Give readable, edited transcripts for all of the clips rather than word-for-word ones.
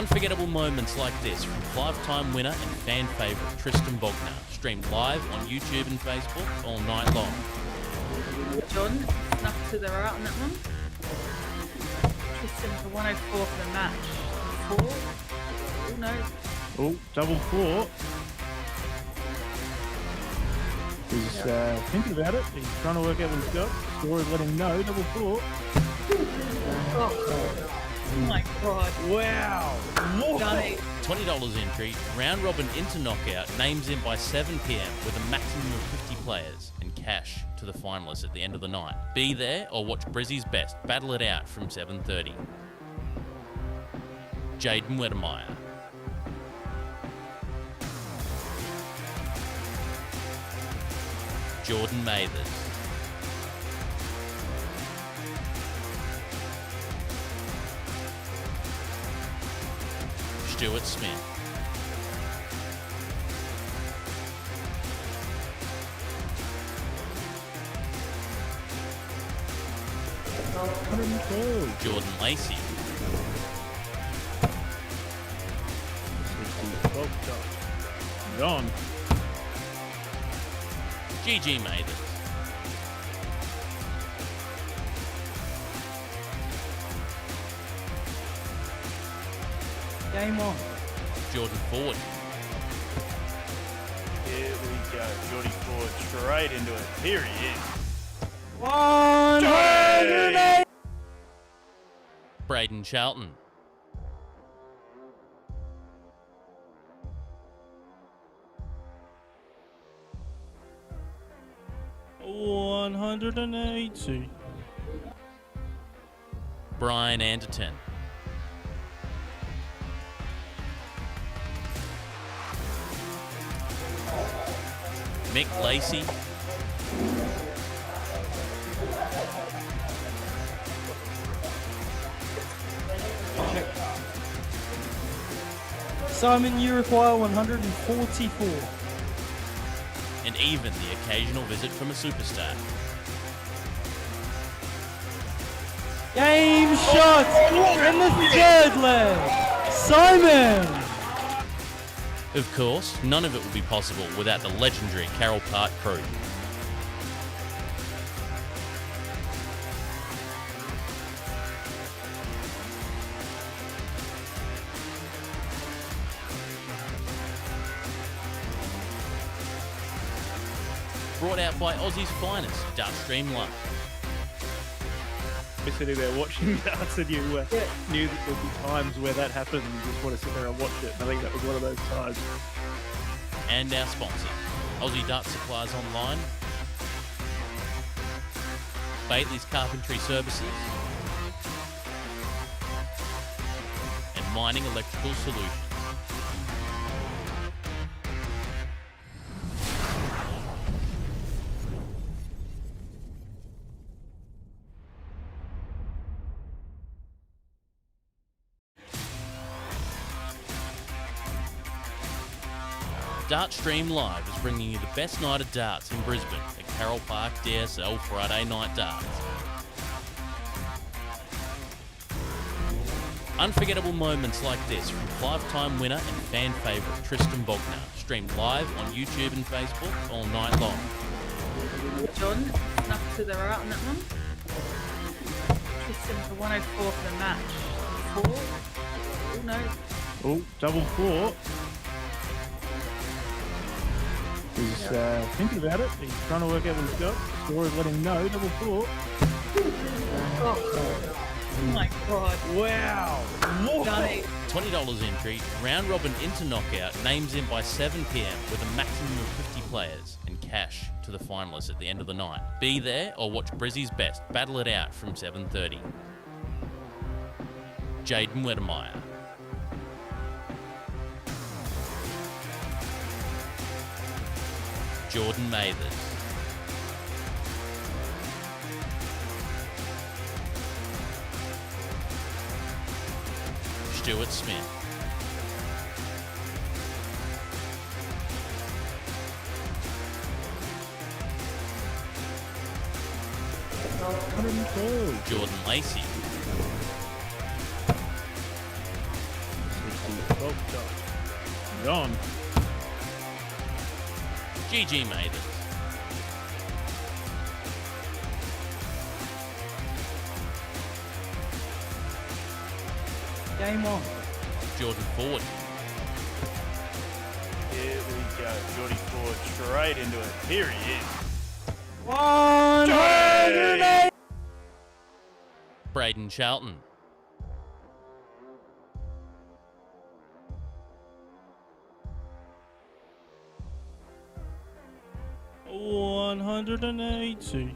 Unforgettable moments like this from five-time winner and fan favourite Tristan Bogna, streamed live on YouTube and Facebook all night long. John snuck to the right on that one. Tristan for 104 for the match. 4. Oh no. Oh, double 4. He's thinking about it. He's trying to work out what he's got. Scorer's letting him know. Double 4. Oh my god. Wow. Done it. $20 entry, round robin into knockout, names in by 7 PM with a maximum of 50 players, and cash to the finalists at the end of the night. Be there or watch Brizzy's Best battle it out from 7:30. Jaden Wedemeyer. Jordan Mathers. Stuart Smith. Jordan Lacey. John. GG Mathers. Game on. Jordan Ford. Here we go. Jordy Ford straight into it. Here he is. 108. Braden Charlton. $180. Brian Anderton. Mick Lacey. Simon Uruguay 144. And even the occasional visit from a superstar. Game shot in the third leg. Simon. Of course, none of it would be possible without the legendary Carole Park crew. Brought out by Aussie's finest, Dart Stream Live. You're sitting there watching darts and you knew that there'd be times where that happened and you just want to sit there and watch it. I think that was one of those times. And our sponsor, Aussie Dart Supplies Online, Bately's Carpentry Services, and Mining Electrical Solutions. Dart Stream Live is bringing you the best night of darts in Brisbane at Carole Park DSL Friday Night Darts. Unforgettable moments like this from five-time winner and fan favourite Tristan Bogna, streamed live on YouTube and Facebook all night long. John snuck to the right on that one. Tristan for 104 for the match. 4. Oh no. Oh, double 4. He's thinking about it. He's trying to work out what he's got. Scorer's letting him know. Double 4. Oh my god. Wow. Done it. $20 entry, round robin into knockout, names in by 7 PM with a maximum of 50 players, and cash to the finalists at the end of the night. Be there or watch Brizzy's Best battle it out from 7:30. Jaden Wedemeyer. Jordan Mathers. Stuart Smith. Jordan Lacey. John. GG made it. Game on. Jordan forward. Here we go. Geordie forward straight into it. Here he is. 180. Braden Charlton. $180.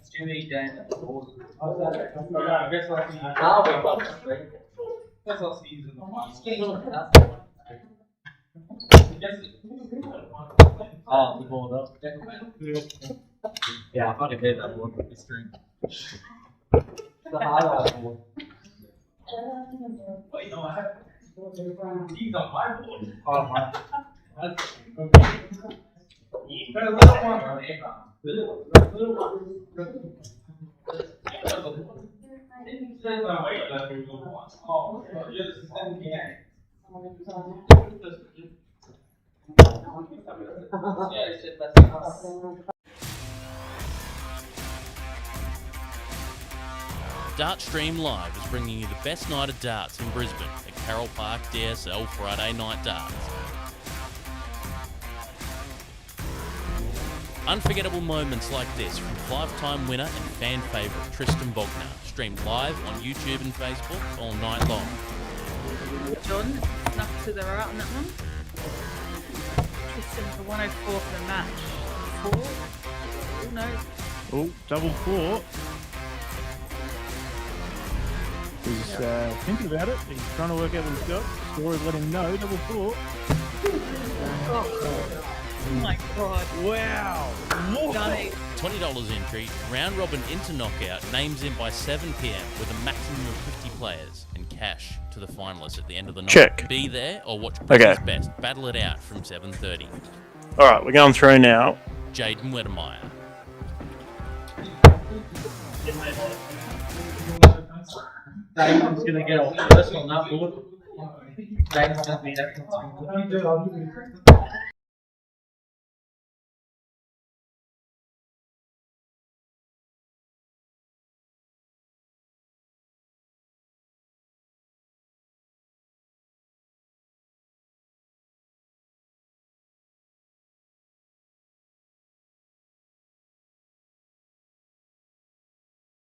Stewie, Damian, we bought up. Yeah, I fucking hate that one with the string. The highlight one. Wait, no, I have. He's on my board. Oh, my. That's okay. Put a little one on it. Little one. Dart Stream Live is bringing you the best night of darts in Brisbane at Carole Park DSL Friday Night Darts. Unforgettable moments like this from five-time winner and fan favourite Tristan Bogna, streamed live on YouTube and Facebook all night long. John snuck to the right on that one. Tristan for 104 for the match. 4. Oh no. Oh, double 4. He's thinking about it. He's trying to work out what he's got. Scorer's letting him know. Double 4. Oh my god. Wow. Stunning. $20 entry, round robin into knockout, names in by 7 p.m. with a maximum of 50 players, and cash to the finalists at the end of the night. Check. Be there or watch Brisbane's Best. Battle it out from 7:30. All right, we're going through now. Jaden Wedemeyer. Damon's gonna get a first on that board. Damon's gonna be that.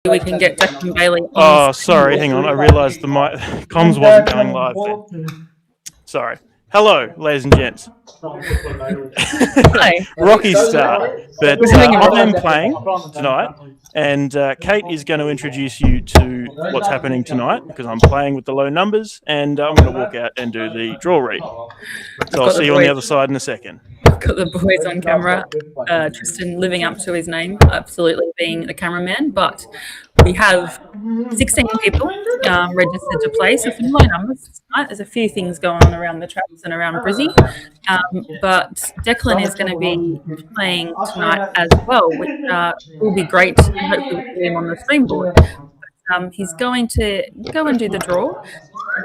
We can get Declan Bailey on. Oh, sorry, hang on. I realised the comms wasn't going live then. Sorry. Hello, ladies and gents. Hi. Rocky start, but I'm playing tonight, and Kate is going to introduce you to what's happening tonight because I'm playing with the low numbers, and I'm going to walk out and do the draw read. So I'll see you on the other side in a second. Got the boys on camera. Tristan living up to his name, absolutely being a cameraman, but we have 16 people registered to play, so some low numbers tonight. There's a few things going on around the traps and around Brizzy, but Declan is going to be playing tonight as well, which will be great, and hopefully we'll see him on the stream board. He's going to go and do the draw.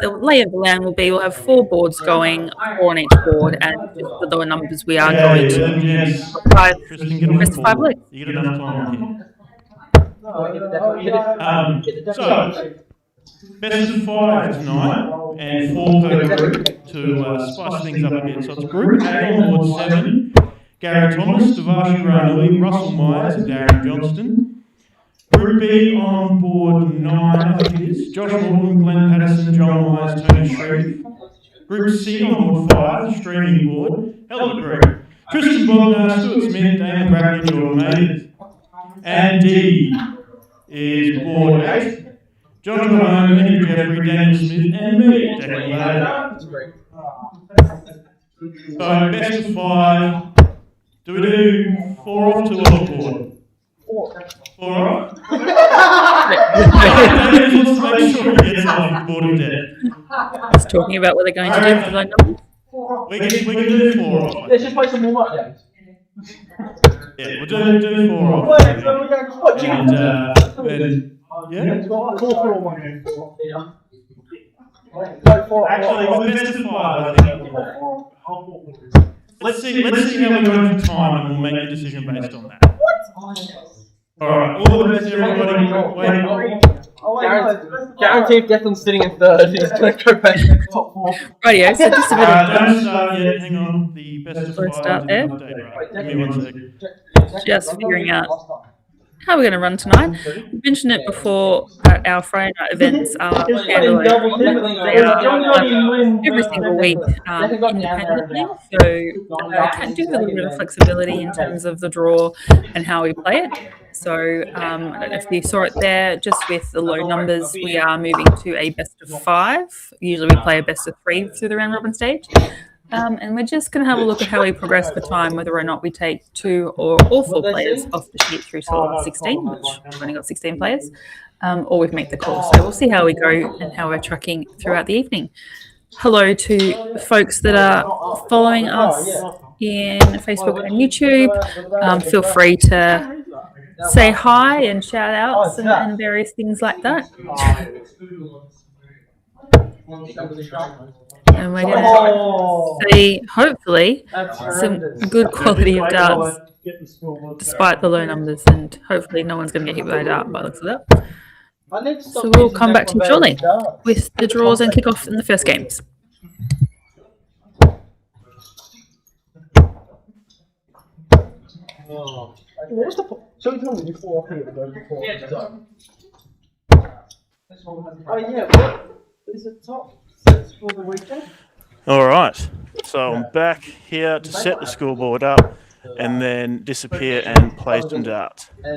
The lay of the land will be we'll have 4 boards going, 4 on each board, and just the lower numbers we are going to Tristan, get on rest the 5 board. legs. You get enough time here. So, best of 5 tonight, and 4 per group to spice things up a bit. So it's Group A on board 7, Gary Thomas, Dvashi, Renui, Russell Myers, and Darren Johnston. Group B on board 9, I think it is, Josh Morton, Glenn Patterson, John Myers, Tony Shreve. Group C on board 5, streaming board, hell of a group. Tristan, Bogna, Stuart Smith, Damian, Bratley, Jordan Maiders. And D is board 8, John Malone, Andrew Jeffrey, Daniel Smith, and me, Declan. So, best of 5. Do we do 4 off, 2 off the board? 4 off? David wants to make sure he gets off the board of death. Just talking about what they're going to do for the low numbers. We can do 4 off. Let's just play some more up games. Yeah, we'll do 4 off. And, then, yeah? Actually, best of 5, I think. Let's see how we go for time, and we'll make a decision based on that. Alright, all the best, everybody. Guarantee if Declan's sitting in 3rd, he's going to go back to the top 4. Rightio, so just a bit of Don't start yet, hang on. The best of 5. Let's start there. Give me 1 second. just figuring out how we're going to run tonight. We mentioned it before at our Friday night events. They are every single week independently, so can do a little bit of flexibility in terms of the draw and how we play it. So I don't know if you saw it there, just with the low numbers, we are moving to a best of 5. Usually we play a best of 3 through the round robin stage. And we're just going to have a look at how we progress for time, whether or not we take 2 or all 4 players off the sheet through to 16, which we've only got 16 players, or we make the call. So we'll see how we go and how we're tracking throughout the evening. Hello to folks that are following us in Facebook and YouTube. Feel free to say hi and shout outs and various things like that. And we're going to see, hopefully, some good quality of darts despite the low numbers, and hopefully no one's going to get hit with a dart by the looks of that. So we'll come back to you shortly with the draws and kick off in the first games. So we told you 4 off here, but before. Oh yeah, what is it top? For the weekend? All right, so I'm back here to set the scoreboard up and then disappear and play some darts. Are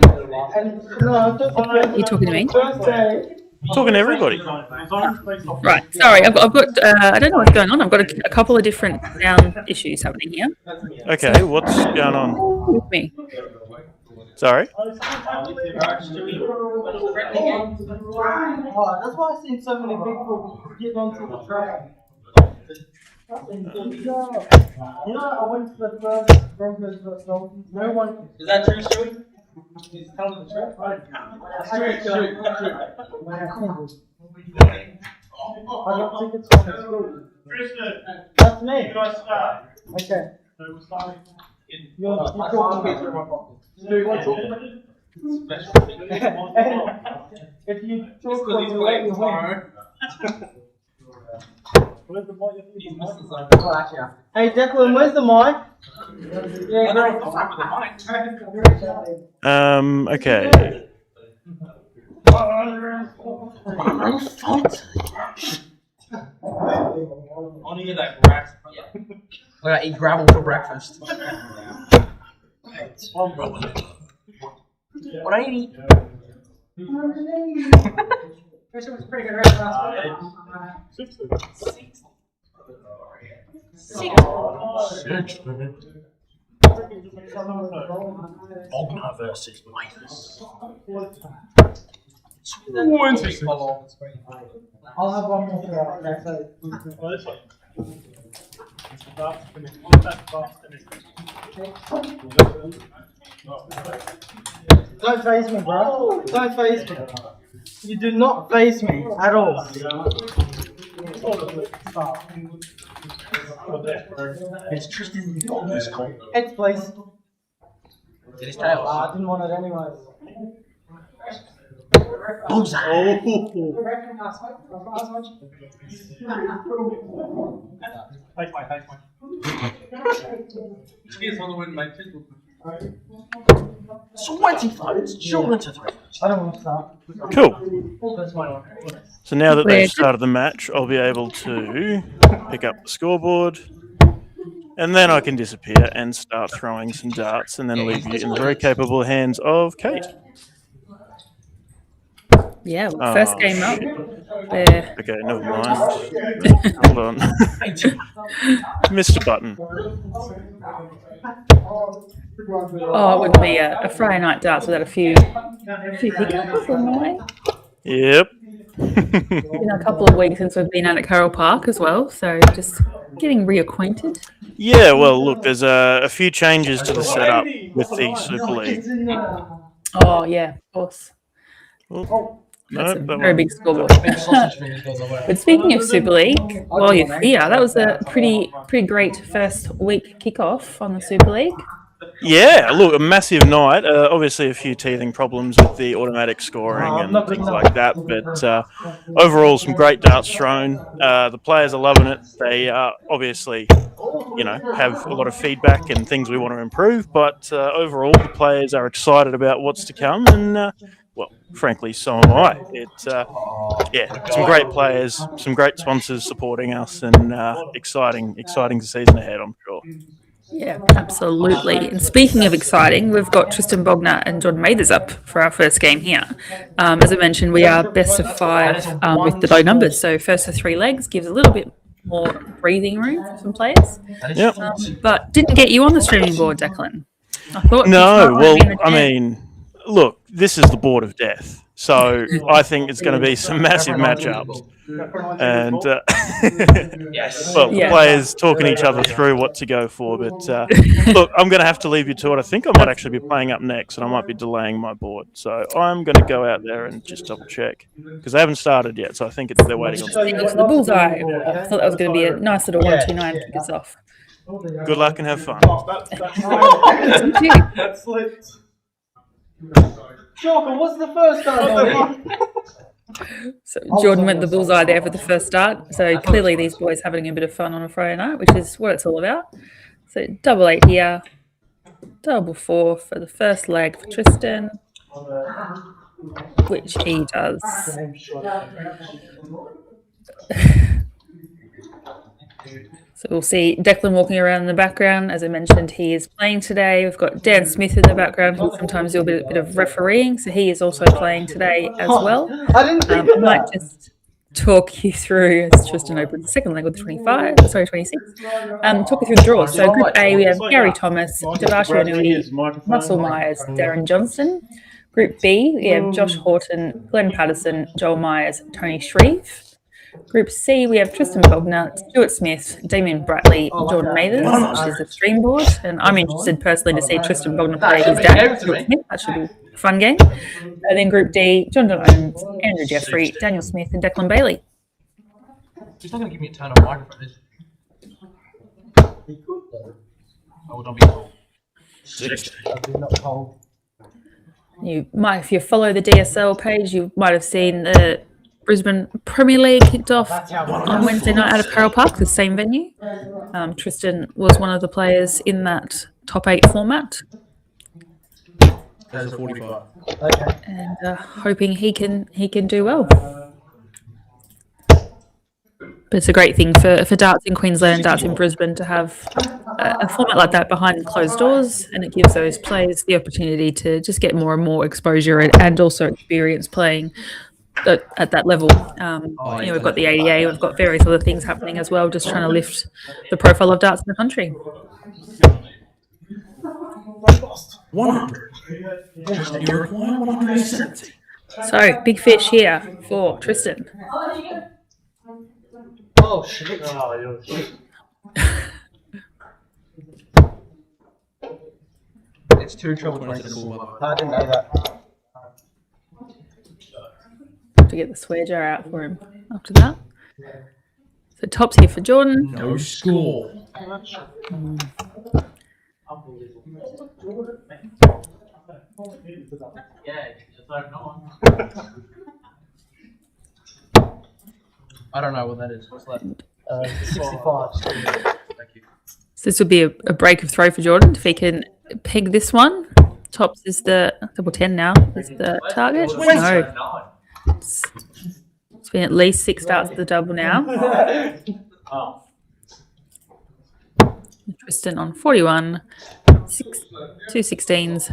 you talking to me? Talking to everybody. Right, sorry, I've got I don't know what's going on. I've got a couple of different sound issues happening here. Okay, what's going on? With me. Sorry? That's why I've seen so many people get onto the track. You know, I went to the first Broncos vs Dolphins. No one. Is that true, Stuart? He's telling the truth, right? Stuart. I got tickets from the school. Tristan, That's me. you guys start. Okay. So we're starting. You're talking to my pocket. If you talk to me, let me win. Hey Declan, where's the mic? Yeah, Okay. Only get that grass. I eat gravel for breakfast. 180. Tristan was pretty good right last week. 6. Bogna versus Minus. Oh, interesting. I'll have one more for next side. Don't face me, bro. Don't face me. You do not face me at all. It's Tristan. Heads, please. I didn't want it anyway. Bullseye. Sweaty floats, children to three. I don't want to start. Cool. So now that they've started the match, I'll be able to pick up the scoreboard, and then I can disappear and start throwing some darts, and then leave you in the very capable hands of Kate. Yeah, well, first game up. Okay, never mind. Hold on. Missed a button. Oh, it wouldn't be a Friday night darts without a few hiccups along the way. Yep. Been a couple of weeks since we've been out at Carole Park as well, so just getting reacquainted. Yeah, well, look, there's a few changes to the setup with the Super League. Oh, yeah, of course. Well, That's a very big scoreboard. But speaking of Super League, while you're here, that was a pretty great first week kickoff on the Super League. Yeah, look, a massive night. Obviously, a few teething problems with the automatic scoring and things like that. But overall, some great darts thrown. The players are loving it. They obviously, have a lot of feedback and things we want to improve. But overall, the players are excited about what's to come. And, well, frankly, so am I. It's, some great players, some great sponsors supporting us, and exciting season ahead, I'm sure. Yeah, absolutely. And speaking of exciting, we've got Tristan Bogna and John Mathers up for our first game here. As I mentioned, we are best of 5 with the low numbers. So first of 3 legs gives a little bit more breathing room for some players. Yep. But didn't get you on the streaming board, Declan. I thought no, well, I mean, look, this is the board of death. So I think it's going to be some massive matchups. And, the players talking each other through what to go for. But, look, I'm going to have to leave you to it. I think I might actually be playing up next, and I might be delaying my board. So I'm going to go out there and just double-check. Because they haven't started yet, so I think they're waiting on something. The bullseye. I thought that was going to be a nice little 1-2-9 to kick us off. Good luck and have fun. That's lit. Joker, what's the first time? So Jordan went the bullseye there for the first start. So clearly these boys having a bit of fun on a Friday night, which is what it's all about. So 8 here, 4 for the first leg for Tristan, which he does. So we'll see Declan walking around in the background. As I mentioned, he is playing today. We've got Dan Smith in the background who sometimes do a bit of refereeing. So he is also playing today as well. I might just talk you through, as Tristan opens the second leg with 26. Talk you through the draws. So Group A, we have Gary Thomas, Dvashi, Renui, Russell Myers, Darren, Johnston. Group B, we have Josh Horton, Glenn Patterson, Joel Myers, Tony Shreve. Group C, we have Tristan Bogna, Stuart Smith, Damian Bratley, Jordan Mathers, which is the stream board. And I'm interested personally to see Tristan Bogna play his dad, Stuart Smith. That should be a fun game. And then Group D, John Owens, Andrew Jeffrey, Daniel Smith, and Declan Bailey. He's not going to give me a turn on microphone, is he? He could, though. I would not be cool. 60. You might, if you follow the DSL page, you might have seen the Brisbane Premier League kicked off on Wednesday night out of Carole Park, the same venue. Tristan was one of the players in that top 8 format. That's a 45. And hoping he can do well. But it's a great thing for darts in Queensland and darts in Brisbane to have a format like that behind closed doors, and it gives those players the opportunity to just get more and more exposure and also experience playing at that level. We've got the ADA, we've got various other things happening as well, just trying to lift the profile of darts in the country. 100. You require 170. So, big fish here for Tristan. Oh shit. It's 2 treble 20 to 4. I didn't know that. To get the swear jar out for him after that. So, tops here for Jordan. No score. I don't know what that is. What's that? 65. Thank you. So, this would be a break of throw for Jordan if he can peg this one. Tops is the double 10 now. Is the target? No. It's been at least 6 starts at the double now. Tristan on 41. 2 16s.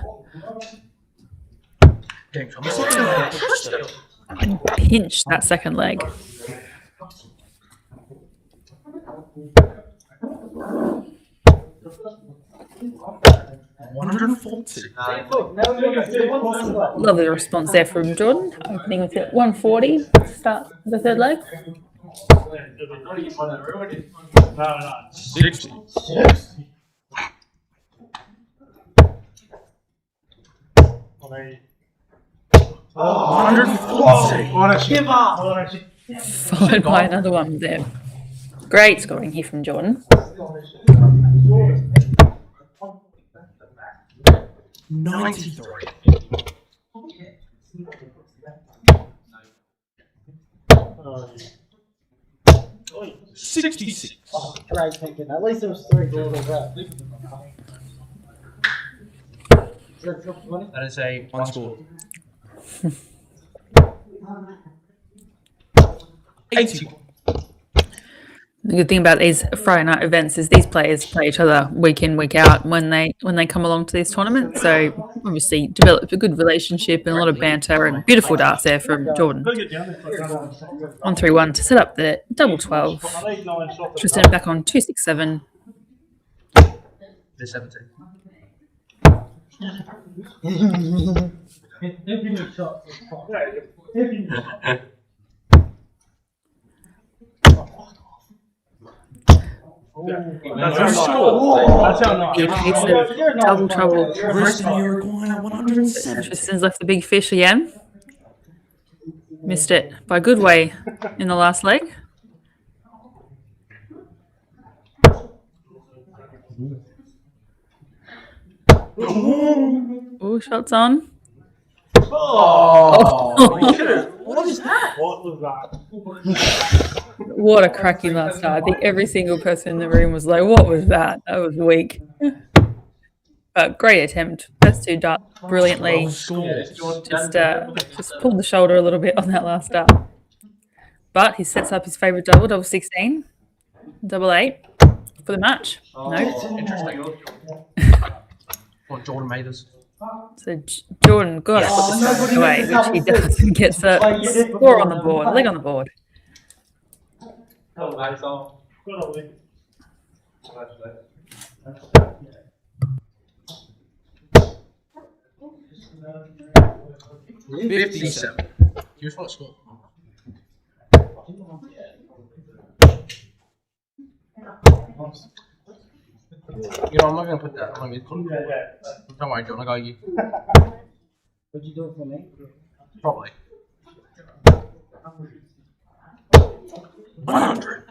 And pinch that second leg. Lovely response there from Jordan. Opening with it 140. Start the third leg. 60. Followed by another one there. Great scoring here from Jordan. 93. Oh, 66. great thinking. At least it was 3 goals of that. That is a 1 score. 80. The good thing about these Friday night events is these players play each other week in, week out when they come along to these tournaments. So obviously develop a good relationship and a lot of banter and beautiful darts there from Jordan. 1-3-1 to set up the double 12. Tristan back on 2-6-7. They're 17. That's our score. That's how nice. Good case of double trouble. Tristan Uruguay 107. Tristan's left the big fish again. Missed it by a good way in the last leg. Oh, shots on. What is that? What was that? What a cracking last start. I think every single person in the room was like, what was that? That was weak. But great attempt. First 2 darts brilliantly. Just pulled the shoulder a little bit on that last dart. But he sets up his favourite double 16, double 8 for the match. No. Interesting. What Jordan made us. So Jordan got it away, which he does, and gets a score on the board, leg on the board. $57. Here's what score. You know, I'm not going to put that on my mid. Don't worry, John, I got you. Would you do it for me? Probably. 100.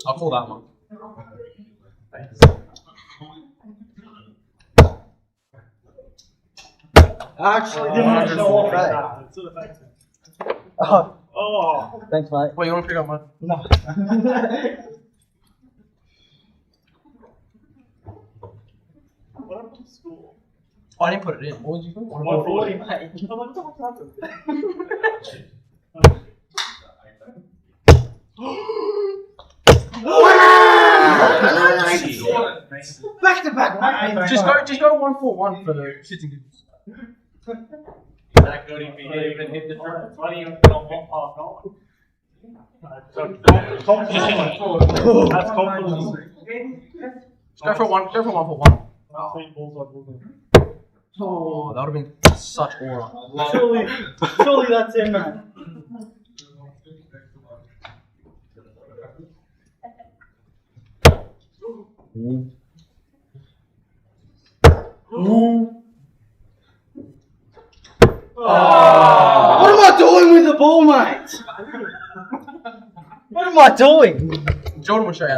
I'll call that one. Actually, didn't want to show off that. Oh, thanks, mate. Wait, you want to pick up mine? No. I didn't put it in. What did you put? 140, mate. Back to back, mate. Just go 141 for the sitting goodness. That good if he even hit the triple 20 on 1.9. That's confidence. Go for one. Go for 1 for 1. Oh, that would have been such aura. Surely that's him, man. What am I doing with the ball, mate? What am I doing? Jordan will show you.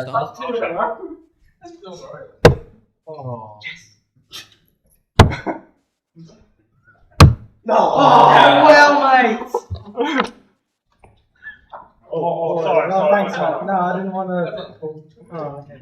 Oh. Well, mate. Sorry. No, thanks, mate. No, I didn't want to. Oh, okay.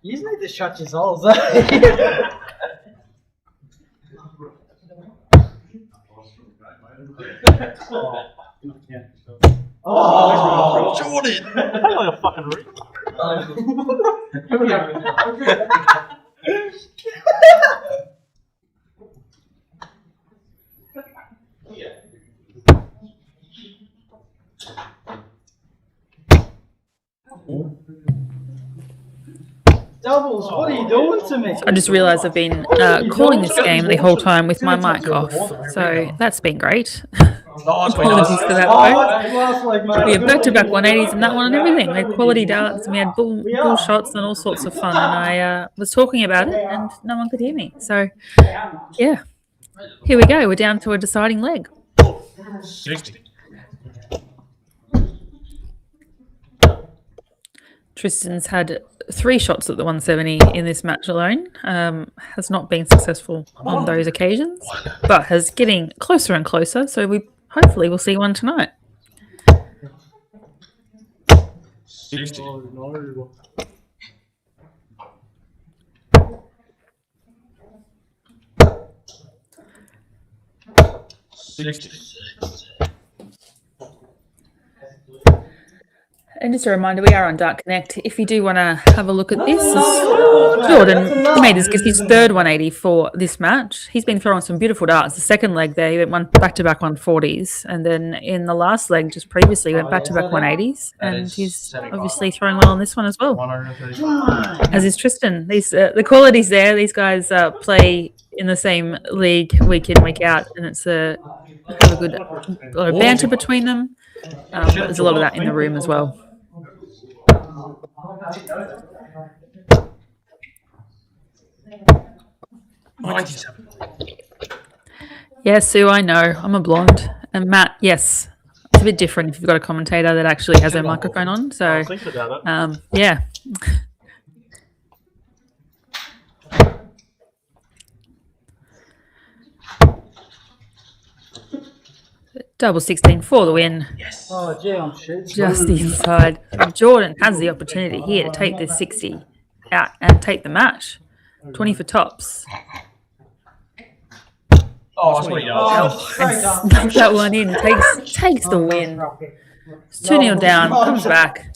You just need to shut your souls. Oh, Jordan! I'm like a fucking reek. Doubles, what are you doing to me? I just realised I've been calling this game the whole time with my mic off, so that's been great. Apologies for that, though. We had back-to-back 180s in that one and everything. We had quality darts, and we had bull shots and all sorts of fun, and I was talking about it, and no one could hear me. So, yeah, here we go. We're down to a deciding leg. 60. Tristan's had 3 shots at the 170 in this match alone. Has not been successful on those occasions, but is getting closer and closer. So we hopefully will see one tonight. 60. And just a reminder, we are on Dark Connect. If you do want to have a look at this, Jordan made this his third 180 for this match. He's been throwing some beautiful darts. The second leg there, he went one back-to-back 140s. And then in the last leg, just previously, he went back-to-back 180s. And he's obviously throwing well on this one as well. As is Tristan. The quality's there. These guys play in the same league week in, week out. And it's have a good lot of banter between them. But there's a lot of that in the room as well. Yeah, Sue, I know. I'm a blonde. And Matt, yes. It's a bit different if you've got a commentator that actually has their microphone on. So, yeah. Double 16 for the win. Yes. Oh, gee, I'm shit. Just inside. Jordan has the opportunity here to take this 60 out and take the match. 20 for tops. Oh, that's what he does. And snuck that one in. Takes the win. It's 2-0 down. Comes back.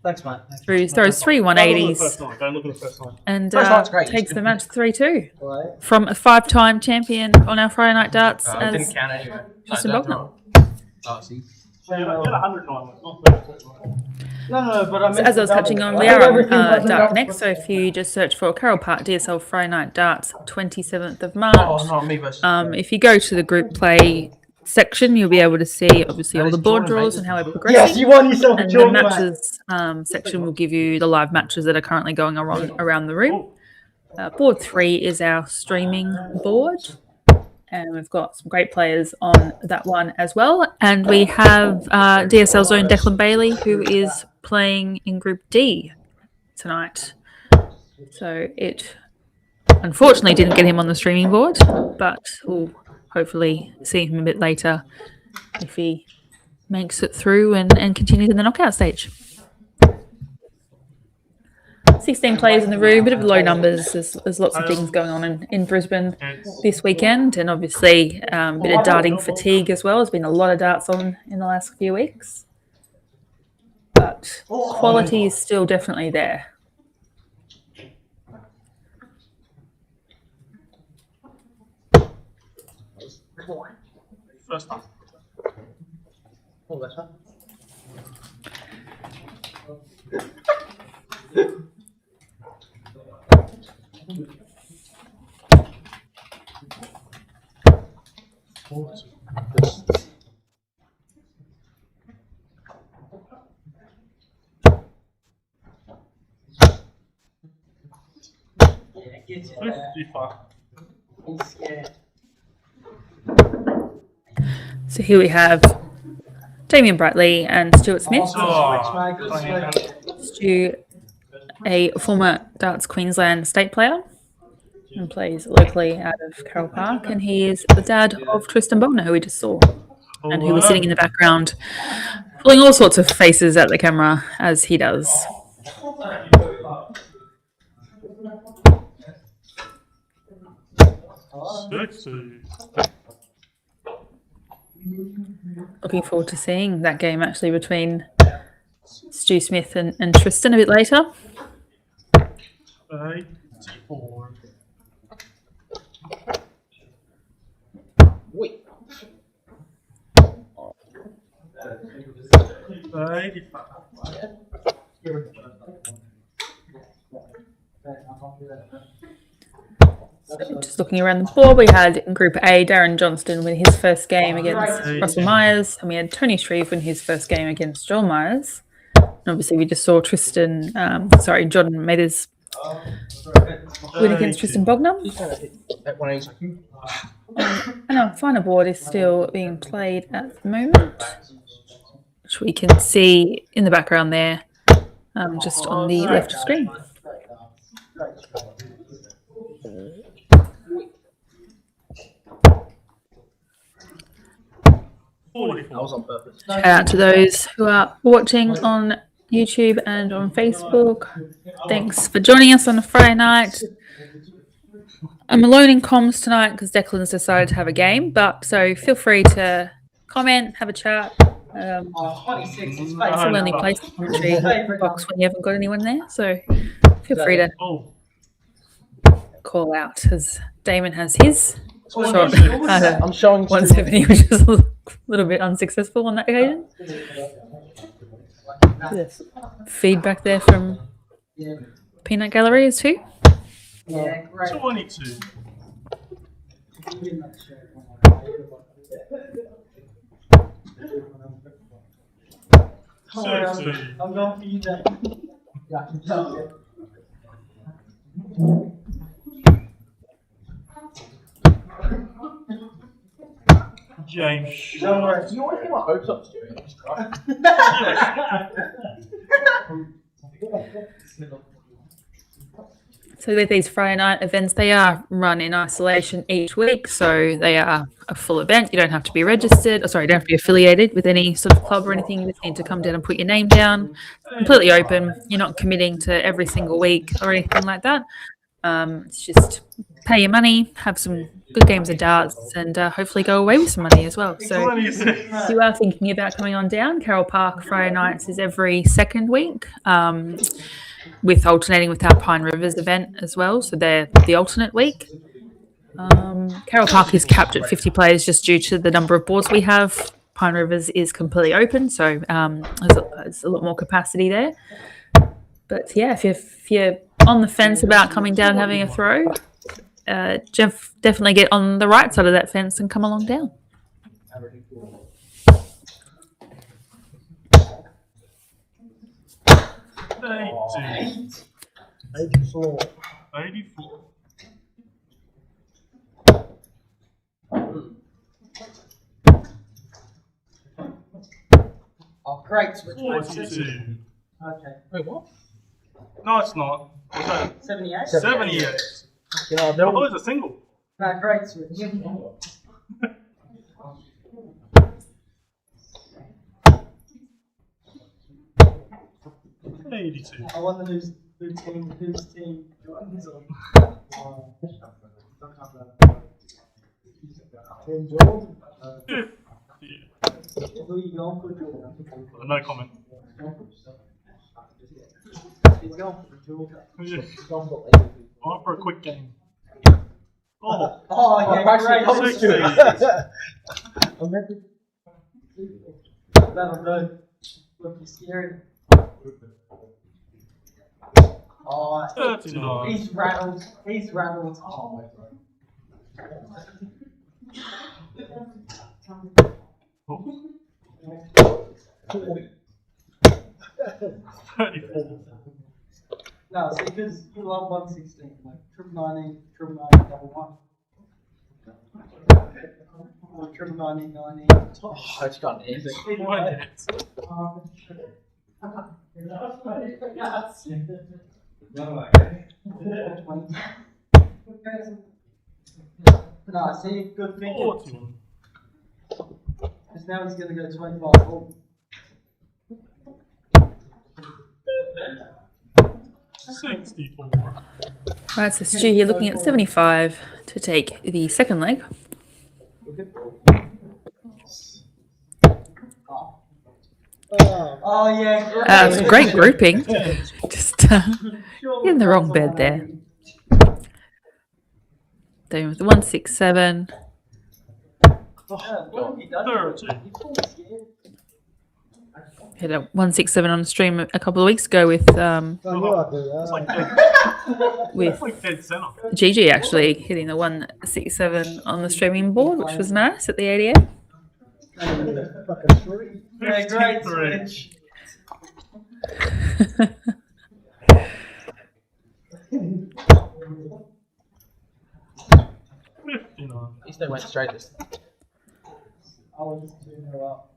Thanks, mate. Throws 3 180s. Don't look at the first time. And takes the match 3-2. From a 5-time champion on our Friday Night Darts Didn't as count anyway. Tristan Bogna. Aussie. No, but I mean, As I was touching on, we are on Dark Connect, so if you just search for Carole Park DSL Friday Night Darts, 27th of March. Oh, no, me versus. If you go to the group play section, you'll be able to see, obviously, all the board draws and how we're progressing. Yes, you won yourself a And the Jordan, mate. matches section will give you the live matches that are currently going around the room. Board 3 is our streaming board. And we've got some great players on that one as well. And we have DSL's own Declan Bailey, who is playing in Group D tonight. So it unfortunately didn't get him on the streaming board, but we'll hopefully see him a bit later if he makes it through and continues in the knockout stage. 16 players in the room, bit of low numbers. There's lots of things going on in Brisbane this weekend, and obviously a bit of darting fatigue as well. There's been a lot of darts on in the last few weeks. but quality is still definitely there. First time. Oh, that's right. So here we have Damian Bratley and Stuart Smith. Stu, a former Darts Queensland state player and plays locally out of Carole Park, and he is the dad of Tristan Bogna, who we just saw, and who was sitting in the background pulling all sorts of faces at the camera as he does. Looking forward to seeing that game actually between Stu Smith and Tristan a bit later. 84. Wait. 85. So just looking around the board, we had in Group A, Darren Johnston win his first game against Russell Myers, and we had Tony Shreve win his first game against Joel Myers. And obviously, we just saw John made his win against Tristan Bogna. And our final board is still being played at the moment, which we can see in the background there, just on the left of screen. That was on purpose. Shout out to those who are watching on YouTube and on Facebook. Thanks for joining us on a Friday night. I'm alone in comms tonight because Declan's decided to have a game, so feel free to comment, have a chat. It's a lonely place to commentary box when you haven't got anyone there, so feel free to call out as Damon has his shot at I'm showing 170, which is a little bit unsuccessful on that occasion. Yes. Feedback there from Peanut Galleries too. Yeah, great. 22. I'm going for you then. Yeah, I can tell you. James. Don't worry. You always get my hopes up, Stuart. So with these Friday night events, they are run in isolation each week, so they are a full event. You don't have to be registered, you don't have to be affiliated with any sort of club or anything. You just need to come down and put your name down. It's completely open. You're not committing to every single week or anything like that. It's just pay your money, have some good games of darts, and hopefully go away with some money as well. So if you are thinking about coming on down, Carole Park Friday nights is every second week, with alternating with our Pine Rivers event as well. So they're the alternate week. Carole Park is capped at 50 players just due to the number of boards we have. Pine Rivers is completely open, so there's a lot more capacity there. But yeah, if you're on the fence about coming down and having a throw, definitely get on the right side of that fence and come along down. Eight. 84. 84. Oh, great. Switch 42. Okay. Wait, what? No, it's not. What's that? 78? 78. You know, I thought it was a single. No, great switch. 82. I wonder whose team Jordan's on. Team Jordan? Yeah. Who are you going for, Jordan? No comment. He's going for the Joker. Going for a quick game. Oh, yeah, great. That'll go. Looking scary. Oh, 39. he's rattled. He's rattled. Oh. 34. No, see, because you love 116, like triple 19, triple 19, double one. Or triple 19, 19. Oh, it's got an easy. No, see, good thinking. 41. Because now he's going to go 25 all. 64. Right, so Stu here looking at 75 to take the second leg. Oh, yeah, great. It was a great grouping. Just in the wrong bed there. Then with the 167. Hit a 167 on the stream a couple of weeks ago with Dead center. Gigi actually hitting the 167 on the streaming board, which was nice at the ADM. Yeah, great switch. He still went straight this. I was just doing her up.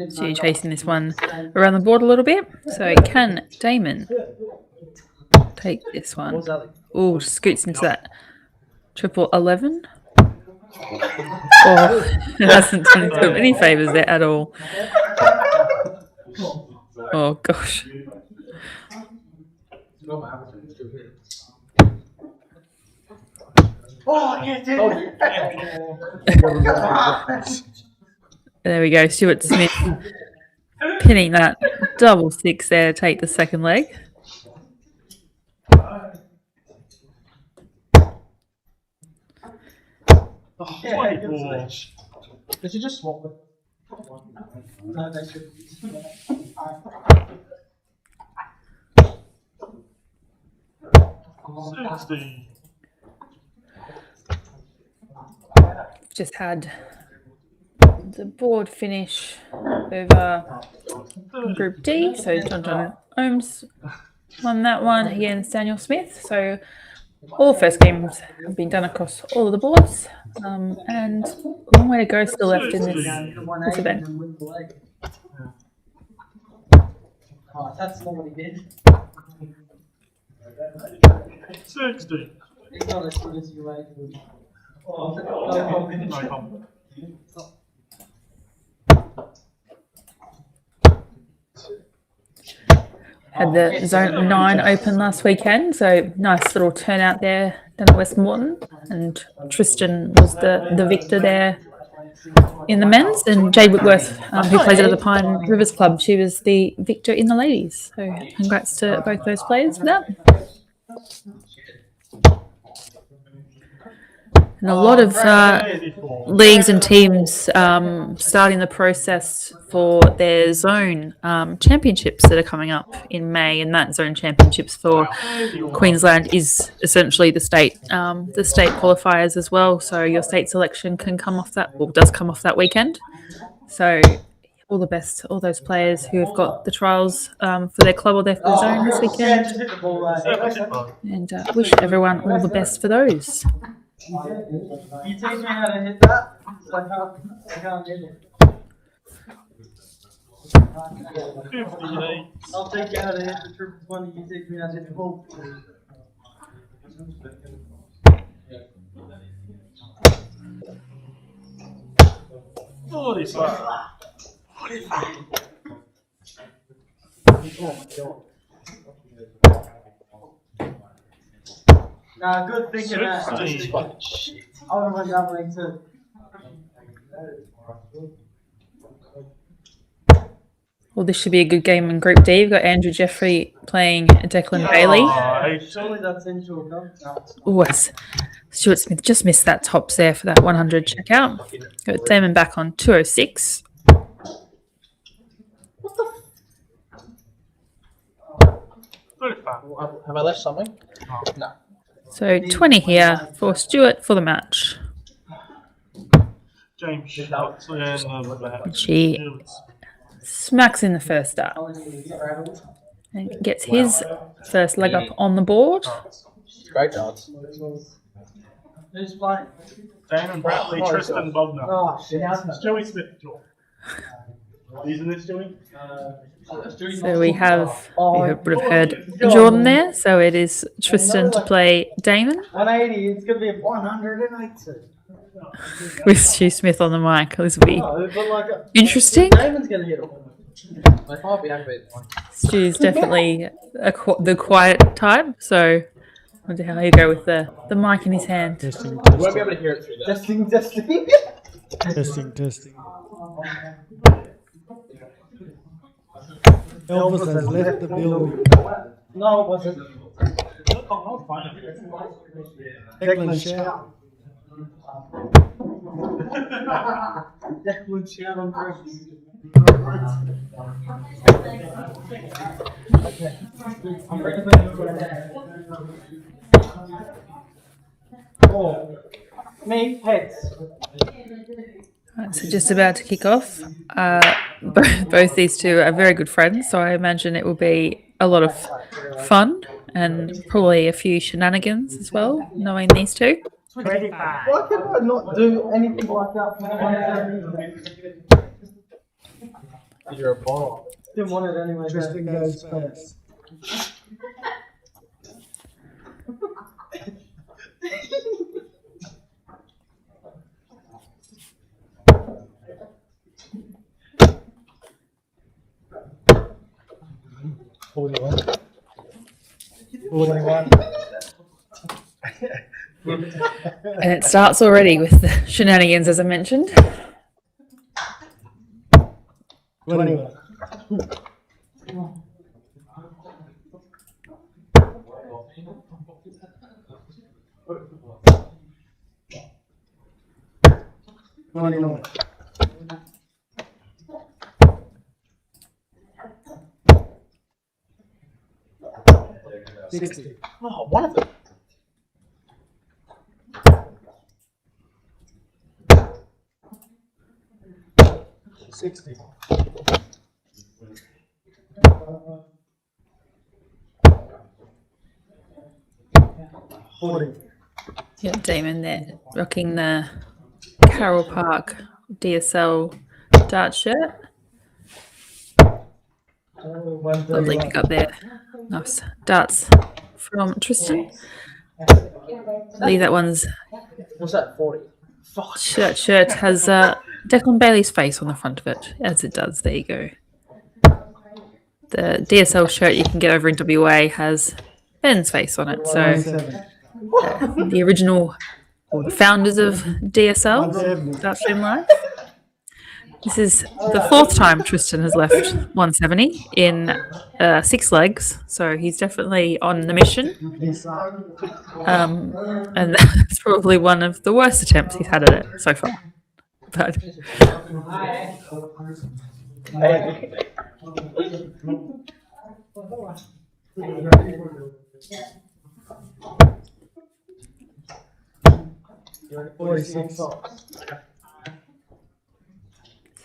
So you're chasing this one around the board a little bit. So can Damon take this one? Oh, scoots into that triple 11. Oh, it hasn't done him any favours there at all. Oh gosh. Oh, you did it! There we go, Stuart Smith pinning that double six there to take the second leg. Yeah, good switch. Did you just swap with? No, they should. 60. Just had the board finish over Group D. So John Ohms won that one against Daniel Smith. So all first games have been done across all of the boards. And a long way to go still left in this event. Oh, that's not what he did. 60. He's not as good as you made him. Oh, no comment. Had the Zone 9 open last weekend, so nice little turnout there down at Westmorton. And Tristan was the victor there in the men's, and Jade Whitworth, who plays at the Pine Rivers Club, she was the victor in the ladies. So congrats to both those players for that. And a lot of leagues and teams starting the process for their zone championships that are coming up in May, and that zone championships for Queensland is essentially the state qualifiers as well. So your state selection can come off that, or does come off that weekend. So all the best to all those players who have got the trials for their club or their zone this weekend, and wish everyone all the best for those. You teach me how to hit that, so I can't hit it. I'll teach you how to hit the triple 20, you teach me how to hit the ball. 45. Nah, good thinking that. would have went down leg too. Well, this should be a good game in Group D. You've got Andrew Jeffrey playing Declan Bailey. Surely that's into a gun. Oh, Stuart Smith just missed that tops there for that 100 checkout. Got Damon back on 206. Have I left something? No. So 20 here for Stuart for the match. James She smacks in the first start and gets his first leg up on the board. Great darts. Who's playing? Damon, Bratley, Tristan, Bogna. Oh, shit. Stewie Smith. Isn't this Stewie? So we would have heard Jordan there. So it is Tristan to play Damon 180. It's going to be a 180. with Stu Smith on the mic. This will be But like interesting. Damon's going to hit it. I can't be aggravated. Stu's definitely the quiet type. So I wonder how you go with the mic in his hand. You won't be able to hear it through that. Testing. Elvis has left the building. No, it wasn't. Declan shout. Declan shout on purpose. Oh, me, heads. Right, so just about to kick off. Both these two are very good friends, so I imagine it will be a lot of fun and probably a few shenanigans as well, knowing these two. 25. Why can I not do anything like that? You're a ball. Didn't want it anyway. Tristan goes first. And it starts already with the shenanigans, as I mentioned. 21. Oh, one of them. Yeah, Damon there, rocking the Carole Park DSL dart shirt. Lovely pick up there. Nice darts from Tristan. I believe that one's What's that, 40? shirt has Declan Bailey's face on the front of it, as it does. There you go. The DSL shirt you can get over in WA has Ben's face on it. So the original, or the founders of DSL, Dartstream Live. This is the fourth time Tristan has left 170 in 6 legs, so he's definitely on the mission. And that's probably one of the worst attempts he's had at it so far. But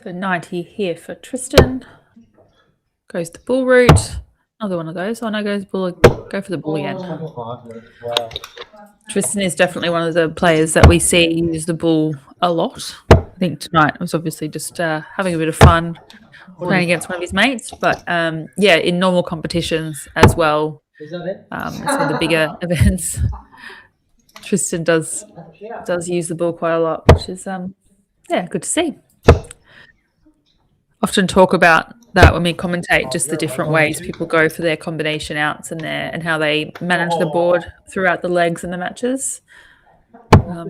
so 90 here for Tristan. Goes the bull route. Another one of those. Oh no, go for the bull again. Tristan is definitely one of the players that we see use the bull a lot. I think tonight was obviously just having a bit of fun playing against one of his mates. But yeah, in normal competitions as well, some of the bigger events, Tristan does use the bull quite a lot, which is yeah, good to see. Often talk about that when we commentate, just the different ways people go for their combination outs and how they manage the board throughout the legs and the matches.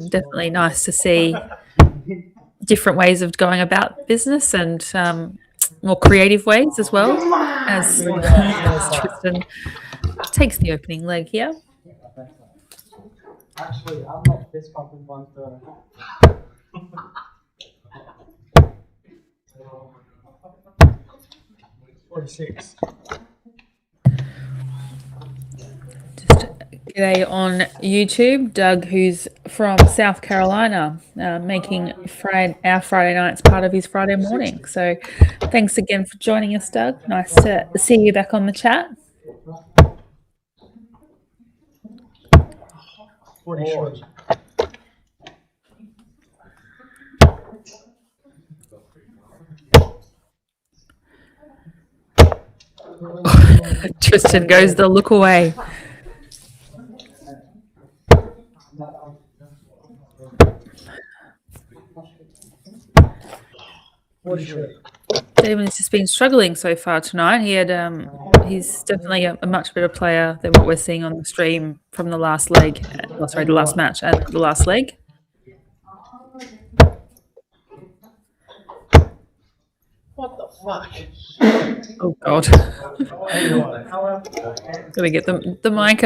Definitely nice to see different ways of going about business and more creative ways as well as Tristan takes the opening leg here. Actually, I'm not this fucking one to 46. Just g'day on YouTube, Doug, who's from South Carolina, making our Friday nights part of his Friday morning. So thanks again for joining us, Doug. Nice to see you back on the chat. 44. Tristan goes the look away. Damon's just been struggling so far tonight. He's definitely a much better player than what we're seeing on the stream from the last leg. The last match and the last leg. What the fuck? Oh God! Gotta get the mic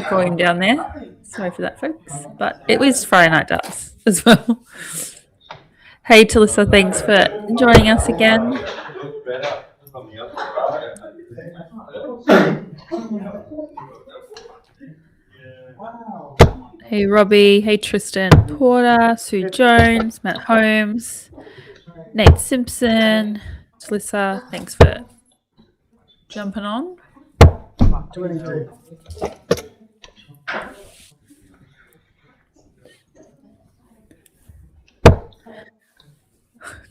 volume down there. Sorry for that, folks. But it was Friday night darts as well. Hey, Talissa, thanks for joining us again. Hey, Robbie. Hey, Tristan. Porter, Sue Jones, Matt Holmes, Nate Simpson, Talissa, thanks for jumping on. 22.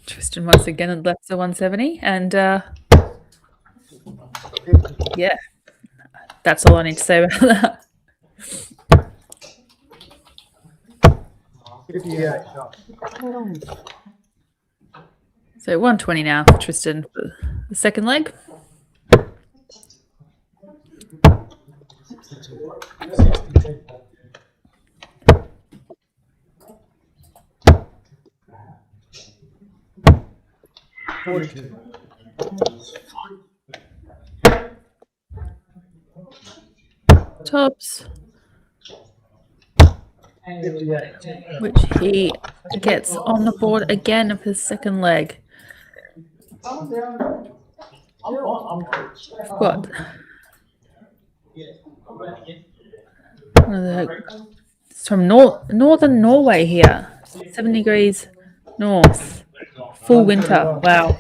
Tristan once again had left the 170, and yeah, that's all I need to say about that. 58. So 120 now for Tristan for the second leg. 62. 42. Tops, 58. which he gets on the board again of his second leg. What? It's from northern Norway here. 7 degrees north. Full winter. Wow.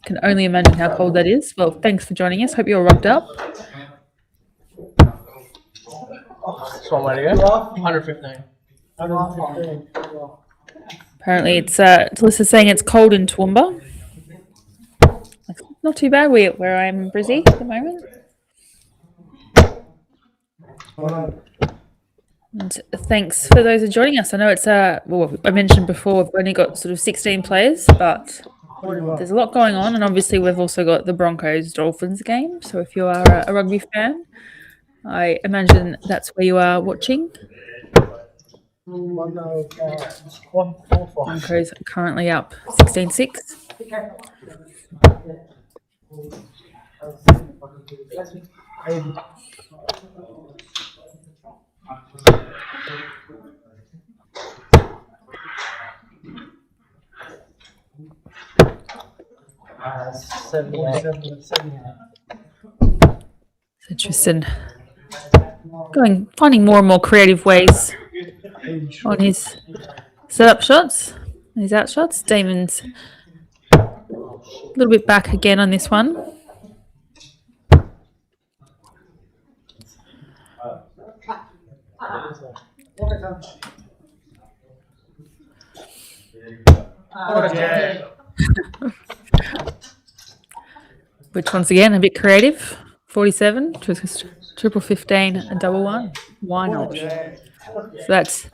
Can only imagine how cold that is. Well, thanks for joining us. Hope you're rugged up. So where to go? 115. Apparently it's Talissa's saying it's cold in Toowoomba. Not too bad where I am in Brizzy at the moment. And thanks for those who are joining us. I know it's well, I mentioned before we've only got sort of 16 players, but there's a lot going on, and obviously we've also got the Broncos Dolphins game. So if you are a rugby fan, I imagine that's where you are watching. Broncos are currently up 16-6. So Tristan finding more and more creative ways on his setup shots, his out shots. Damon's a little bit back again on this one. Which once again a bit creative. 47, triple 15, and double one. Why not? So that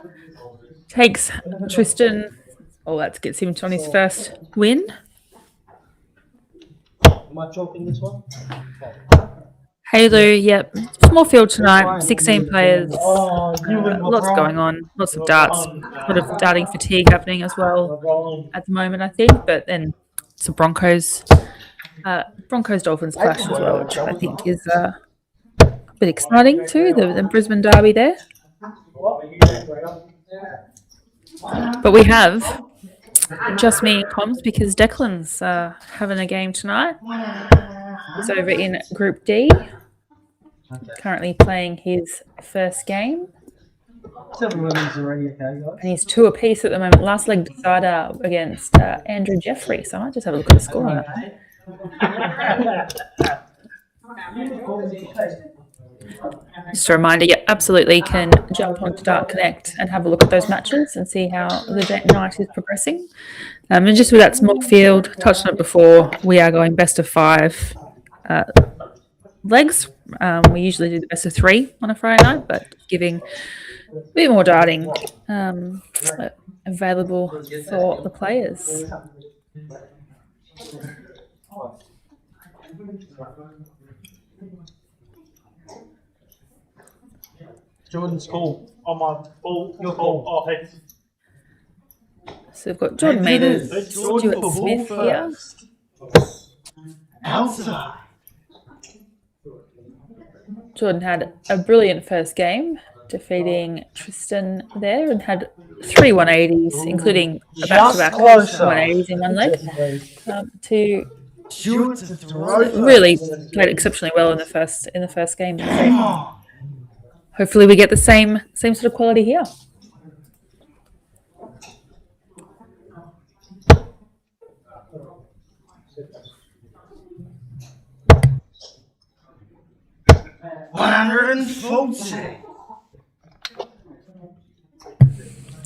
takes Tristan. Oh, that gets him on his first win. Am I choking this one? Hey Lou, yep. Small field tonight, 16 players. Lots going on, lots of darts, a lot of darting fatigue happening as well at the moment, I think. But then it's a Broncos Dolphins clash as well, which I think is a bit exciting too. The Brisbane Derby there. But we have just me and comms because Declan's having a game tonight. He's over in Group D, currently playing his first game. And he's 2 apiece at the moment. Last leg decider against Andrew Jeffrey. So I might just have a look at the score on that. Just a reminder, yeah, absolutely can jump onto Dart Connect and have a look at those matches and see how the night is progressing. And just with that small field, touched on it before, we are going best of 5 legs. We usually do the best of 3 on a Friday night, but giving a bit more darting available for the players. Jordan's call on my ball. Your call. Oh, hey. So we've got Jordan Maters, Stuart Smith here. Outside. Jordan had a brilliant first game, defeating Tristan there, and had 3 180s, including a back-to-back 180s in one leg. To really played exceptionally well in the first game. So hopefully, we get the same sort of quality here.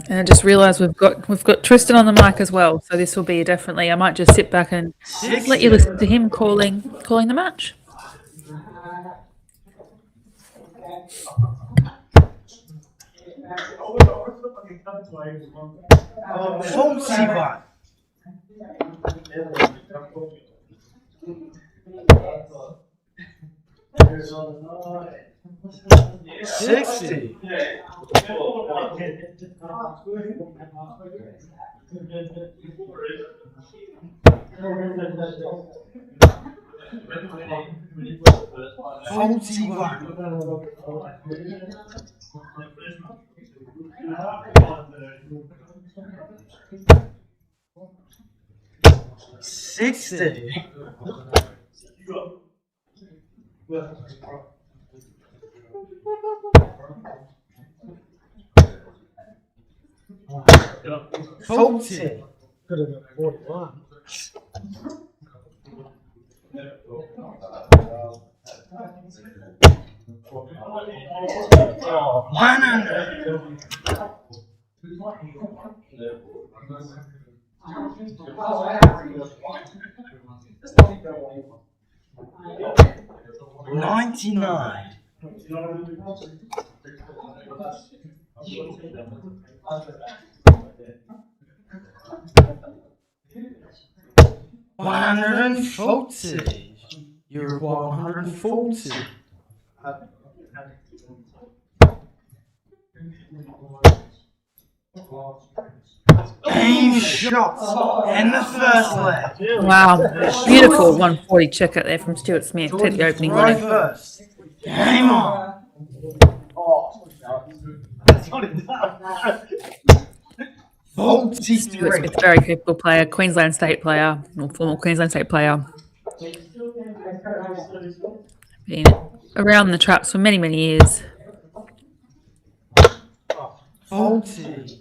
And I just realised we've got Tristan on the mic as well, so this will be definitely. I might just sit back and let you listen to him calling the match. $60. Could have been 41. $99. $140. You're 140. Aim shots in the first leg. Wow, beautiful 140 checkout there from Stuart Smith. Take the opening one. First. Game on. Stuart Smith, very capable player, Queensland State player, or former Queensland State player. Been around the traps for many, many years. 40.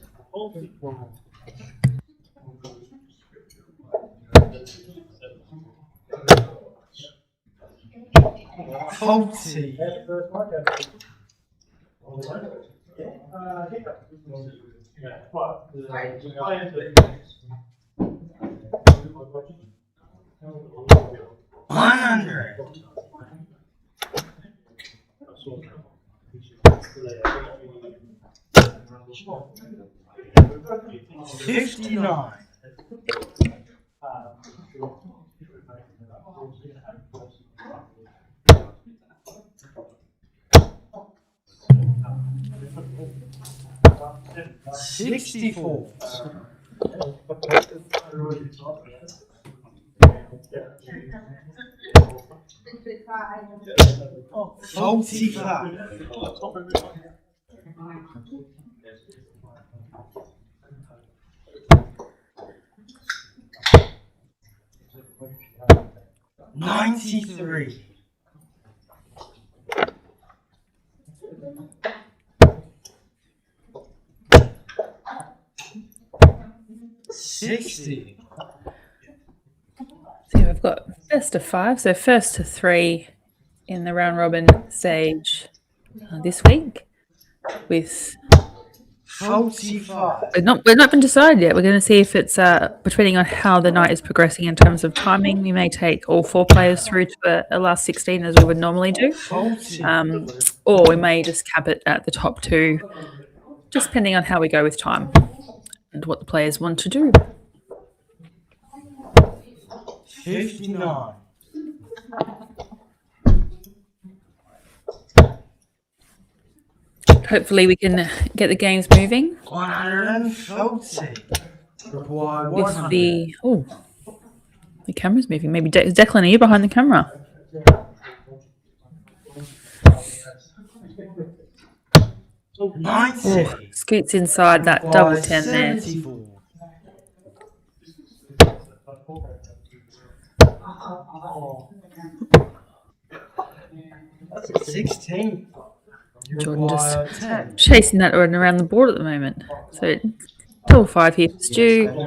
40. $59. 64. Forty-five. 93. 60. So we've got best of 5, so first to 3 in the round robin stage this week. With 45. we're not been decided yet. We're going to see if it's depending on how the night is progressing in terms of timing. We may take all 4 players through to a last 16 as we would normally do, or we may just cap it at the top 2, just depending on how we go with time and what the players want to do. 59. Hopefully we can get the games moving. 140. With the camera's moving. Maybe Declan, are you behind the camera? Scoots inside that double 10 there. 16. Jordan just chasing that one around the board at the moment. So double 5 here for Stu.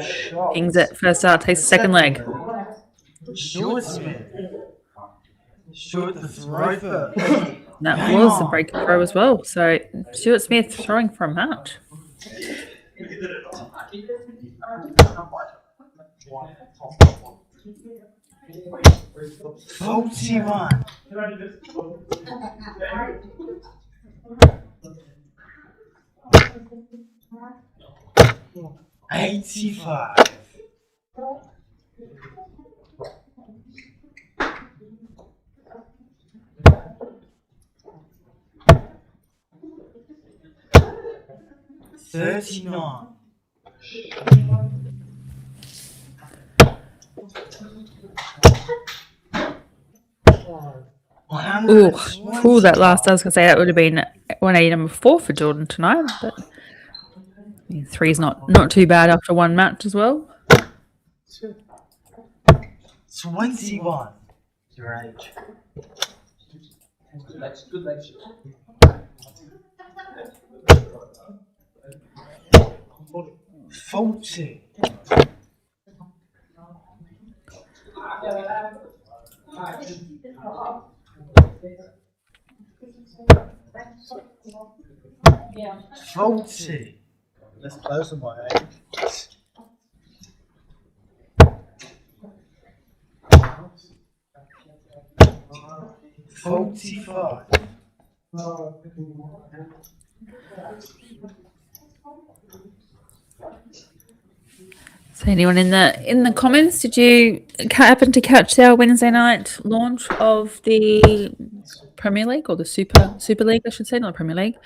Pings it first out, takes the second leg. Stuart the throw. That was the break throw as well. So Stuart Smith throwing for a match. $41. 85. 39. Ooh, that last, I was going to say that would have been 180 number 4 for Jordan tonight, but 3's not too bad after one match as well. 21. Your age. 40. 40. That's close to my age. 45. So anyone in the comments, did you happen to catch our Wednesday night launch of the Premier League, or the Super League, I should say, not the Premier League,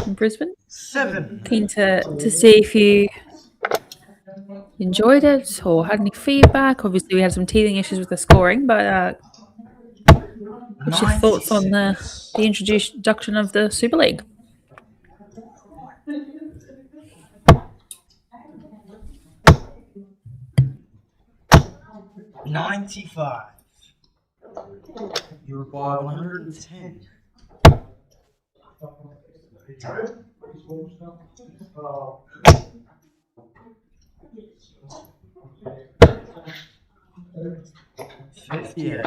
in Brisbane? 7. Keen to see if you enjoyed it or had any feedback. Obviously, we had some teething issues with the scoring, but what's your thoughts on the introduction of the Super League? $95. You require 110. 58.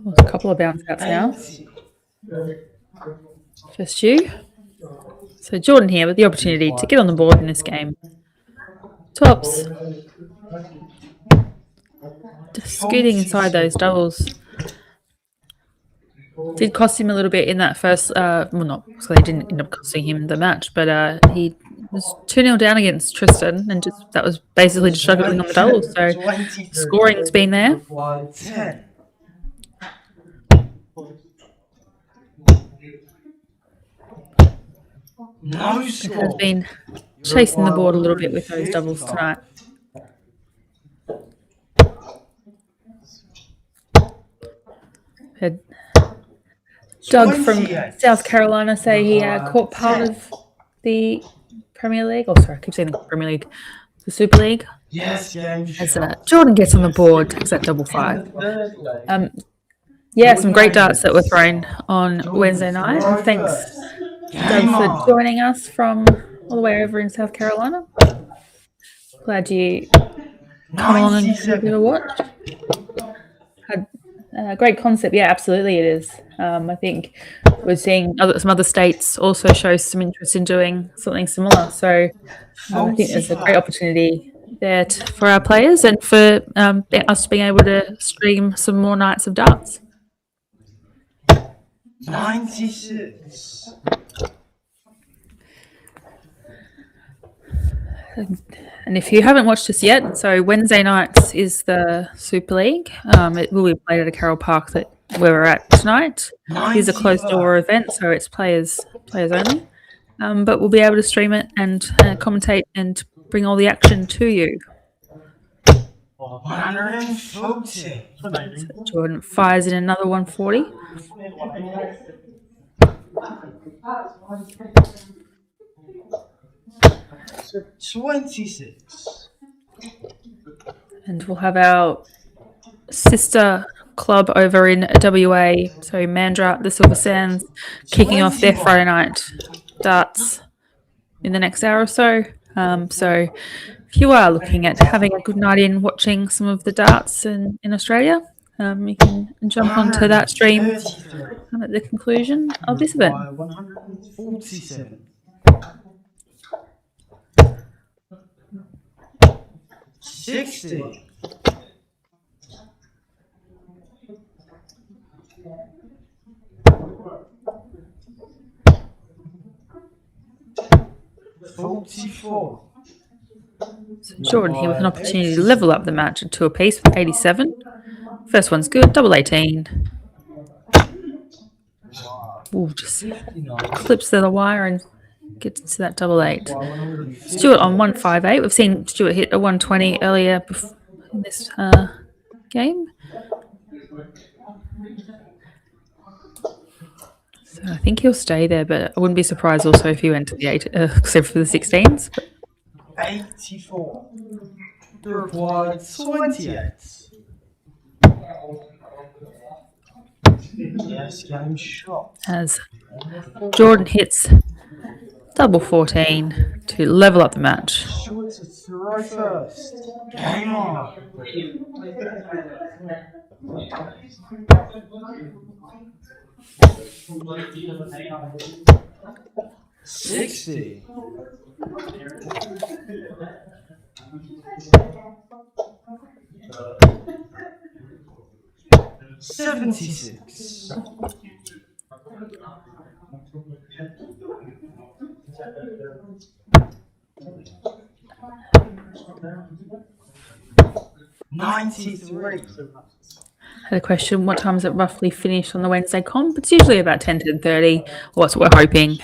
There's a couple of bounce outs now. First you. So Jordan here with the opportunity to get on the board in this game. Tops. Just scooting inside those doubles. Did cost him a little bit in that first, well, not, so they didn't end up costing him the match, but he was 2-0 down against Tristan, and that was basically just struggling on the doubles. So scoring's been there. 10. No Has score. been chasing the board a little bit with those doubles tonight. Had Doug from 28. South Carolina say he caught part of the Premier League. Oh, sorry, I keep saying the Premier League. The Super League. Yes, game As shot. Jordan gets on the board, takes that double five. Yeah, some great darts that were thrown on Wednesday night. Thanks, Doug, for joining us from all the way over in South Carolina. Glad you come along and give it a watch. Had a great concept. Yeah, absolutely it is. I think we're seeing some other states also show some interest in doing something similar. So I think there's a great opportunity there for our players and for us being able to stream some more nights of darts. 96. And if you haven't watched this yet, so Wednesday nights is the Super League. It will be played at a Carole Park where we're at tonight. It is a closed door event, so it's players only. But we'll be able to stream it and commentate and bring all the action to you. 140. So Jordan fires in another 140. So 26. And we'll have our sister club over in WA, so Mandurah, the Silver Sands, kicking off their Friday night darts in the next hour or so. So if you are looking at having a good night in watching some of the darts in Australia, you can jump onto that stream at the conclusion of this event. 147. 60. 44. So Jordan here with an opportunity to level up the match at 2 apiece with 87. First one's good, double 18. Ooh, just clips the wire and gets to that double 8. Stuart on 158. We've seen Stuart hit a 120 earlier in this game. So I think he'll stay there, but I wouldn't be surprised also if he went to the 8, except for the 16s. But 84. Required 28. Yes, game shot. as Jordan hits double 14 to level up the match. Short to throw first. Game on. 60. 76. 93. Had a question, what time is it roughly finished on the Wednesday comp? It's usually about 10 to 10:30. What's we're hoping.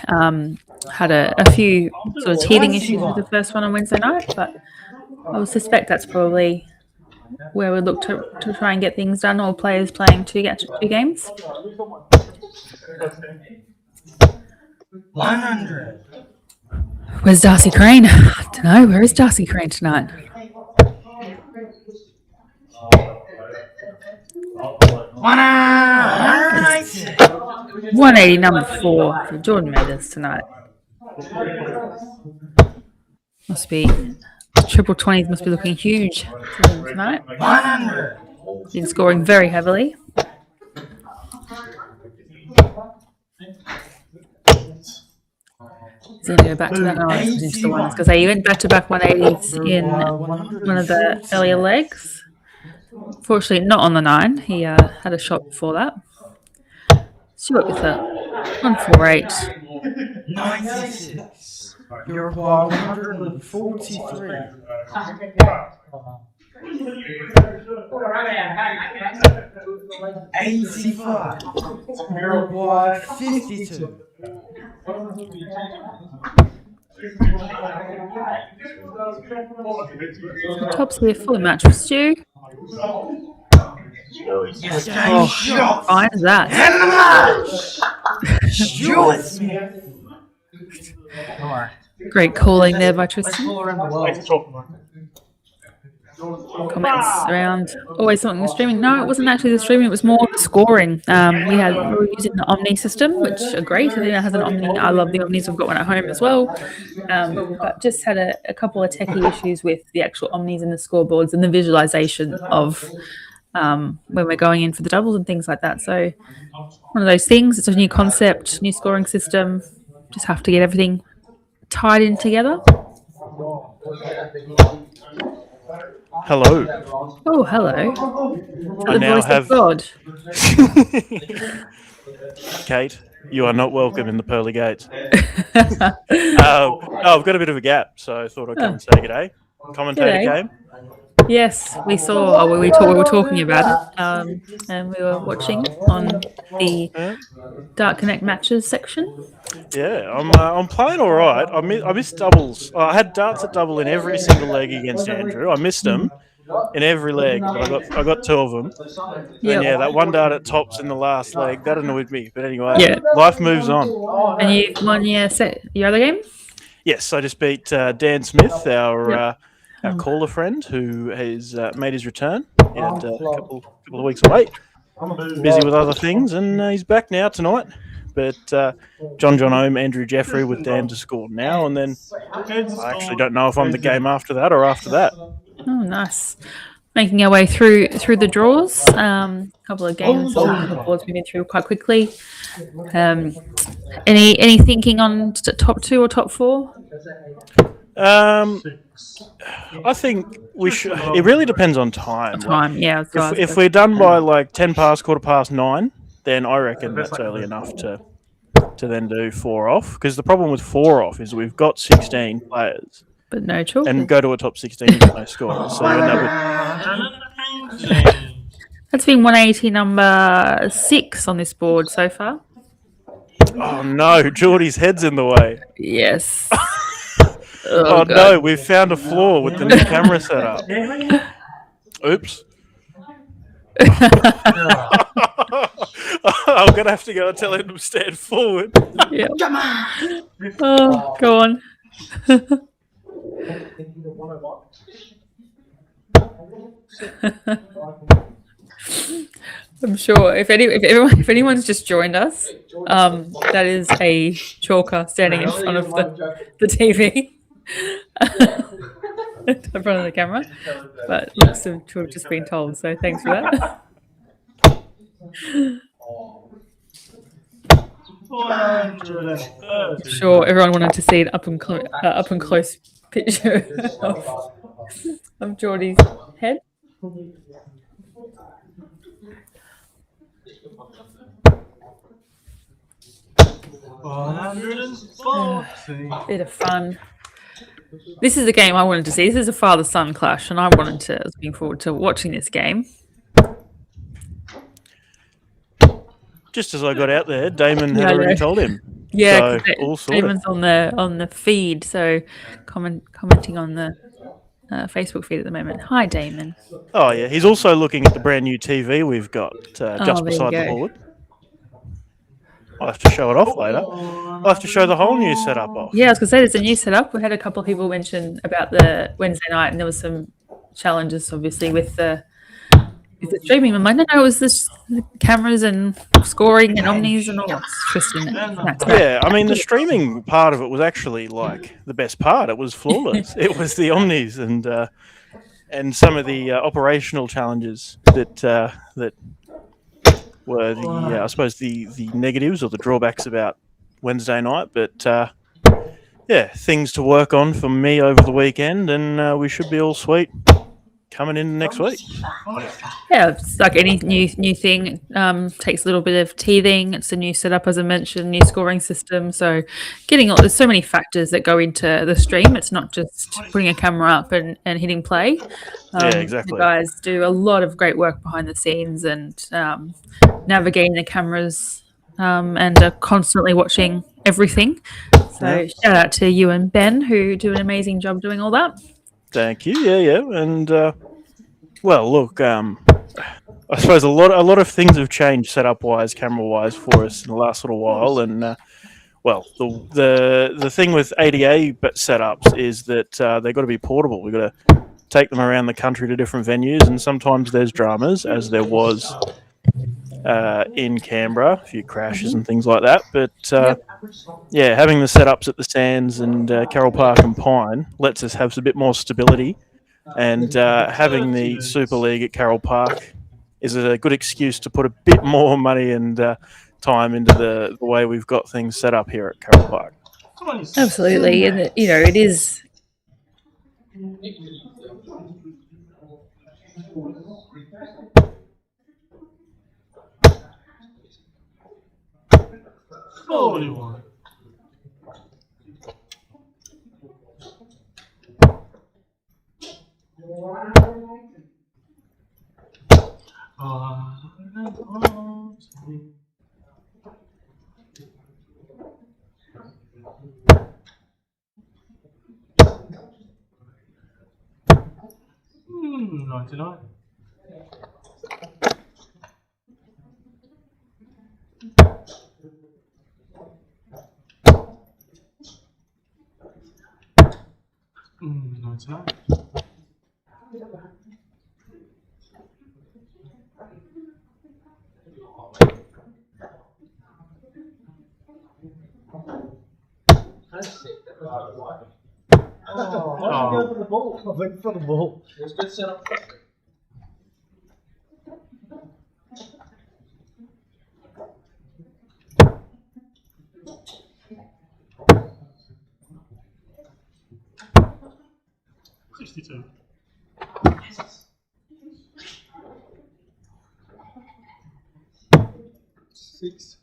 Had a few sort of teething issues with the first one on Wednesday night, but I would suspect that's probably where we look to try and get things done, all players playing two games. 100. Where's Darcy Crane? I don't know. Where is Darcy Crane tonight? 180. 180, number 4 for Jordan Mathers tonight. Must be triple 20s. Must be looking huge for him tonight. 100. Been scoring very heavily. He's going to go back to that. No, he's into the ones because he went back to back 180s in one of the earlier legs. Fortunately, not on the 9. He had a shot before that. Stuart with a 148. 96. You require 143. $85. Uruguay 52. Tops here for the match with Stu. Shot. Fine as that. Stuart Smith. Great calling there by Tristan. Comments around always something with streaming. No, it wasn't actually the streaming, it was more the scoring. We were using the Omni system, which are great. I think it has an Omni. I love the Omnis. We've got one at home as well. But just had a couple of techie issues with the actual Omnis and the scoreboards and the visualization of when we're going in for the doubles and things like that. So one of those things. It's a new concept, new scoring system. Just have to get everything tied in together. Hello. Oh, hello. I The now voice have of God. Kate. You are not welcome in the pearly gates. I've got a bit of a gap, so I thought I'd come and say g'day. Commentator G'day. game. Yes, we saw. We were talking about it, and we were watching on the Dark Connect matches section. Yeah, I'm playing all right. I missed doubles. I had darts at double in every single leg against Andrew. I missed them in every leg, but I got 2 of them. Yep. And yeah, that one dart at tops in the last leg, that annoyed me. But anyway, Yeah. life moves on. And you won your other game. Yes, I just beat Dan Smith, our caller friend, who has made his return. He had a couple of weeks away, busy with other things, and he's back now tonight. But John Ohm, Andrew Jeffrey with Dan to score now, and then I actually don't know if I'm the game after that or after that. Oh, nice. Making our way through the draws. Couple of games, the boards we've been through quite quickly. Any thinking on top 2 or top 4? I think we should. It really depends on time. Yeah. If we're done by like 10 past, 9:15, then I reckon that's early enough to then do 4 off. Because the problem with 4 off is we've got 16 players, but no choice. and go to a top 16 with no scorers. So you end up with. That's been 180 number 6 on this board so far. Oh no, Geordie's head's in the way. Yes. Oh no, we've found a flaw with the new camera setup. Oops. I'm going to have to go and tell him to stand forward. Yeah. Oh, go on. I'm sure if anyone's just joined us, that is a chalker standing in front of the TV. In front of the camera, but looks to have just been told, so thanks for that. I'm sure everyone wanted to see an up and close picture of Geordie's head. Bit of fun. This is the game I wanted to see. This is a father-son clash, and I was looking forward to watching this game. Just as I got out there, Damon had already told him. Yeah, so, all sorted. Damon's on the feed, so commenting on the Facebook feed at the moment. Hi, Damon. Oh yeah, he's also looking at the brand new TV we've got just beside the board. I'll have to show it off later. I'll have to show the whole new setup off. Yeah, I was going to say, there's a new setup. We had a couple of people mention about the Wednesday night, and there was some challenges, obviously, with the streaming. I'm like, no, it was the cameras and scoring and omnis and all that. Tristan. Yeah, I mean, the streaming part of it was actually, like, the best part. It was flawless. It was the omnis and some of the operational challenges that were I suppose the negatives or the drawbacks about Wednesday night, but things to work on for me over the weekend, and we should be all sweet coming in next week. Yeah, it's like any new thing. Takes a little bit of teething. It's a new setup, as I mentioned, new scoring system. So, there's so many factors that go into the stream. It's not just putting a camera up and hitting play. Yeah, exactly. The guys do a lot of great work behind the scenes and navigating the cameras and are constantly watching everything. So, shout out to you and Ben, who do an amazing job doing all that. Thank you. Yeah. And well, look, I suppose a lot of things have changed setup wise, camera wise for us in the last little while. And well, the thing with ADA setups is that they've got to be portable. We've got to take them around the country to different venues, and sometimes there's dramas, as there was in Canberra, a few crashes and things like that. But yeah, having the setups at the Sands and Carole Park and Pine lets us have a bit more stability, and having the Super League at Carole Park is a good excuse to put a bit more money and time into the way we've got things set up here at Carole Park. Absolutely, and it is. Go for the ball. I went for the ball. It was good setup. 62. Six.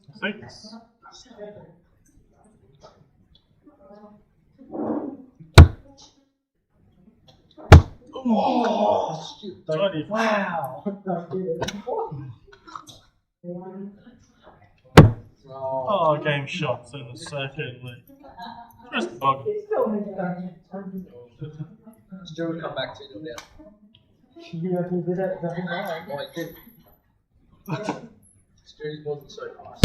Oh, wow. Oh, game shots in the second league. Just bug. Stuart come back to them now. Yeah, he did it. Oh, he did. Stuart wasn't so nice.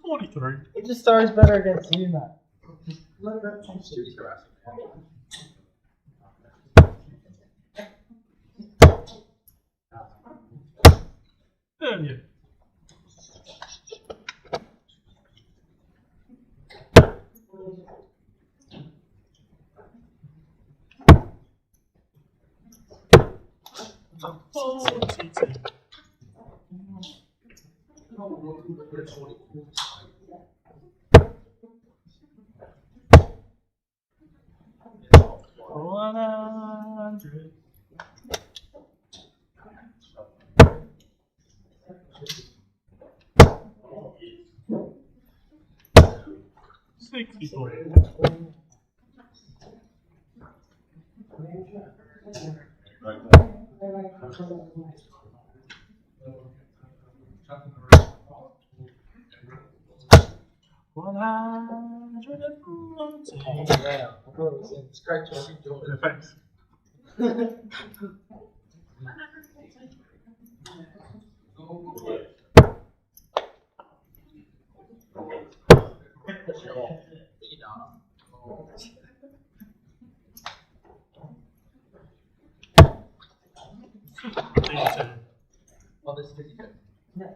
43. He just throws better against you, Matt. Stuart's harassing. Damn you. It's great job you doing it. Thanks. Oh, this is 52. Yeah.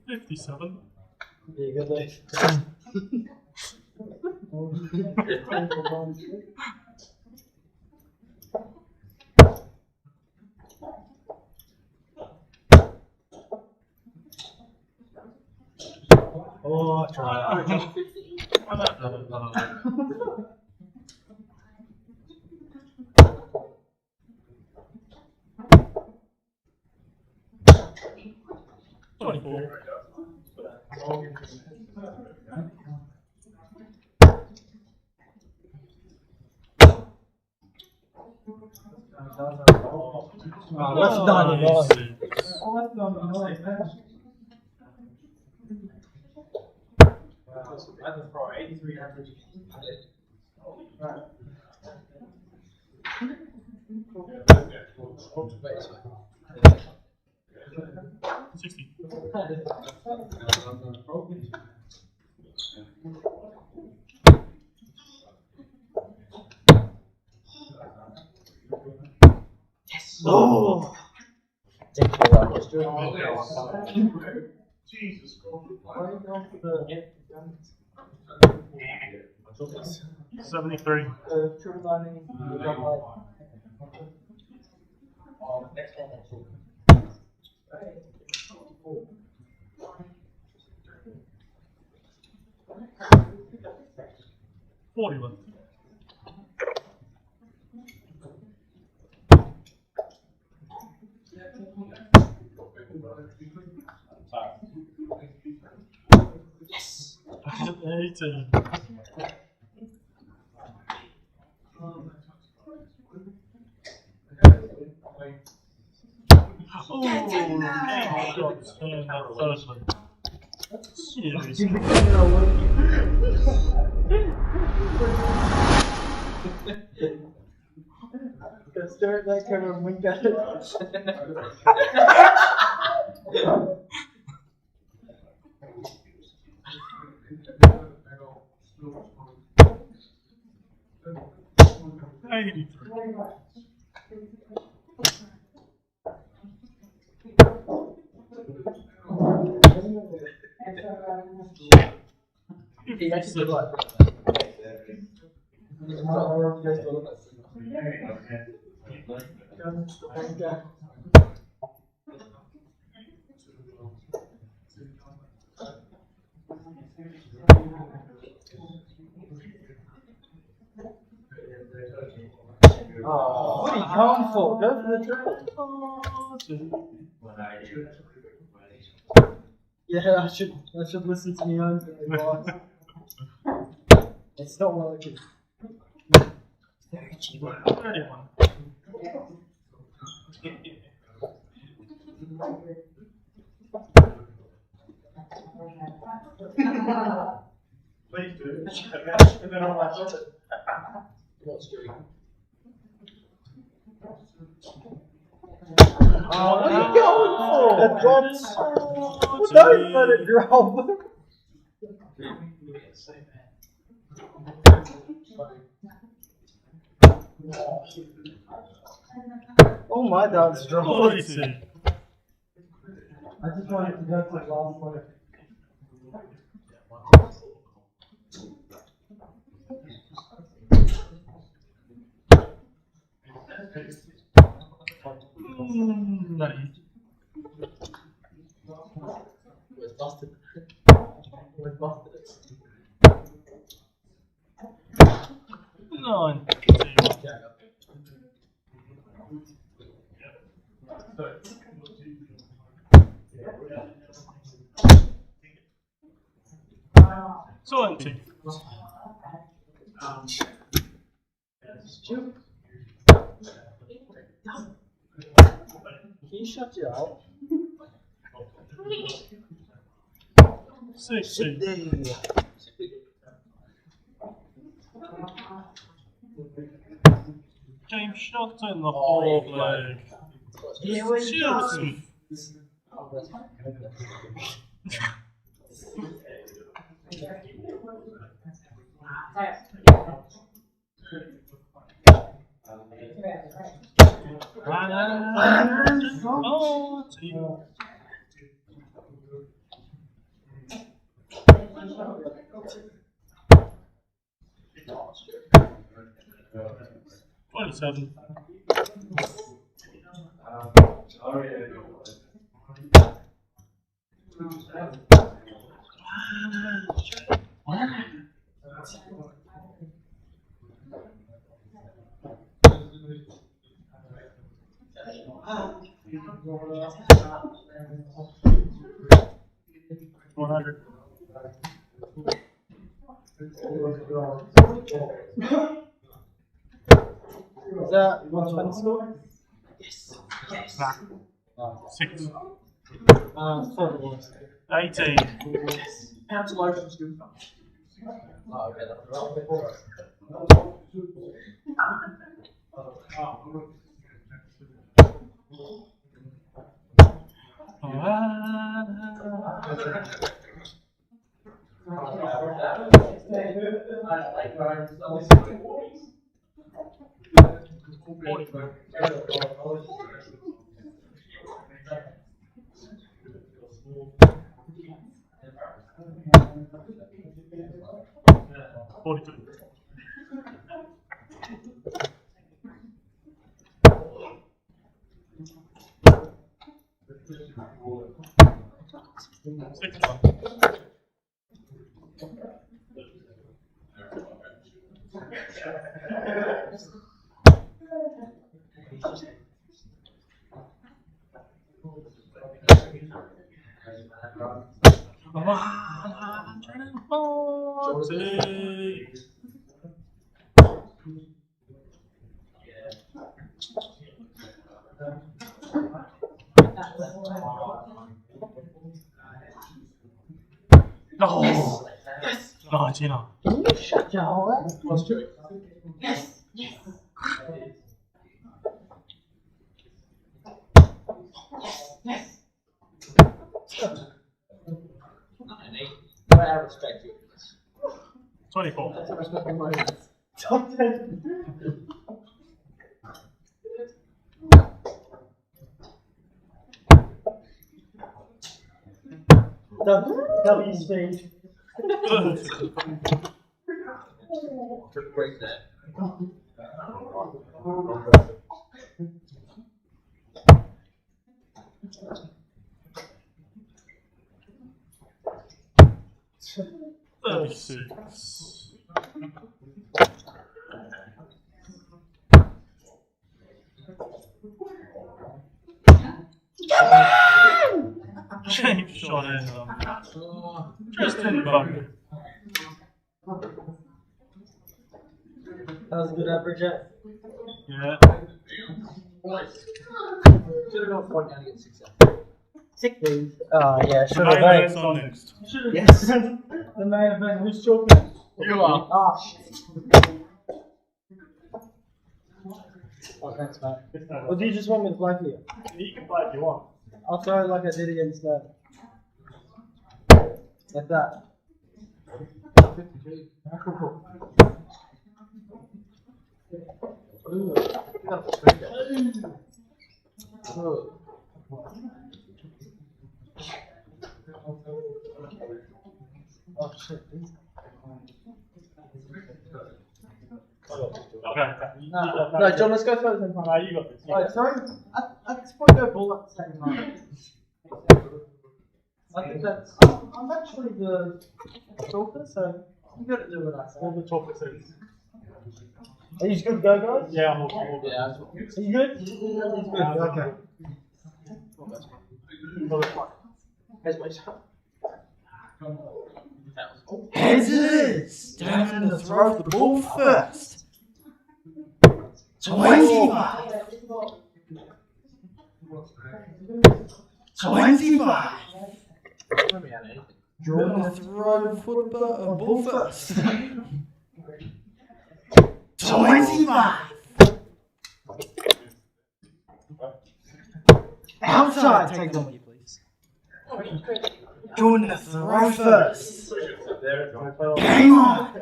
57. Yeah, good day. I'll try. Let's done it. Oh! Jesus. 73. $41. Yes. 18. Go start that camera and wink at it. What are you going for? Go for the track. Yeah, I should listen to my own advice. It's not working. 31. Please do. And then I'll watch it. What are you going for? It drops. Don't let it drop. Oh, my dog's dropped. 42. I just wanted to go to the last one. Where's busted? Where's busted? 9. Twenty. Stuart. Can you shut it out? 60. James shot in the fourth leg. Chelsea. $27. Is that 120 score? Yes. Yes. 6. 4. 18. Yes. Pounds low from school. Oh, okay, that's right. No! Yes! No, Gina. Shut your hole. Yes. Yes. Yes. I respect you. 24. That's a respectful moment. Top 10. W speed. Break that. James shot in Tristan Bogna. That was a good average, yeah. Yeah. Should have gone point down to get 6 out. 16. Oh, yeah, should Main have event's on next. Yes. The main event, who's talking? You are. Oh, shit. Oh, thanks, mate. Or do you just want me to play for you? You can play if you want. I'll throw it like I did against that. Like that. 52. Ooh. Oh. Oh, shit. Okay. No, John, let's go throw the same time. No, you got this. Alright, throw. At this point, go ball at the same time. I think that's. I'm actually the talker, so you got to do what I say. All the talker says. Are you good to go, guys? Yeah, I'm all good. Yeah, Are you good? He's good. Okay. Heads it is. Darren to throw the ball first. 25. 25. let me add anything. Jordan to throw football ball first. 25. Outside, take on you, please. Jordan to throw first. Game on.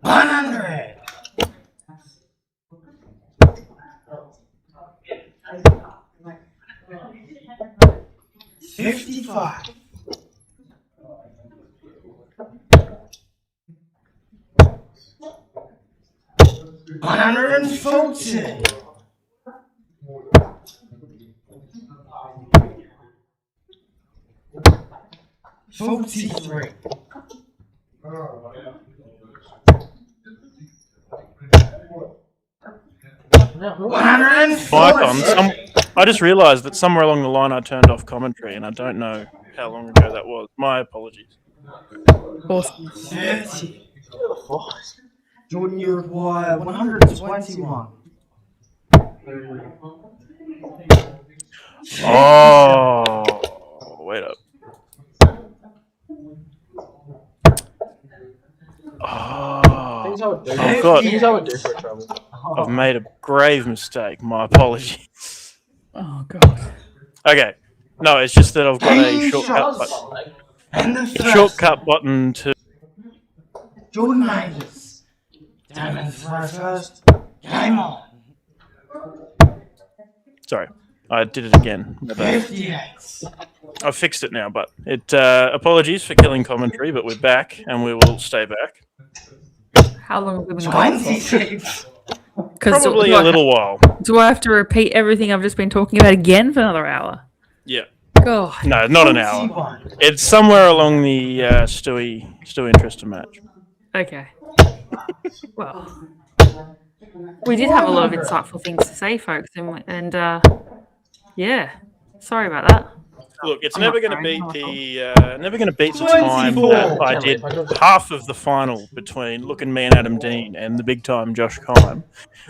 100. 55. 140. 43. I just realised that somewhere along the line I turned off commentary, and I don't know how long ago that was. My apologies. Awesome. 30. Jordan, you require 121. Oh, wait up. I've made a grave mistake. My apologies. Oh, God. Okay. No, it's just that I've got a shortcut button. A shortcut button to... Jordan Majors. Damian first. Game on. Sorry, I did it again. 58. I've fixed it now, but apologies for killing commentary, but we're back, and we will stay back. How long have we been going for? 26. Probably a little while. Do I have to repeat everything I've just been talking about again for another hour? Yeah. God. No, not an hour. It's somewhere along the Stewie and Tristan match. Okay. Well, we did have a lot of insightful things to say, folks, and yeah, sorry about that. Look, it's never going to beat the time that I did half of the final between me and Adam Dean and the big time Josh Kime.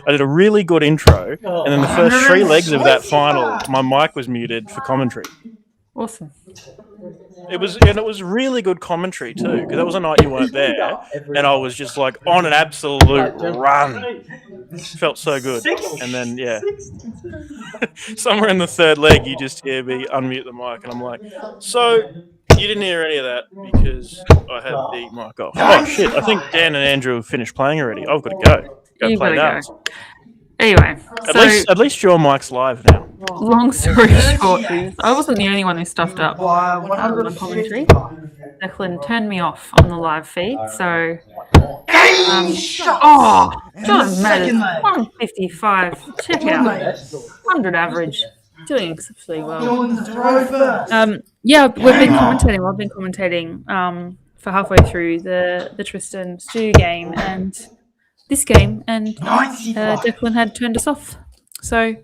I did a really good intro, and then the first 3 legs of that final, my mic was muted for commentary. Awesome. It was really good commentary too, because that was a night you weren't there, and I was just like on an absolute run. Felt so good, and then yeah, somewhere in the 3rd leg, you just hear me unmute the mic, and I'm like, so you didn't hear any of that because I had the mic off. Oh shit! I think Dan and Andrew have finished playing already. I've got to go. You play gotta darts. go. Anyway, At least your mic's live now. Long story short is, I wasn't the only one who stuffed up on commentary. Declan turned me off on the live feed, so... John Matters, 155. Check it out. 100 average. Doing exceptionally well. Yeah, we've been commentating. I've been commentating for halfway through the Tristan Stu game and this game, and Declan had turned us off. So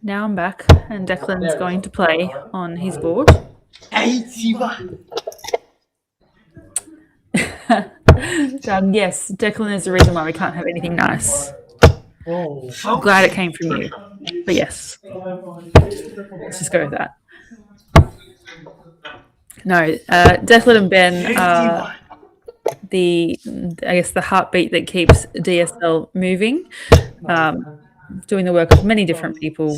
now I'm back, and Declan's going to play on his board. 81. Yes, Declan is the reason why we can't have anything nice. I'm glad it came from you, but yes, let's just go with that. No, Declan and Ben are the heartbeat that keeps DSL moving, doing the work of many different people,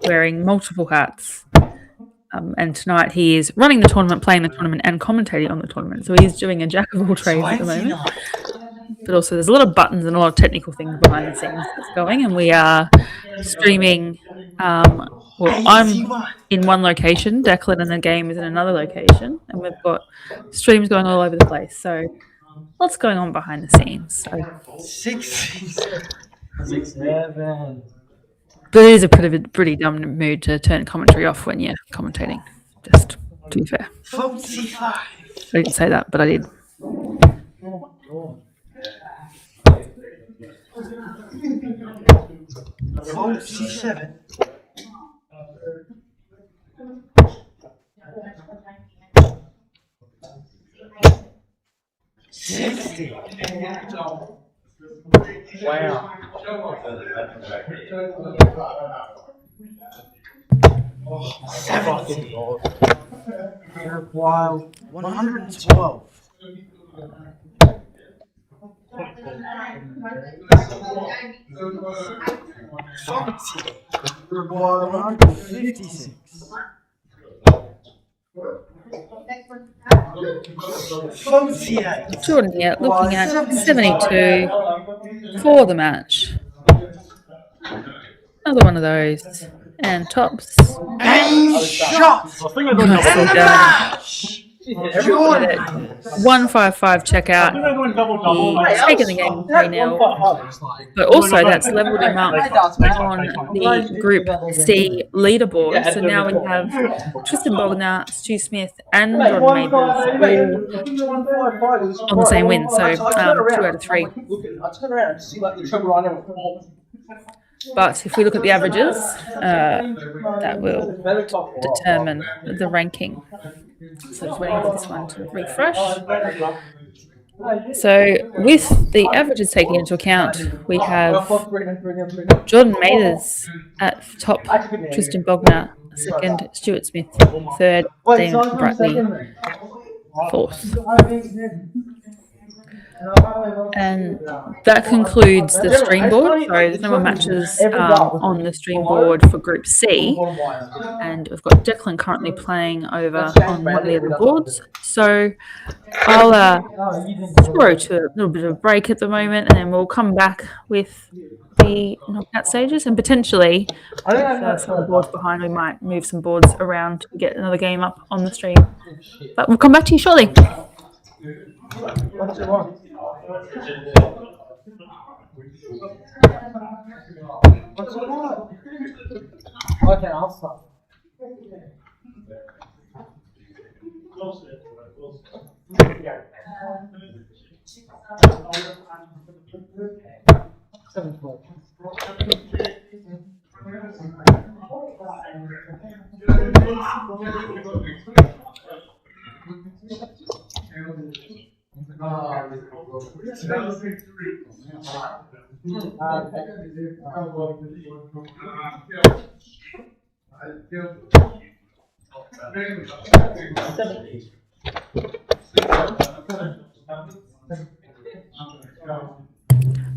wearing multiple hats. And tonight he is running the tournament, playing the tournament, and commentating on the tournament. So he's doing a jack of all trades at the moment. But also there's a lot of buttons and a lot of technical things behind the scenes that's going. And we are streaming. I'm in one location, Declan, and the game is in another location. And we've got streams going all over the place. So lots going on behind the scenes. So. 67. But it is a pretty dumb mood to turn commentary off when you're commentating, just to be fair. 45. I didn't say that, but I did. $47. 60. Wow. 70. Wild. 112. 156. 48. Jordan here, looking at 72 for the match. Another one of those. And tops. And shots. Nicely done. 155 checkout. He's taken the game 3-0. But also that's leveled him up on the Group C leaderboard. So now we have Tristan Bogna, Stu Smith, and Jordan Mabels all on the same win. So 2 out of 3. I turn around and see like the trouble I know. But if we look at the averages, that will determine the ranking. So just waiting for this one to refresh. So with the averages taken into account, we have Jordan Mathers at top, Tristan Bogna second, Stuart Smith third, Damian Bratley fourth. And that concludes the stream board. So there's no more matches on the stream board for Group C. And we've got Declan currently playing over on one of the other boards. So I'll throw to a little bit of a break at the moment, and then we'll come back with the knockout stages. And potentially, if some of the boards behind, we might move some boards around to get another game up on the stream. But we'll come back to you shortly. What do you want? Okay, I'll stop. 7-12.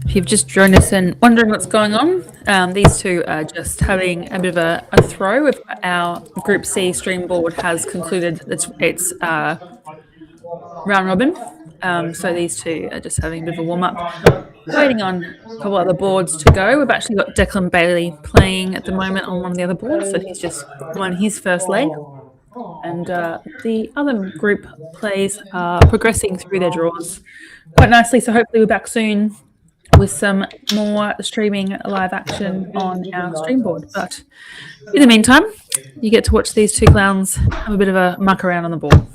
If you've just joined us and wondering what's going on, these two are just having a bit of a throw. If our Group C stream board has concluded its round robin. So these two are just having a bit of a warm-up, waiting on a couple other boards to go. We've actually got Declan Bailey playing at the moment on one of the other boards, so he's just won his first leg. And the other group plays are progressing through their draws quite nicely, so hopefully we're back soon with some more streaming live action on our stream board. But in the meantime, you get to watch these two clowns have a bit of a muck around on the board.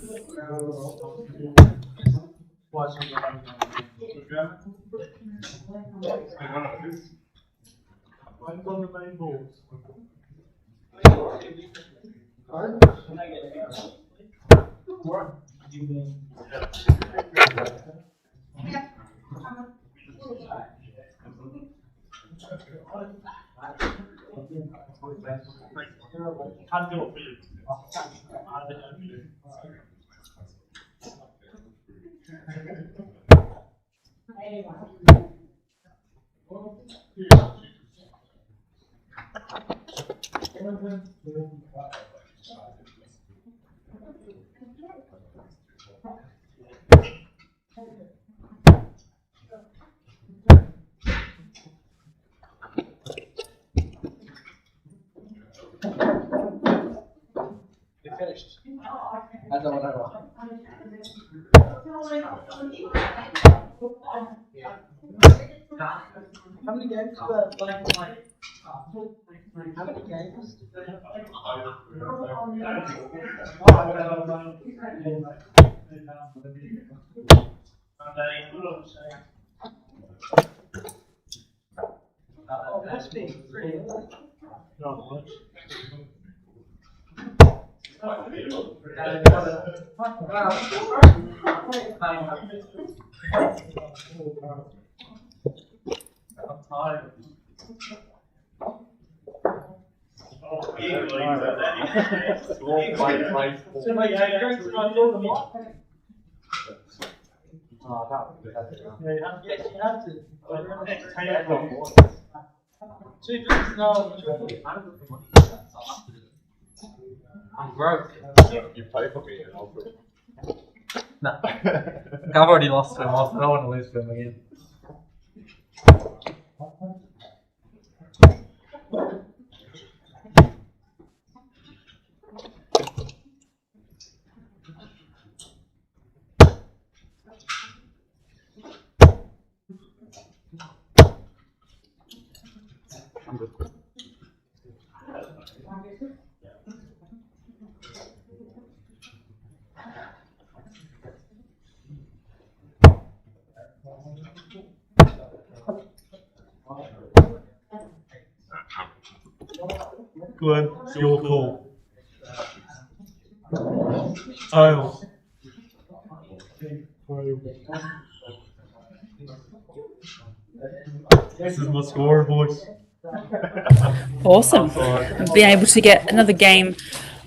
Finished. I don't know. How many games were playing tonight? How many games? That's been pretty. Not much. I'm broke. You pay for me and I'll put it. No. I've already lost to him once. I don't want to lose to him again. Glenn, it's your call. Tails. This is my score, boys. Awesome. We've been able to get another game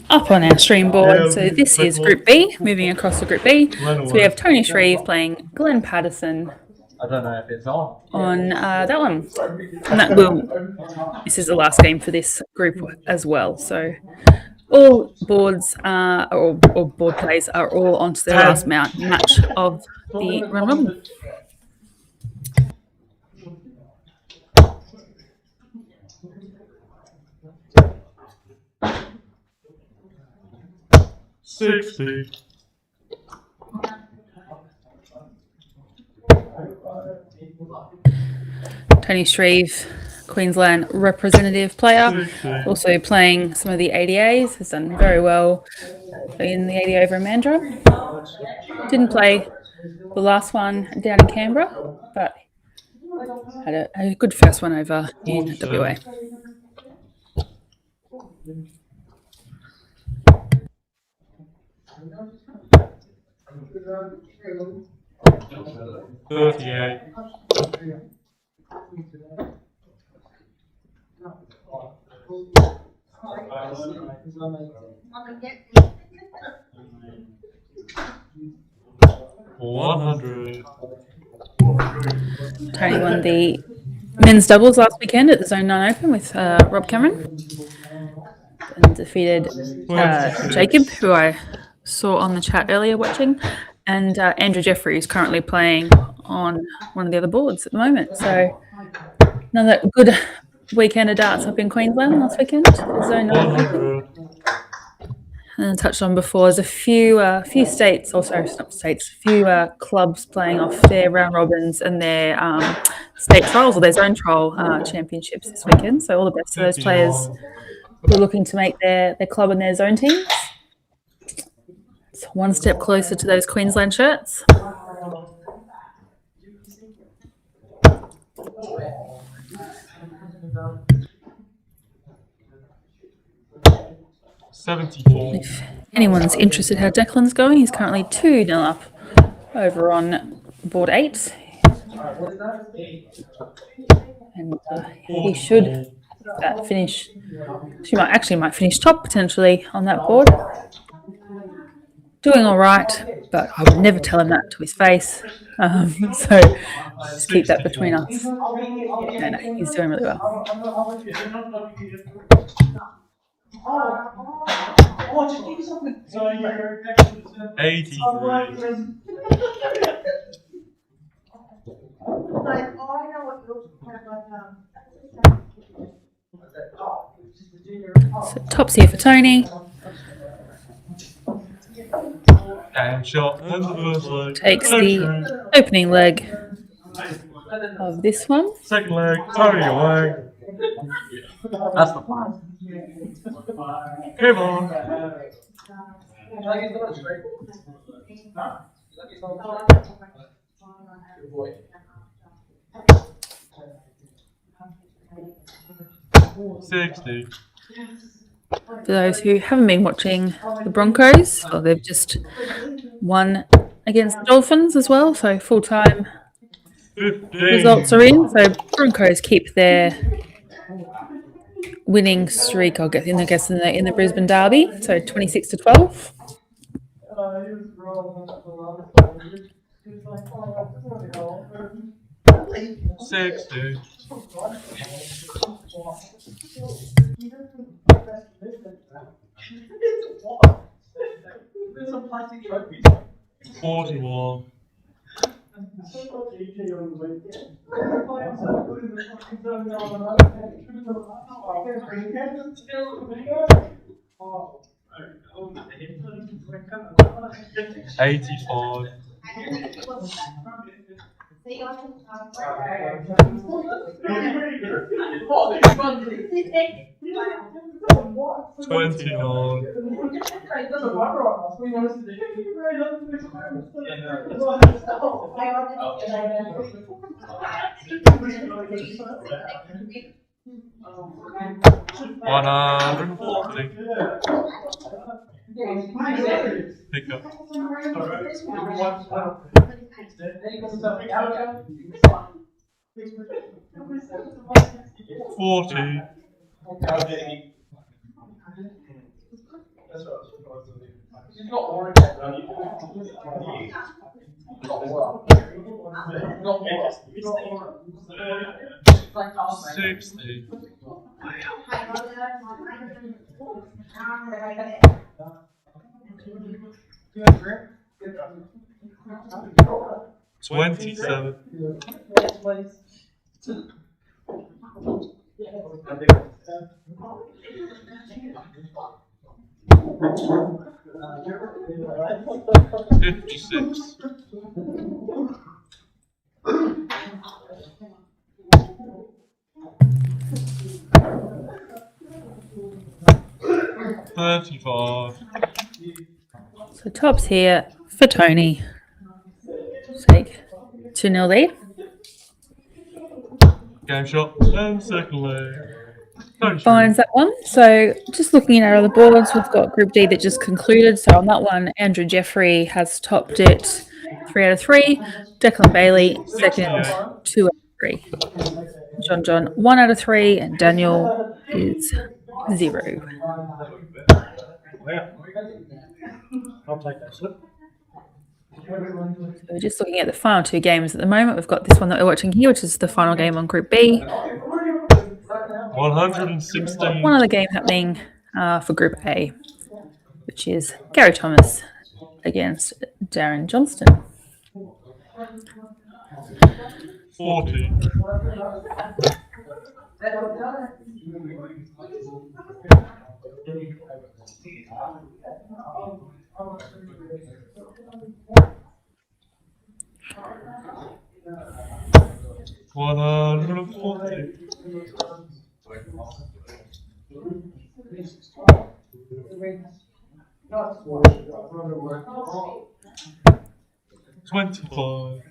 up on our stream board. So this is Group B, moving across to Group B. So we have Tony Shreve playing Glenn Patterson I don't know if it's on. on that one. And that will, this is the last game for this group as well. So all boards or board plays are all onto their last match of the round robin. Tony Shreve, Queensland representative player, also playing some of the ADAs, has done very well in the ADA over in Mandurah. Didn't play the last one down in Canberra, but had a good first one over in WA. Tony won the men's doubles last weekend at the Zone 9 Open with Rob Cameron and defeated Jacob, who I saw on the chat earlier watching, and Andrew Jeffrey, who's currently playing on one of the other boards at the moment. So another good weekend of darts up in Queensland last weekend. Zone 9 Open. And I touched on before, there's a few states, also not states, few clubs playing off their round robins and their state trials or their zone trial championships this weekend. So all the best to those players who are looking to make their club and their zone teams. It's one step closer to those Queensland shirts. 74. If anyone's interested how Declan's going, he's currently 2-0 up over on board 8. And he should finish, she might finish top potentially on that board. Doing all right, but I would never tell him that to his face. So just keep that between us. No, he's doing really well. 83. So tops here for Tony. Damn shot. And the first leg. Takes the opening leg of this one. Second leg. Tony away. That's the plan. Come on. $60. For those who haven't been watching the Broncos, well, they've just won against the Dolphins as well, so full-time 15. results are in. So Broncos keep their winning streak, I guess, in the Brisbane Derby, so 26-12. $60. $41. $85. Pick up. 40. $60. 27. 56. 35. So tops here for Tony. Take 2-0 lead. Game shot and second leg. Finds that one. So just looking at our other boards, we've got Group D that just concluded. So on that one, Andrew Jeffrey has topped it 3 out of 3. Declan Bailey, second, 2 out of 3. John, 1 out of 3. And Daniel is 0. I'll take that slip. So we're just looking at the final 2 games at the moment. We've got this one that we're watching here, which is the final game on Group B. 116. One other game happening for Group A, which is Gary Thomas against Darren Johnston. 40. 140. 25.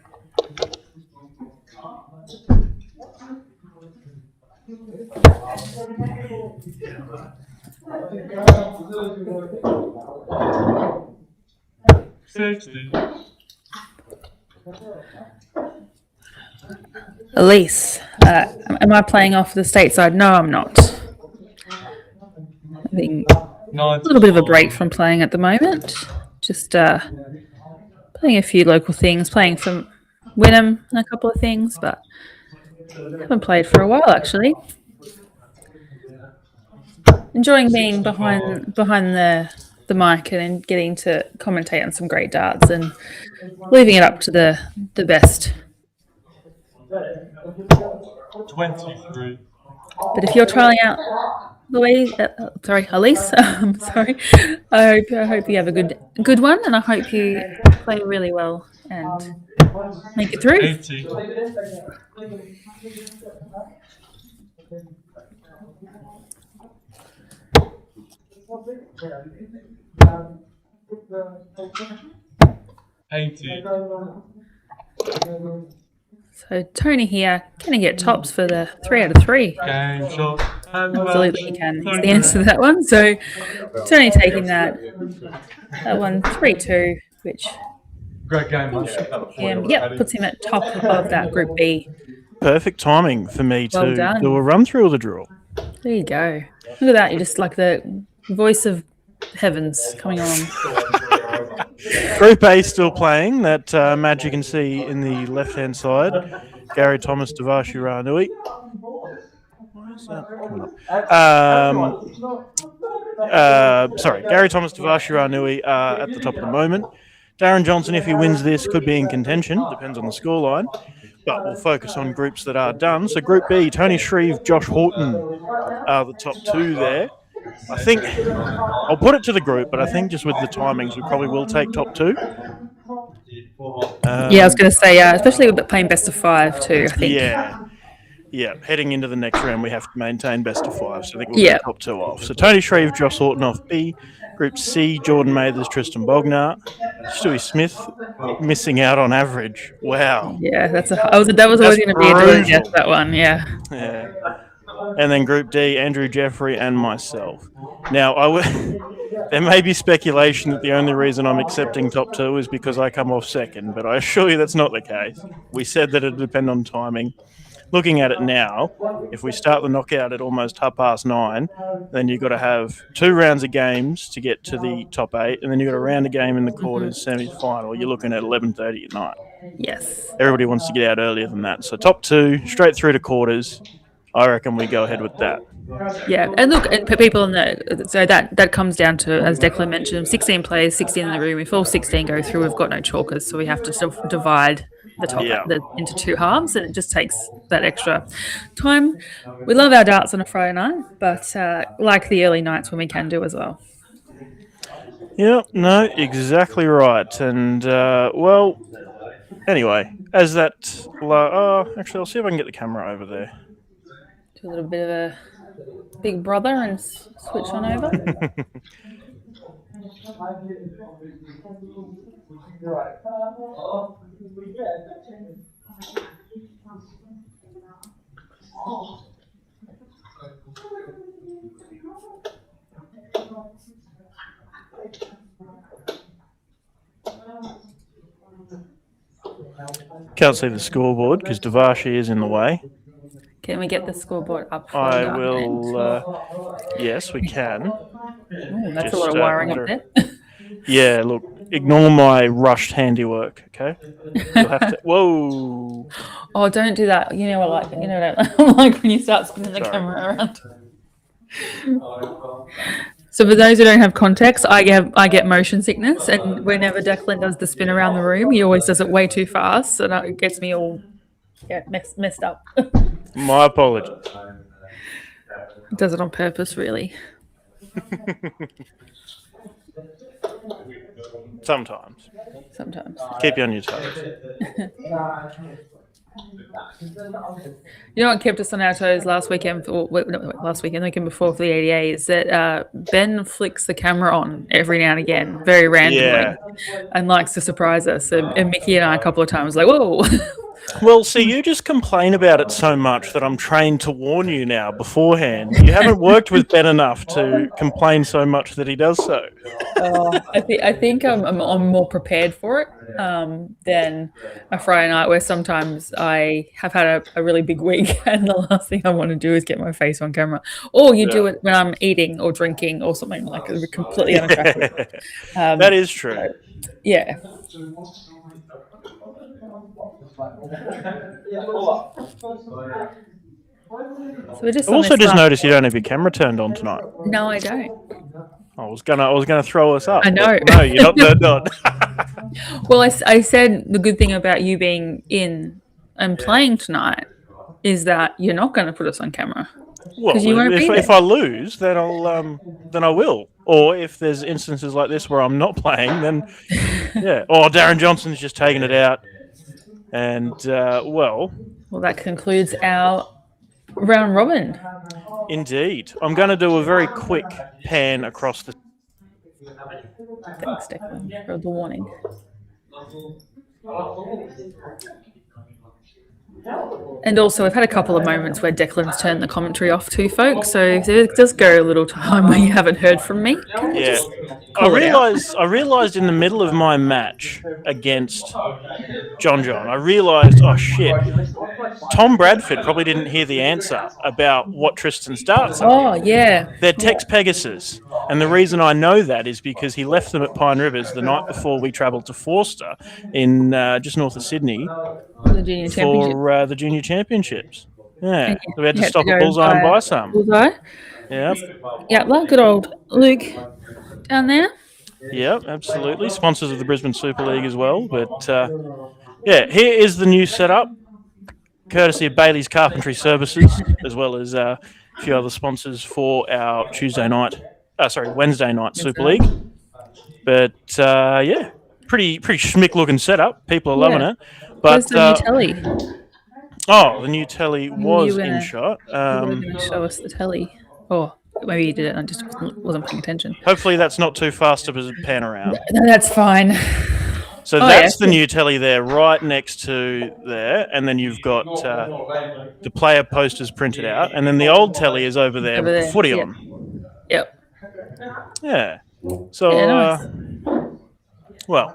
60. Elise, am I playing off the stateside? No, I'm not. Having a little bit of a break from playing at the moment. Just playing a few local things, playing from Wynnum and a couple of things, but haven't played for a while actually. Enjoying being behind the mic and getting to commentate on some great darts and leaving it up to the best. 23. But if you're trialing out Elise, I'm sorry. I hope you have a good one, and I hope you play really well and make it through. 80. 80. So Tony here, can he get tops for the 3 out of 3? Game shot. Absolutely he can. That's the answer to that one. So Tony taking that one 3-2, which great game. puts him at top of that Group B. Perfect timing for me Well to done. do a run through of the draw. There you go. Look at that. You're just like the voice of heavens coming along. Group A still playing. That match you can see in the left-hand side. Gary Thomas, Dvashi, Renui. Why is that coming up? Sorry, Gary Thomas, Dvashi, Renui are at the top of the moment. Darren Johnston, if he wins this, could be in contention. Depends on the scoreline. But we'll focus on groups that are done. So Group B, Tony Shreve, Josh Horton are the top 2 there. I think I'll put it to the group, but I think just with the timings, we probably will take top 2. I was going to say, especially with playing best of 5 too, I think. Yeah. Heading into the next round, we have to maintain best of 5. So I think we'll go top 2 off. So Tony Shreve, Josh Horton off B. Group C, Jordan Mathers, Tristan Bogna. Stewie Smith missing out on average. Wow. Yeah, that was always going to be a doing guess, that one. Yeah. And then Group D, Andrew Jeffrey and myself. Now, there may be speculation that the only reason I'm accepting top 2 is because I come off second, but I assure you that's not the case. We said that it would depend on timing. Looking at it now, if we start the knockout at almost 9:30, then you've got to have 2 rounds of games to get to the top 8, and then you've got a round of game in the quarters semi-final. You're looking at 11:30 at night. Yes. Everybody wants to get out earlier than that. So top 2, straight through to quarters. I reckon we go ahead with that. Yeah, and look, people know, so that comes down to, as Declan mentioned, 16 players, 16 in the room. If all 16 go through, we've got no chalkers, so we have to sort of divide the top into 2 halves, and it just takes that extra time. We love our darts on a Friday night, but like the early nights when we can do as well. Yeah, no, exactly right. And, anyway, as that... actually, I'll see if I can get the camera over there. Do a little bit of a big brother and switch on over. Can't see the scoreboard because Dvashi is in the way. Can we get the scoreboard up? I will. Yes, we can. Ooh, that's a lot of wiring up there. Yeah, look, ignore my rushed handiwork, okay? You'll have to. Whoa! Oh, don't do that. You know what I like when you start spinning the camera around. So for those who don't have context, I get motion sickness, and whenever Declan does the spin around the room, he always does it way too fast, and it gets me all messed up. My apologies. Does it on purpose, really? Sometimes. Keep you on your toes. You know what kept us on our toes last weekend, the weekend before for the ADA, is that Ben flicks the camera on every now and again, very randomly, and likes to surprise us. And Mickey and I a couple of times like, whoa. Well, see, you just complain about it so much that I'm trained to warn you now beforehand. You haven't worked with Ben enough to complain so much that he does so. I think I'm more prepared for it than a Friday night where sometimes I have had a really big week and the last thing I want to do is get my face on camera. Or you do it when I'm eating or drinking or something like completely unattractive. That is true. So, yeah. So we're just I also just noticed you don't have your camera turned on tonight. No, I don't. I was gonna throw us up. I know. No, you're not turned on. Well, I said the good thing about you being in and playing tonight is that you're not going to put us on camera. Well, if I lose, then I will. Or if there's instances like this where I'm not playing, then yeah. Or Darren Johnston's just taking it out. And, well, that concludes our round robin. Indeed. I'm going to do a very quick pan across the... Thanks, Declan, for the warning. And also, we've had a couple of moments where Declan's turned the commentary off too, folks. So if there does go a little time where you haven't heard from me, I realised in the middle of my match against John, I realised, oh shit, Tom Bradford probably didn't hear the answer about what Tristan's darts are. Oh, yeah. They're Tex Pegasus. And the reason I know that is because he left them at Pine Rivers the night before we travelled to Forster in just north of Sydney for the Junior Championships. Yeah, so we had to stop at Bullseye and buy some. Bullseye? Yeah. Yeah, like good old Luke down there. Yeah, absolutely. Sponsors of the Brisbane Super League as well. But, yeah, here is the new setup, courtesy of Bailey's Carpentry Services, as well as a few other sponsors for our Wednesday night Super League. But, yeah, pretty schmick looking setup. People are loving it. Where's But the new telly? the new telly was You in were shot. You were going to show us the telly. Oh, maybe you did it and I just wasn't paying attention. Hopefully that's not too fast to pan around. No, that's fine. So that's the new telly there, right next to there, and then you've got the player posters printed out, and then the old telly is over there with the footy on. Yep. Yeah. So, nice. Well,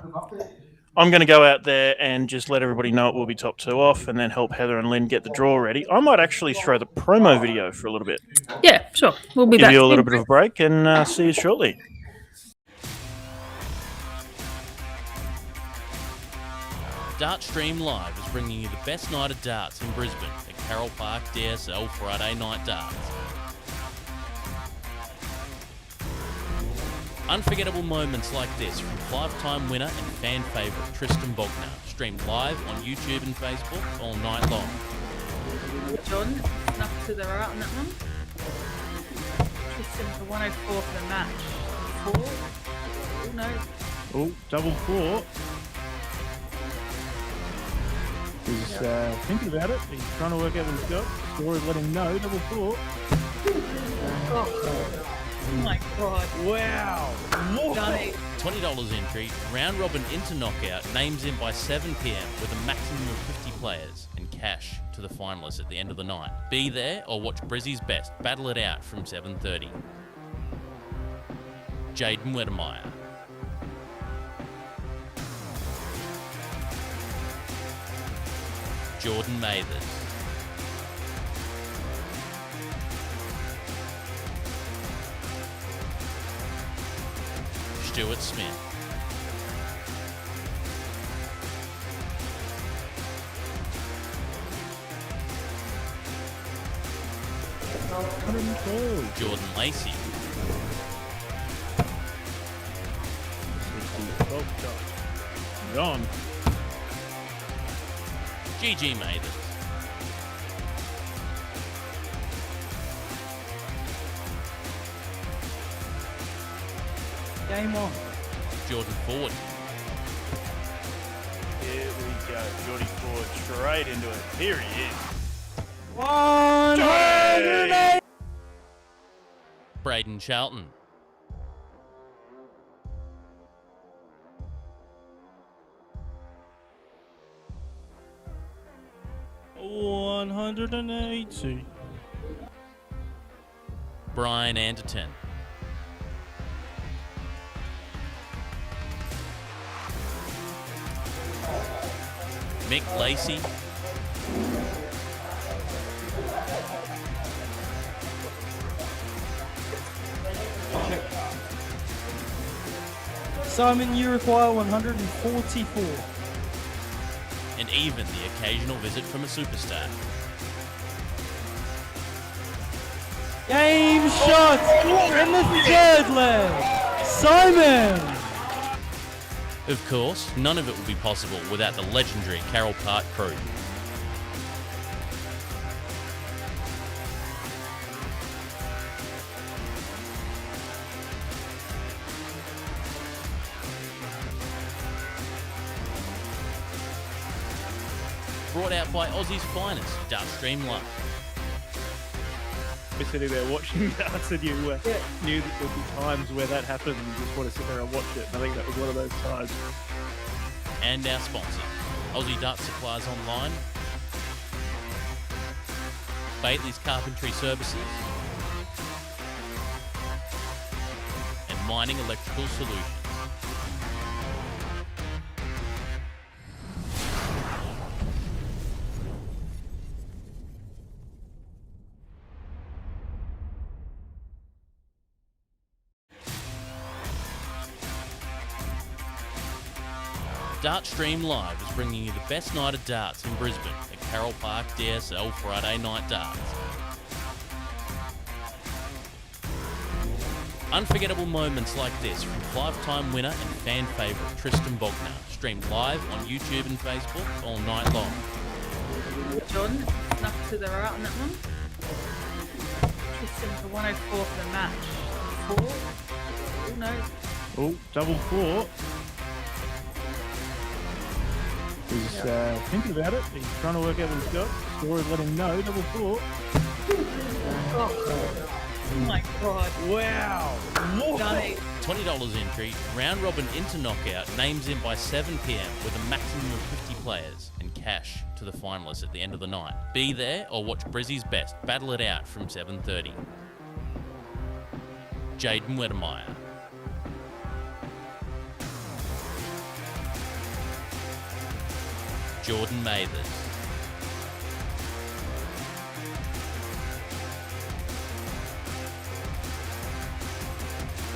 I'm going to go out there and just let everybody know it will be top 2 off, and then help Heather and Lynn get the draw ready. I might actually throw the promo video for a little bit. Yeah, sure. We'll be back. Give you a little bit of a break, and see you shortly. Dartstream Live is bringing you the best night of darts in Brisbane at Carole Park DSL Friday Night Darts. Unforgettable moments like this from 5-time winner and fan favourite Tristan Bogna, streamed live on YouTube and Facebook all night long. Jordan, snuck to the right on that one. Tristan for 104 for the match. 4. Oh no. Oh, double 4. He's thinking about it. He's trying to work out what he's got. Score is letting him know. Double 4. Oh my god. Wow. Johnny. $20 entry, round robin into knockout, names in by 7 p.m. with a maximum of 50 players, and cash to the finalists at the end of the night. Be there or watch Brizzy's Best battle it out from 7:30. Jaden Wedemeyer. Jordan Mathers. Stuart Smith. Jordan Lacey. John. GG Mathers. Game on. Jordan Ford. Here we go. Geordie Ford straight into it. Here he is. 108. Braden Charlton. $180. Brian Anderton. Mick Lacey. Simon, you require 144. And even the occasional visit from a superstar. Game shot in the third leg. Simon. Of course, none of it would be possible without the legendary Carole Park crew. Brought out by Aussie's finest, Dartstream Live. We're sitting there watching darts, and you knew that there'd be times where that happened and you just want to sit there and watch it. And I think that was one of those times. And our sponsor, Aussie Dart Supplies Online, Bately's Carpentry Services, and Mining Electrical Solutions. Dartstream Live is bringing you the best night of darts in Brisbane at Carole Park DSL Friday Night Darts. Unforgettable moments like this from 5-time winner and fan favourite Tristan Bogna, streamed live on YouTube and Facebook all night long. Jordan, snuck to the right on that one. Tristan for 104 for the match. 4. Oh no. Oh, double 4. He's thinking about it. He's trying to work out what he's got. Score is letting him know. Double four. Oh my god. Wow. Nice. $20 entry, round robin into knockout, names in by 7 p.m. with a maximum of 50 players, and cash to the finalists at the end of the night. Be there or watch Brizzy's best battle it out from 7:30. Jaden Wettermeyer. Jordan Mathers.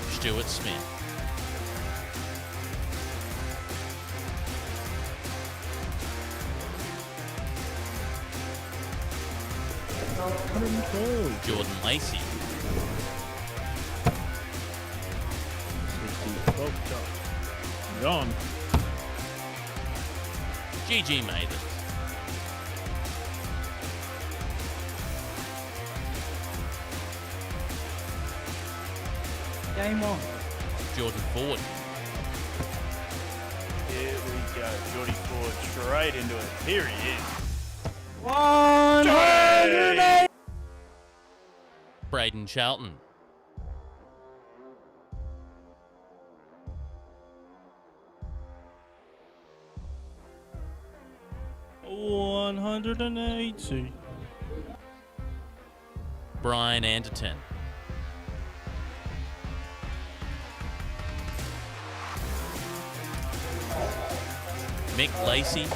Stuart Smith. Jordan Lacey. John. GG Mathers. Game on. Jordan Ford. Here we go. Geordie Ford straight into it. Here he is. 108. Braden Charlton. $180. Brian Anderton. Mick Lacey.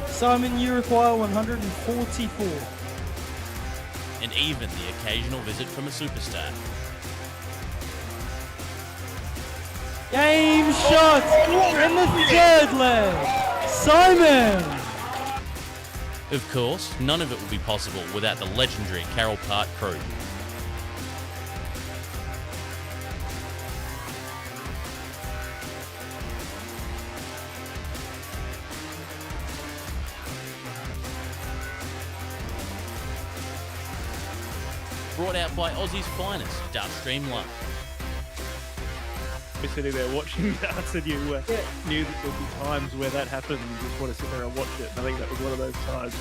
Simon, you require 144. And even the occasional visit from a superstar. Game shot in the third leg. Simon. Of course, none of it would be possible without the legendary Carole Park crew. Brought out by Aussie's finest, Dartstream Live. You're sitting there watching darts and you knew that there'd be times where that happened and you just want to sit there and watch it. And I think that was one of those times.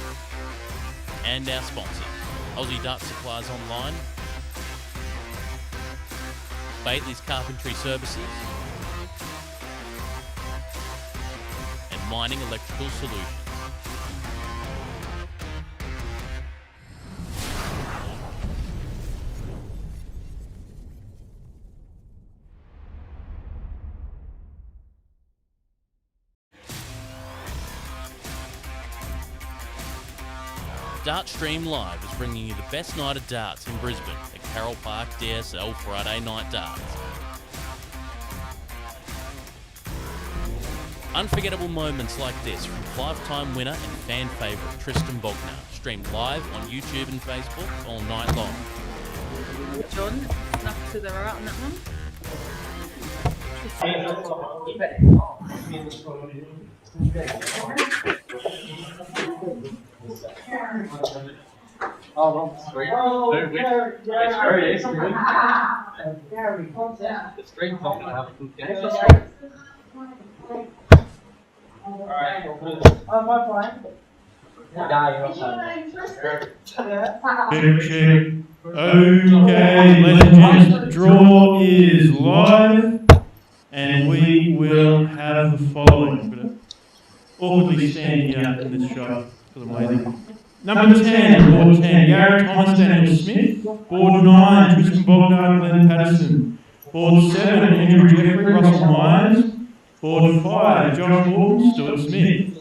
And our sponsor, Aussie Dart Supplies Online, Bately's Carpentry Services, and Mining Electrical Solutions. Dartstream Live is bringing you the best night of darts in Brisbane at Carole Park DSL Friday Night Darts. Unforgettable moments like this from five-time winner and fan favourite Tristan Bogna, streamed live on YouTube and Facebook all night long. Jordan, snuck to the right on that one. Oh, straight. The straight top will have to get Okay, ladies and gents, the draw is live, and we will have the following. I'm going to awkwardly stand here in this shot because I'm lazy. Number 10, board 10, Garrett Thomas, Daniel Smith. Board 9, Tristan Bogna, Glenn Patterson. Board 7, Andrew Jeffrey, Russell Myers. Board 5, Josh Morgan, Stuart Smith.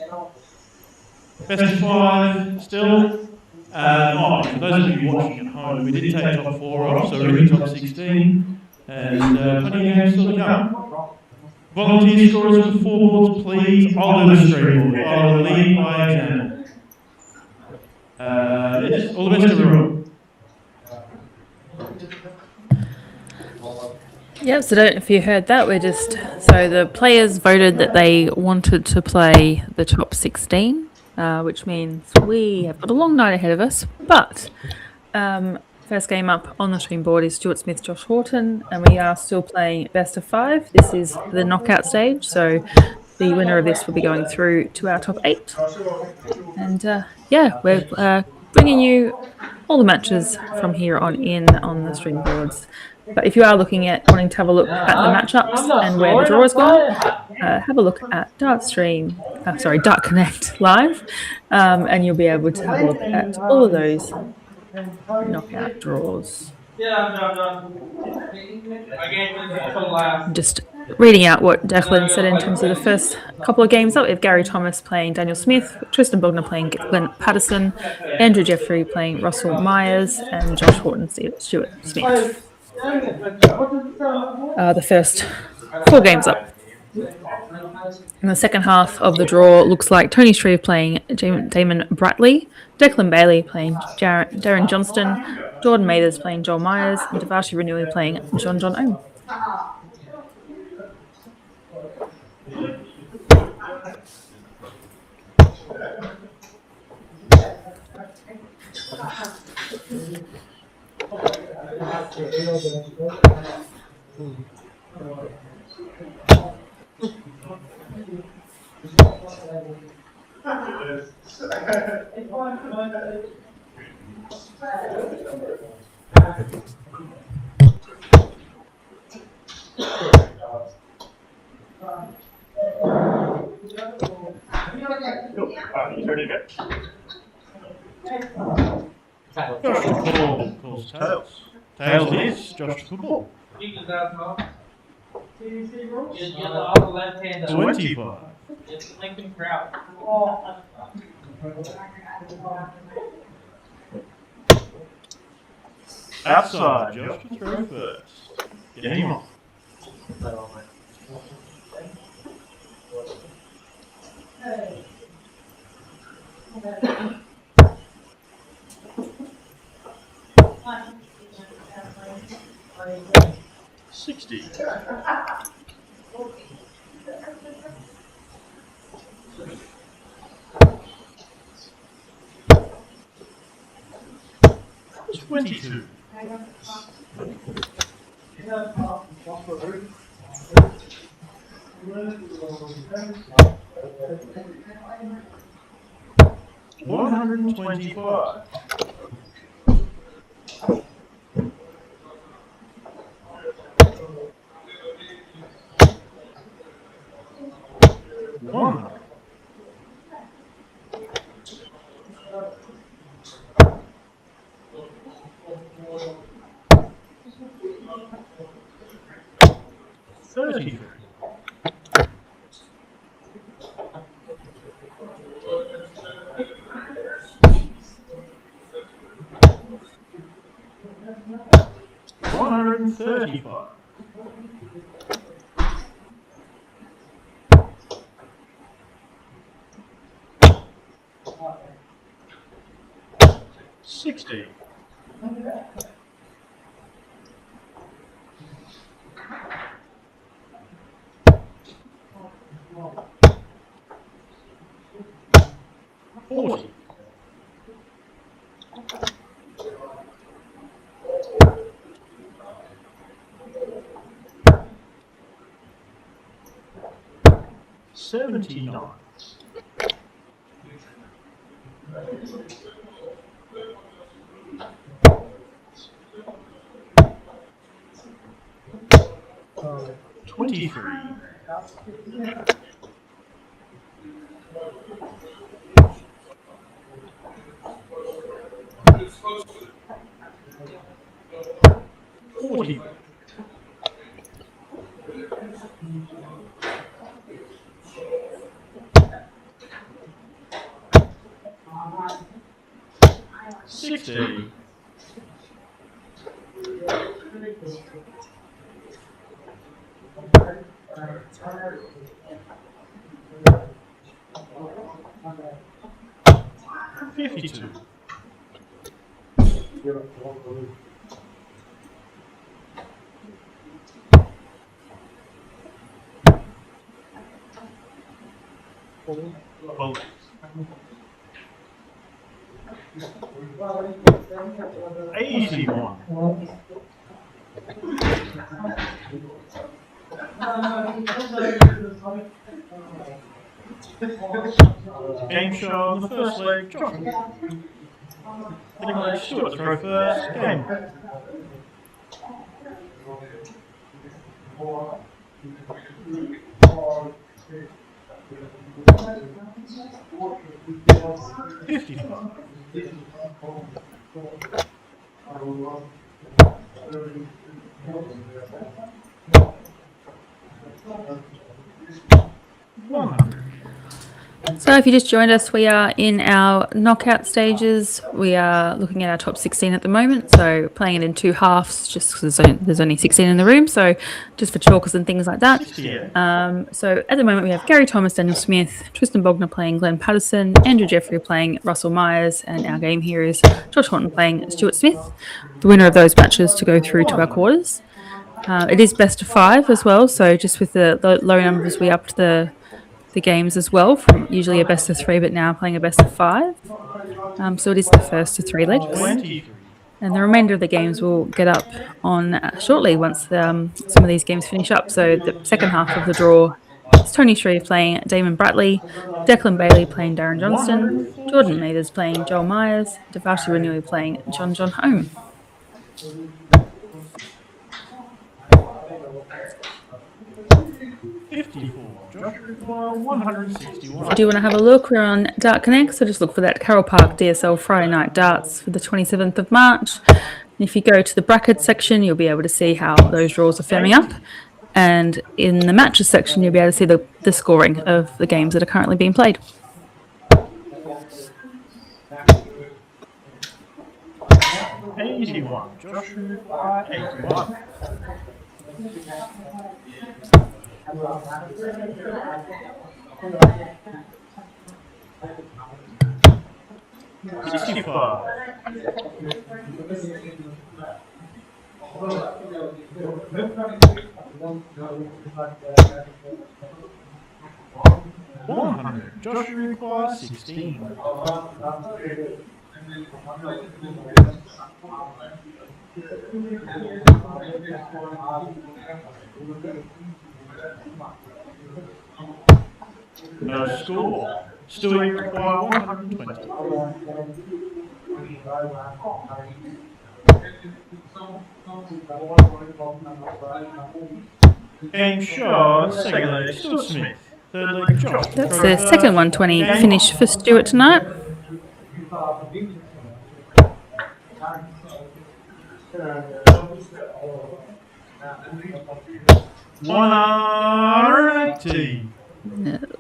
Best of 5 still. For those of you watching at home, we did take top 4 off, so we're in top 16. And plenty of games still to come. Volunteer scorers for the 4 boards, please. I'll do the stream board. I'll lead by example. Yes, all the best everyone. Yeah, so don't know if you heard that. So the players voted that they wanted to play the top 16, which means we have got a long night ahead of us. But for First game up on the stream board is Stuart Smith, Josh Horton, and we are still playing best of 5. This is the knockout stage, so the winner of this will be going through to our top 8. And yeah, we're bringing you all the matches from here on in on the stream boards. But if you are looking at wanting to have a look at the matchups and where the draw has gone, have a look at Dart Connect Live, and you'll be able to have a look at all of those knockout draws. Just reading out what Declan said in terms of the first couple of games up. We have Gary Thomas playing Daniel Smith, Tristan Bogna playing Glenn Patterson, Andrew Jeffrey playing Russell Myers, and Josh Horton Stuart Smith. The first 4 games up. In the second half of the draw, looks like Tony Shreve playing Damon Bratley, Declan Bailey playing Darren Johnston, Jordan Mathers playing Joel Myers, and Dvashi Renui playing John Ohm. You ready to go? Josh to calls tails. Tails is Josh to ball. 25. Outside, Josh to throw first. Game on. $60. 22. 125. 100. 33. 135. 60. 40. 79. 23. 40. 60. 52. 80. Easy one. Game show on the first leg. Josh. Declan Stuart throw first. Game. So if you just joined us, we are in our knockout stages. We are looking at our top 16 at the moment, so playing it in two halves just because there's only 16 in the room, so just for chalkers and things like that. So at the moment we have Gary Thomas, Daniel Smith, Tristan Bogna playing Glenn Patterson, Andrew Jeffrey playing Russell Myers, and our game here is Josh Horton playing Stuart Smith. The winner of those matches to go through to our quarters. It is best of 5 as well, so just with the low numbers we upped the games as well, from usually a best of 3 but now playing a best of 5. So it is the first of 3 legs, and the remainder of the games will get up on shortly once some of these games finish up. So the second half of the draw is Tony Shreve playing Damon Bratley, Declan Bailey playing Darren Johnston, Jordan Mathers playing Joel Myers, Dvashi Renui playing John Home. If you do want to have a look, we're on Dart Connect, so just look for that Carole Park DSL Friday night darts for the 27th of March. And if you go to the brackets section, you'll be able to see how those draws are firming up. And in the matches section, you'll be able to see the scoring of the games that are currently being played. Easy one. Joshua 81. Joshua requires 16. No score. Stuart require 120. Game shot, second leg, Stuart Smith. Third leg, Josh. That's the second 120 finish for Stuart tonight.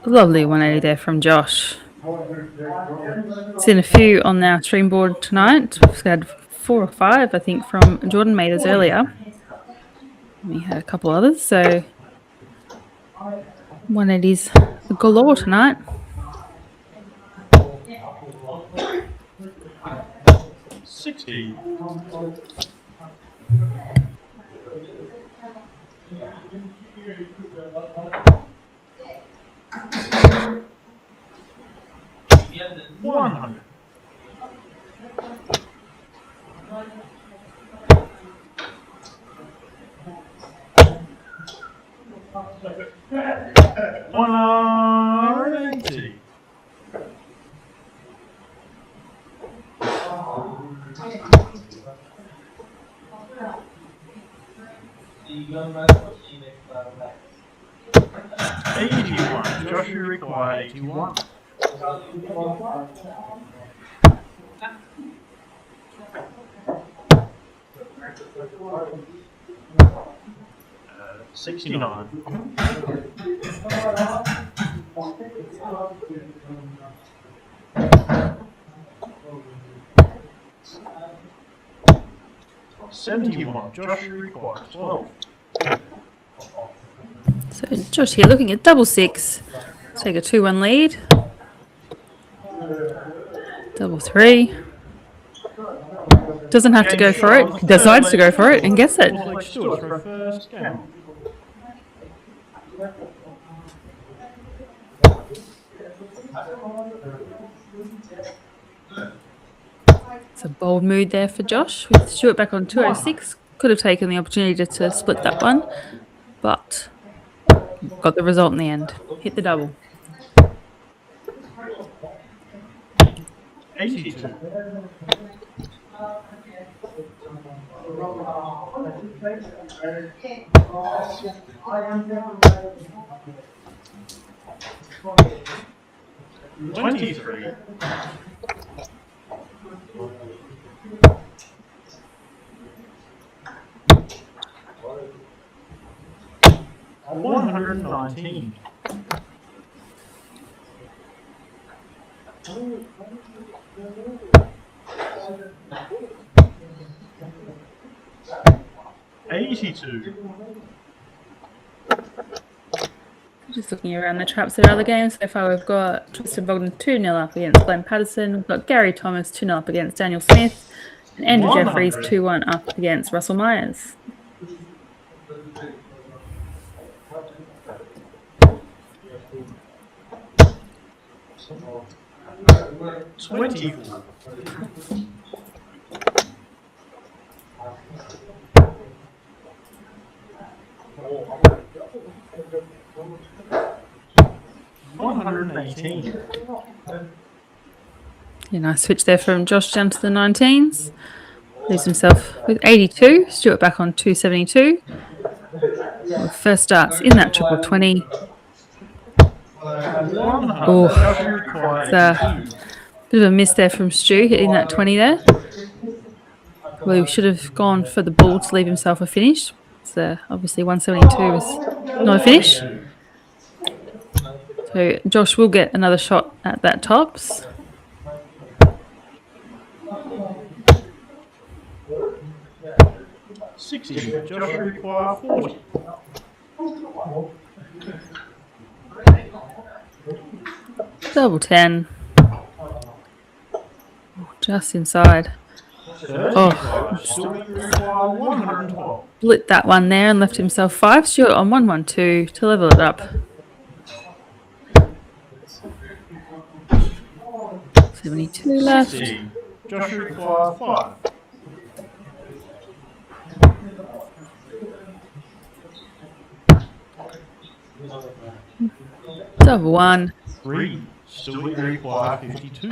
Lovely 180 there from Josh. Seen a few on our stream board tonight. We've had 4 or 5, I think, from Jordan Mathers earlier. We had a couple others, so 180s galore tonight. $60. $100. $180. $81. Joshua require 81. $69. $71. Joshua requires 12. So Josh here looking at double 6. Take a 2-1 lead. Double 3. Doesn't have to go for it. Decides to go for it and gets it. It's a bold mood there for Josh with Stuart back on 206. Could have taken the opportunity to split that one, but got the result in the end. Hit the double. 82. $23. 119. $82. Just looking around the traps of other games. So far we've got Tristan Bogna 2-0 up against Glenn Patterson. We've got Gary Thomas 2-0 up against Daniel Smith. And Andrew Jeffries 2-1 up against Russell Myers. $24. $118. Yeah, nice switch there from Josh down to the 19s. Leaves himself with 82. Stuart back on 272. Well, first starts in that triple 20. Oh, it's a bit of a miss there from Stu hitting that 20 there. Well, he should have gone for the ball to leave himself a finish. So obviously 172 was not a finish. So Josh will get another shot at that tops. $60. Josh require 40. Double 10. Just inside. Oh, split that one there and left himself 5. Stuart on 112 to level it up. 72 left. Josh require 5. Double 1. 3. Stuart require 52.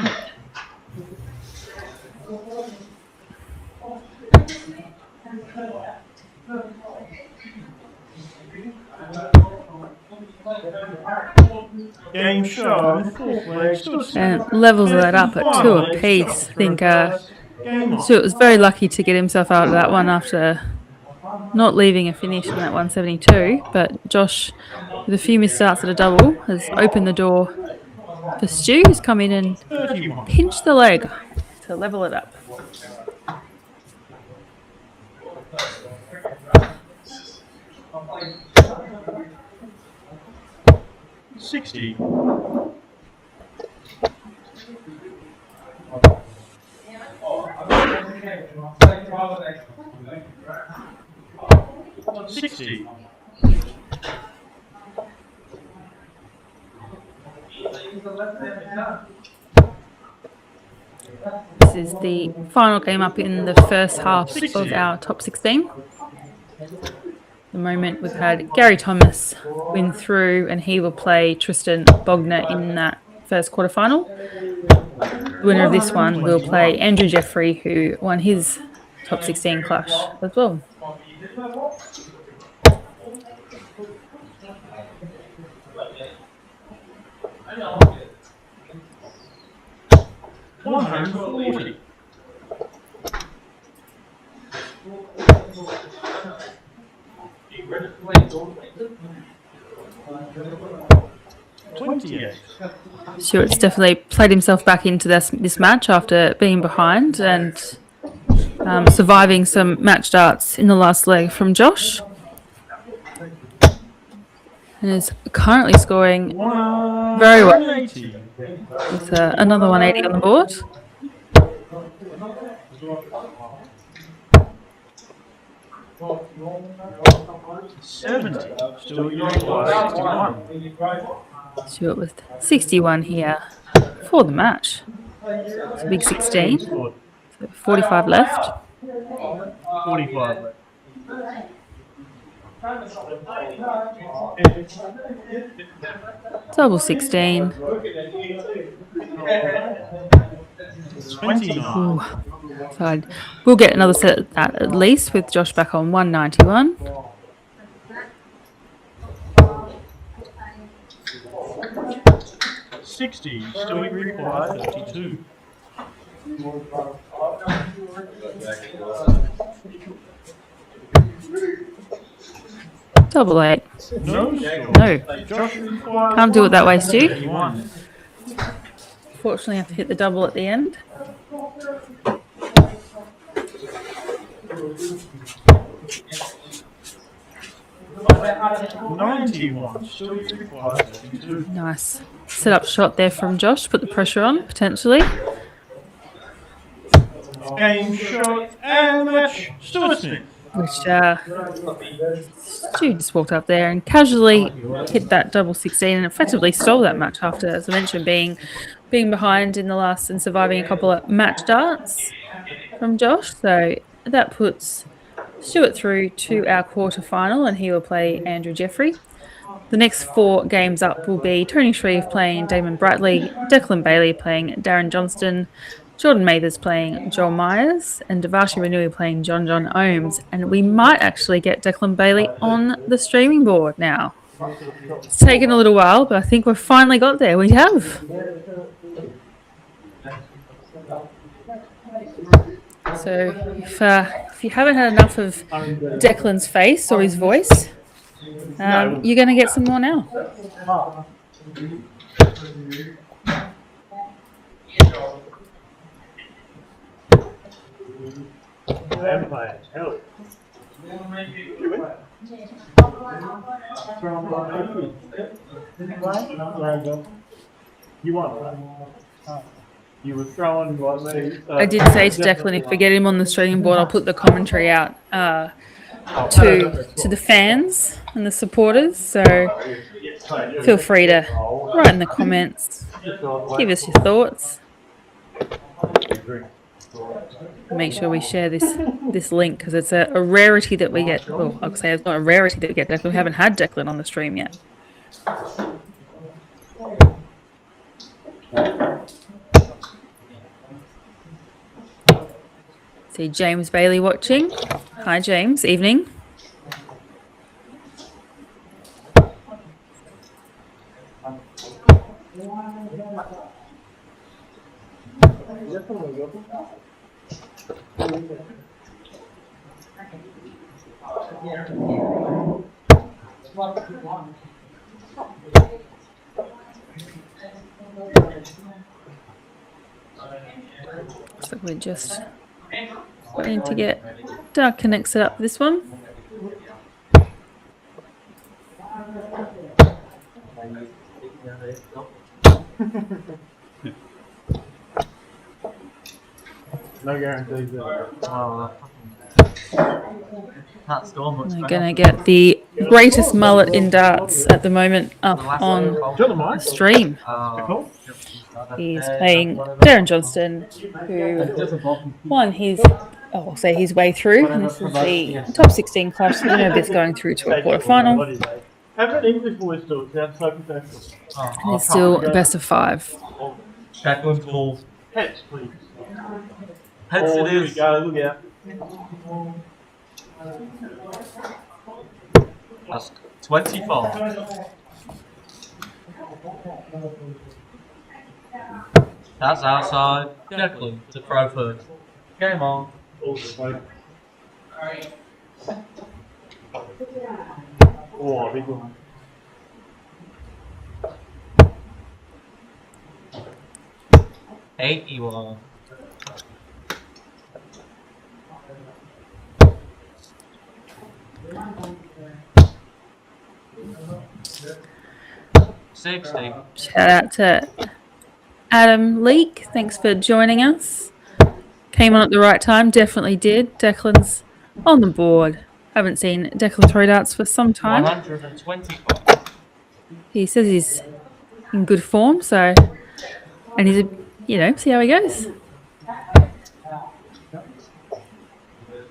Game show. And levels that up at 2 apiece. I think Stuart was very lucky to get himself out of that one after not leaving a finish in that 172. But Josh, with a few missed starts at a double, has opened the door for Stu, who's come in and pinched the leg to level it up. $60. $60. This is the final game up in the first half of our top 16. The moment we've had Gary Thomas win through, and he will play Tristan Bogna in that first quarterfinal. The winner of this one will play Andrew Jeffrey, who won his top 16 clash as well. $140. $28. Stuart's definitely played himself back into this match after being behind and surviving some match starts in the last leg from Josh. And is currently scoring very well. With another 180 on the board. Stuart with 61 here for the match. It's a big 16. So 45 left. 45 left. Double 16. 29. Ooh. So we'll get another set of that at least with Josh back on 191. Still require 32. Double 8. No. Can't do it that way, Stu. 31. Fortunately, I have to hit the double at the end. Still require 32. Nice. Set up shot there from Josh. Put the pressure on, potentially. Game shot and match. Stuart Smith. Which Stu just walked up there and casually hit that double 16 and effectively stole that match after, as I mentioned, being behind in the last and surviving a couple of match darts from Josh. So that puts Stuart through to our quarterfinal, and he will play Andrew Jeffrey. The next 4 games up will be Tony Shreve playing Damon Bratley, Declan Bailey playing Darren Johnston, Jordan Mathers playing Joel Myers, and Dvashi Renui playing John Ohms. And we might actually get Declan Bailey on the streaming board now. It's taken a little while, but I think we've finally got there. We have. So if you haven't had enough of Declan's face or his voice, you're going to get some more now. You won. You were throwing like me. I did say to Declan, if we get him on the streaming board, I'll put the commentary out to the fans and the supporters. So feel free to write in the comments, give us your thoughts. Make sure we share this link because it's a rarity that we get. Well, I'll say it's not a rarity that we get Declan. We haven't had Declan on the stream yet. See James Bailey watching. Hi, James. Evening. So we're just waiting to get Dark Connect set up for this one. No guarantees there. We're going to get the greatest mullet in darts at the moment up on the stream. He's playing Darren Johnston, who won his way through. And this is the top 16 clash winner of this going through to a quarterfinal. Have an English voice still. It sounds so professional. And it's still a best of 5. Declan's ball. Heads, please. Heads it Here is. we go. Look out. That's 25. That's outside. Declan to throw first. Game on. Oh, big one. $81. $60. Shout out to Adam Leake. Thanks for joining us. Came on at the right time. Definitely did. Declan's on the board. Haven't seen Declan throw darts for some time. 125. He says he's in good form, so, and he's, see how he goes.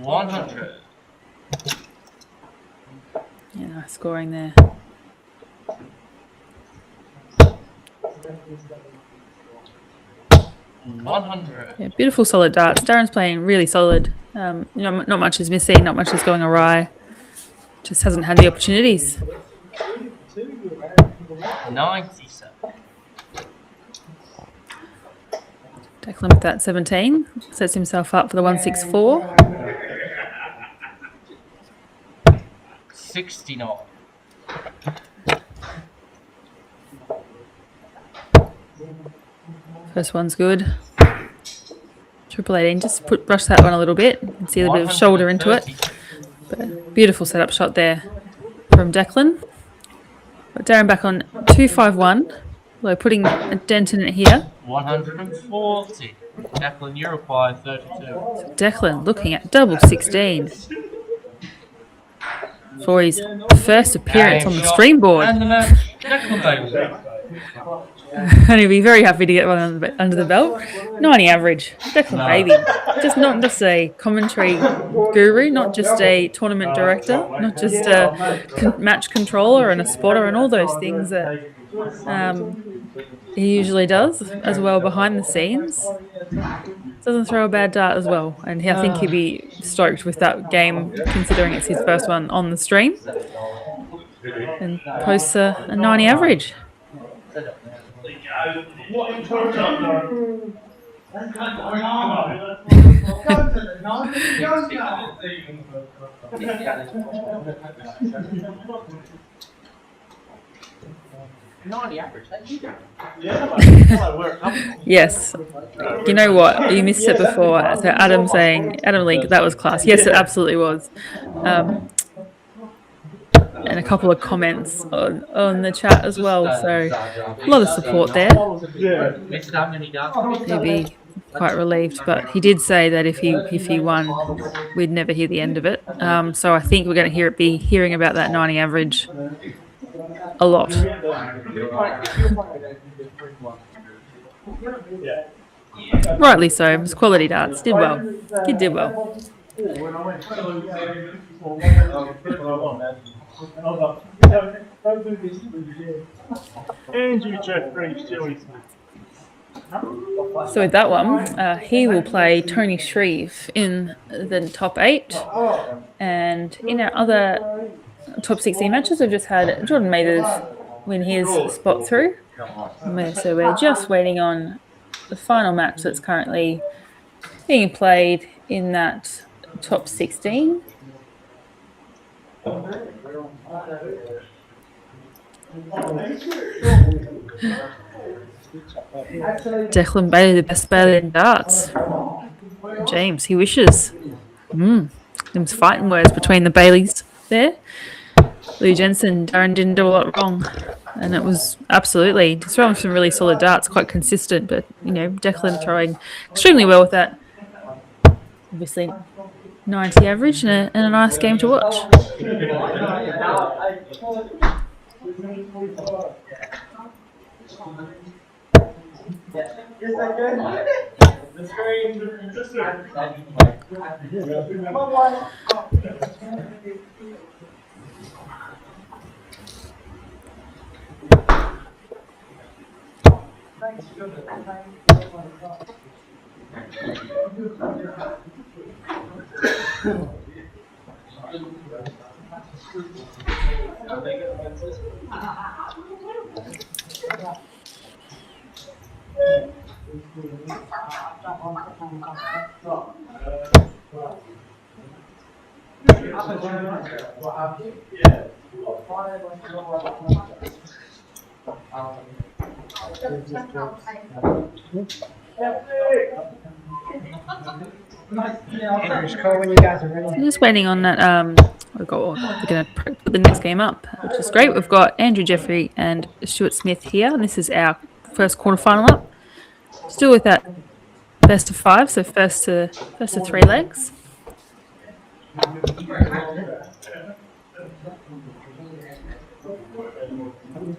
100. Yeah, nice scoring there. Yeah, beautiful solid darts. Darren's playing really solid. Not much is missing, not much is going awry. Just hasn't had the opportunities. 97. Declan with that 17 sets himself up for the 164. 69. First one's good. 888, just brush that one a little bit and see a bit of shoulder into it. But a beautiful setup shot there from Declan. Got Darren back on 251. Although putting a dent in it here. 140. Declan, you require 32. Declan looking at double 16 for his first appearance on the stream board. And the match, Declan Bailey. And he'll be very happy to get one under the belt. 90 average. Declan Baby. Just not just a commentary guru, not just a tournament director, not just a match controller and a spotter and all those things that he usually does as well behind the scenes. Doesn't throw a bad dart as well. And I think he'd be stoked with that game considering it's his first one on the stream. And posts a 90 average. Yes. You know what? You missed it before. So Adam Link, that was class. Yes, it absolutely was. And a couple of comments on the chat as well. So a lot of support there. He'd be quite relieved, but he did say that if he won, we'd never hear the end of it. So I think we're going to be hearing about that 90 average a lot. Rightly so. It was quality darts. Did well. Kid did well. So with that one, he will play Tony Shreve in the top 8. And in our other top 16 matches, we've just had Jordan Mathers win his spot through. So we're just waiting on the final match that's currently being played in that top 16. Declan Bailey, the best batter in darts. James, he wishes. Them's fighting words between the Baileys there. Lou Jensen, Darren didn't do a lot wrong. And it was absolutely throwing some really solid darts, quite consistent, but Declan throwing extremely well with that. Obviously 90 average and a nice game to watch. I'm just waiting on that. We're going to put the next game up, which is great. We've got Andrew Jeffrey and Stuart Smith here, and this is our first quarterfinal up. Still with that best of 5, so first to 3 legs.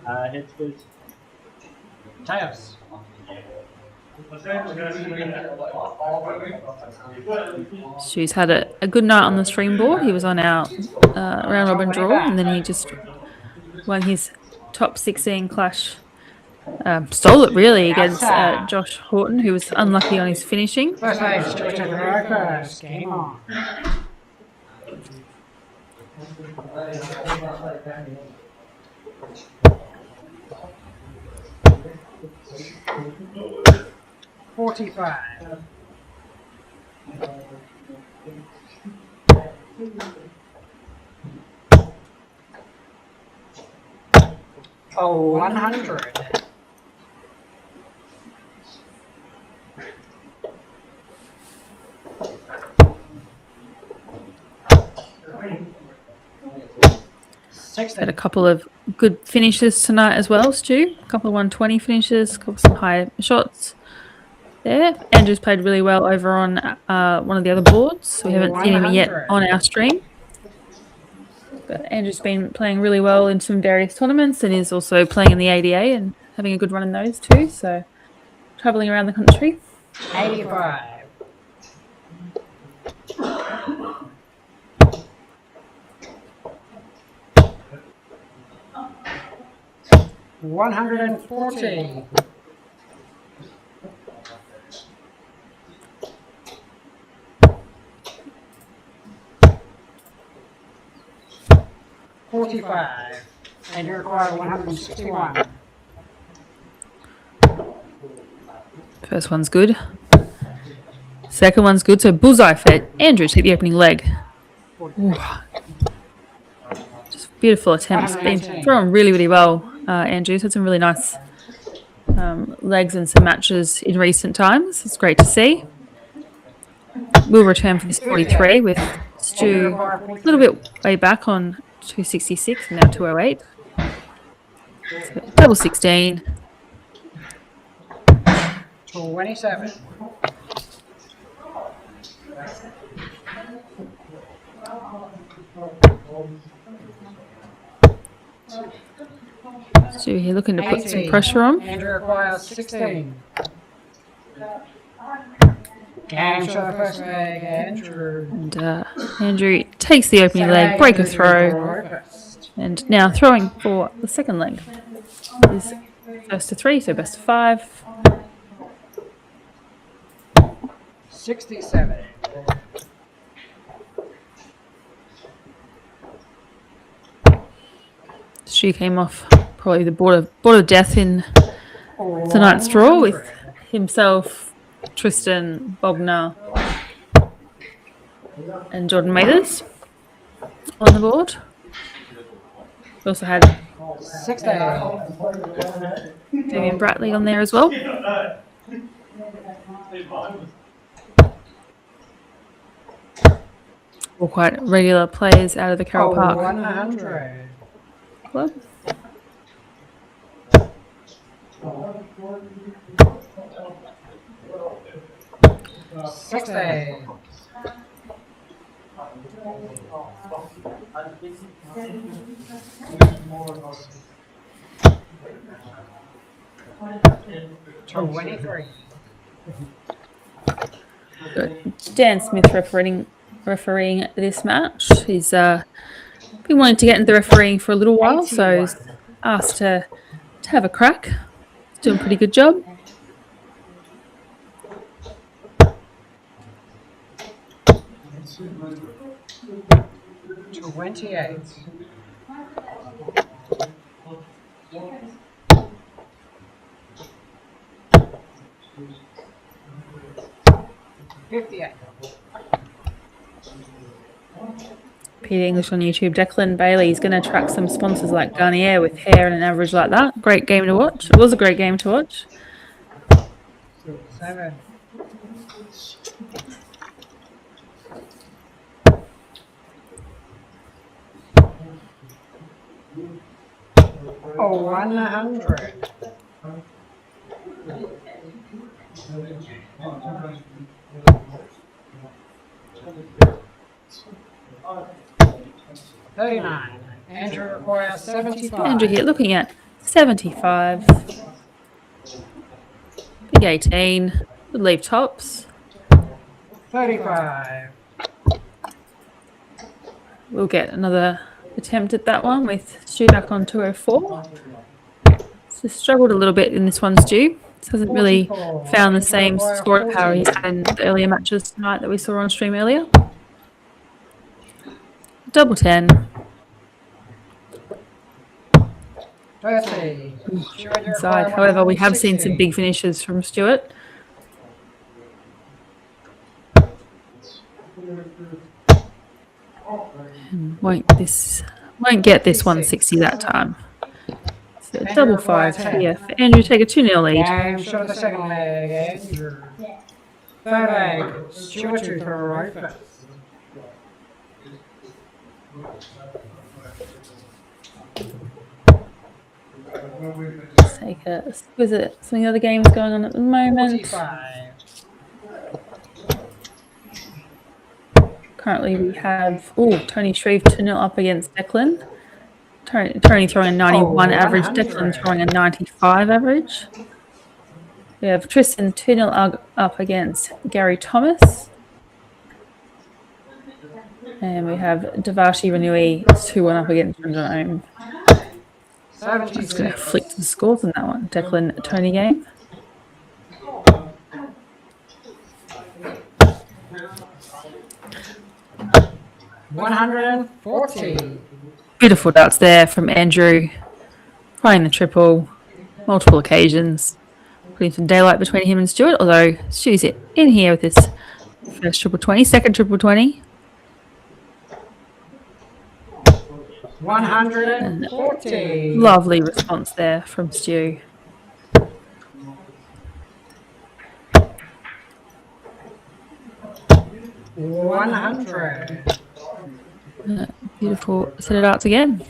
Heads first. Chaos. Stu's had a good night on the stream board. He was on our round robin draw, and then he just won his top 16 clash. Stole it really against Josh Horton, who was unlucky on his finishing. First name, Stuart to the Rokers. Game on. $45. Oh, 100. Had a couple of good finishes tonight as well, Stu. A couple of 120 finishes, a couple of some high shots there. Andrew's played really well over on one of the other boards. We haven't seen him yet on our stream. But Andrew's been playing really well in some various tournaments and is also playing in the ADA and having a good run in those too. So travelling around the country. 85. $140. $45. And you require 161. First one's good. Second one's good. So bullseye for Andrew to hit the opening leg. Ooh. Just beautiful attempts. Been throwing really, really well. Andrew's had some really nice legs and some matches in recent times. It's great to see. We'll return for this 43 with Stu a little bit way back on 266 and now 208. So double 16. 27. Stu here looking to put some pressure on. Andrew requires 16. Game for the first leg, Andrew. And Andrew takes the opening leg, break a throw, and now throwing for the second leg. Is first to 3, so best of 5. 67. Stu came off probably the board of death in tonight's draw with himself, Tristan, Bogna, and Jordan Mathers on the board. We also had Damian Bratley on there as well. All quite regular players out of the Carole Park 100. club. Dan Smith refereeing this match. He's been wanting to get into the refereeing for a little while, so he's asked to have a crack. He's doing a pretty good job. Peter English on YouTube. Declan Bailey is going to attract some sponsors like Garnier with hair and an average like that. Great game to watch. It was a great game to watch. 7. Oh, 100. $39. Andrew requires 75. Andrew here looking at 75. 18. Would leave tops. 35. We'll get another attempt at that one with Stu back on 204. So struggled a little bit in this one, Stu. Hasn't really found the same score power he's had in the earlier matches tonight that we saw on stream earlier. Double 10. Inside. However, we have seen some big finishes from Stuart. Won't get this 160 that time. So double 5 here for Andrew. Take a 2-0 lead. And show the second leg, Andrew. Third leg, Stuart to throw right first. Let's take a visit. Some of the other games going on at the moment. 45. Currently we have Tony Shreve 2-0 up against Declan. Tony throwing a 91 average, Declan throwing a 95 average. We have Tristan 2-0 up against Gary Thomas. And we have Dvashi Renui 2-1 up against Renui. I'm just going to flick the scores on that one. Declan Tony game. $140. Beautiful darts there from Andrew. Playing the triple, multiple occasions. Putting some daylight between him and Stuart, although Stu's in here with his first triple 20, second triple 20. 140. Lovely response there from Stu. $100. Beautiful set of darts again.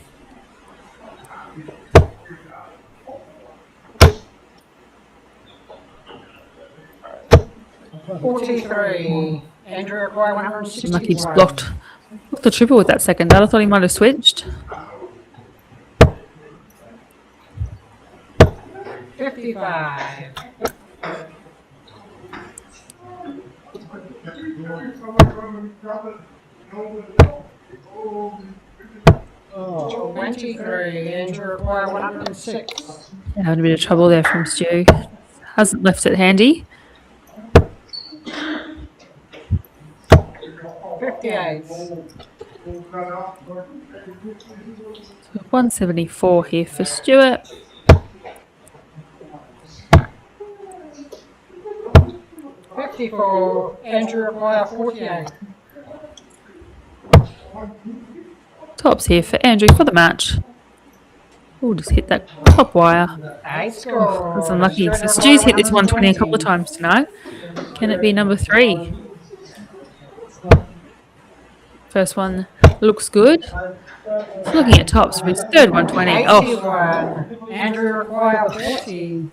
$43. Andrew acquire 160. Lucky he just blocked the triple with that second dart. I thought he might have switched. 55. Oh, 23. Andrew acquire 106. Had a bit of trouble there from Stu. Hasn't left it handy. 58. So 174 here for Stuart. 54. Andrew acquire 48. Tops here for Andrew for the match. We'll just hit that top wire. That's unlucky. So Stu's hit this 120 a couple of times tonight. Can it be number 3? First one looks good. Looking at tops for his third 120. Oh, Andrew acquire 40.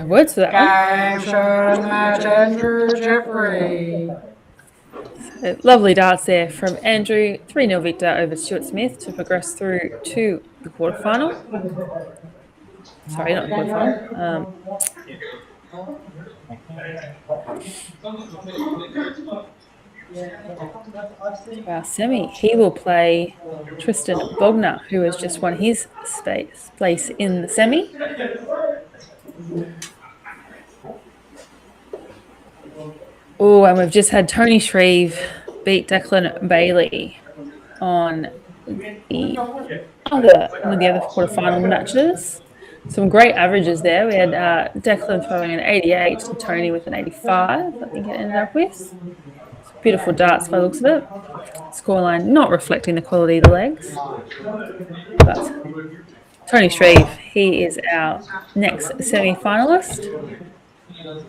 Words for that Game show match, Andrew Jeffrey. one. Lovely darts there from Andrew. 3-0 victor over Stuart Smith to progress through to the quarterfinal. Sorry, not the quarterfinal. Our semi, he will play Tristan Bogna, who has just won his place in the semi. Oh, and we've just had Tony Shreve beat Declan Bailey on one of the other quarterfinal matches. Some great averages there. We had Declan throwing an 88 to Tony with an 85, I think it ended up with. Beautiful darts by the looks of it. Scoreline not reflecting the quality of the legs. But Tony Shreve, he is our next semi-finalist. And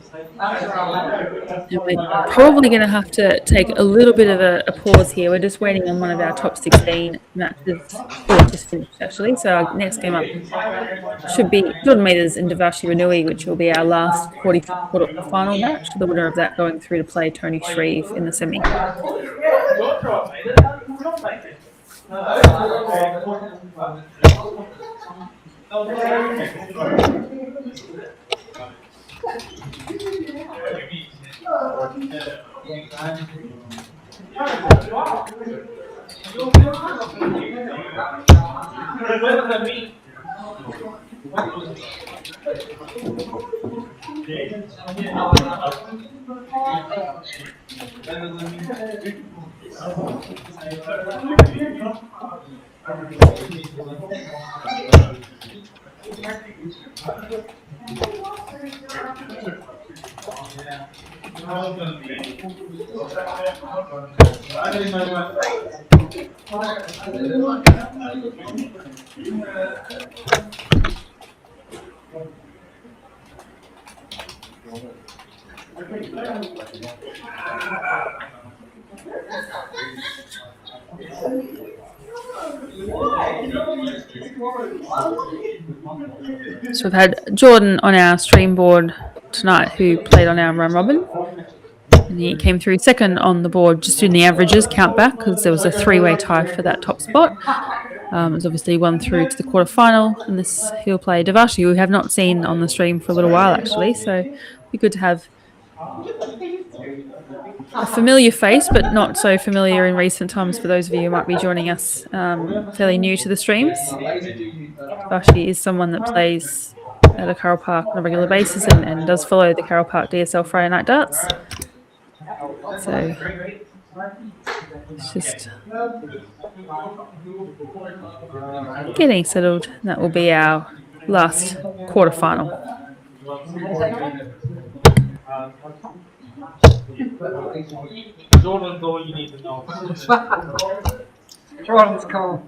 we're probably going to have to take a little bit of a pause here. We're just waiting on one of our top 16 matches. Just finished, actually. So our next game up should be Jordan Meters and Dvashi Renui, which will be our last quarter-final match. The winner of that going through to play Tony Shreve in the semi. So we've had Jordan on our stream board tonight who played on our round robin. And he came through second on the board just doing the averages count back because there was a three-way tie for that top spot. It's obviously won through to the quarterfinal, and this he'll play Dvashi, who we have not seen on the stream for a little while actually. So it'd be good to have a familiar face, but not so familiar in recent times for those of you who might be joining us fairly new to the streams. Dvashi is someone that plays at a Carole Park on a regular basis and does follow the Carole Park DSL Friday night darts. So it's just getting settled. That will be our last quarterfinal. Jordan's all you need to know. Jordan's cool.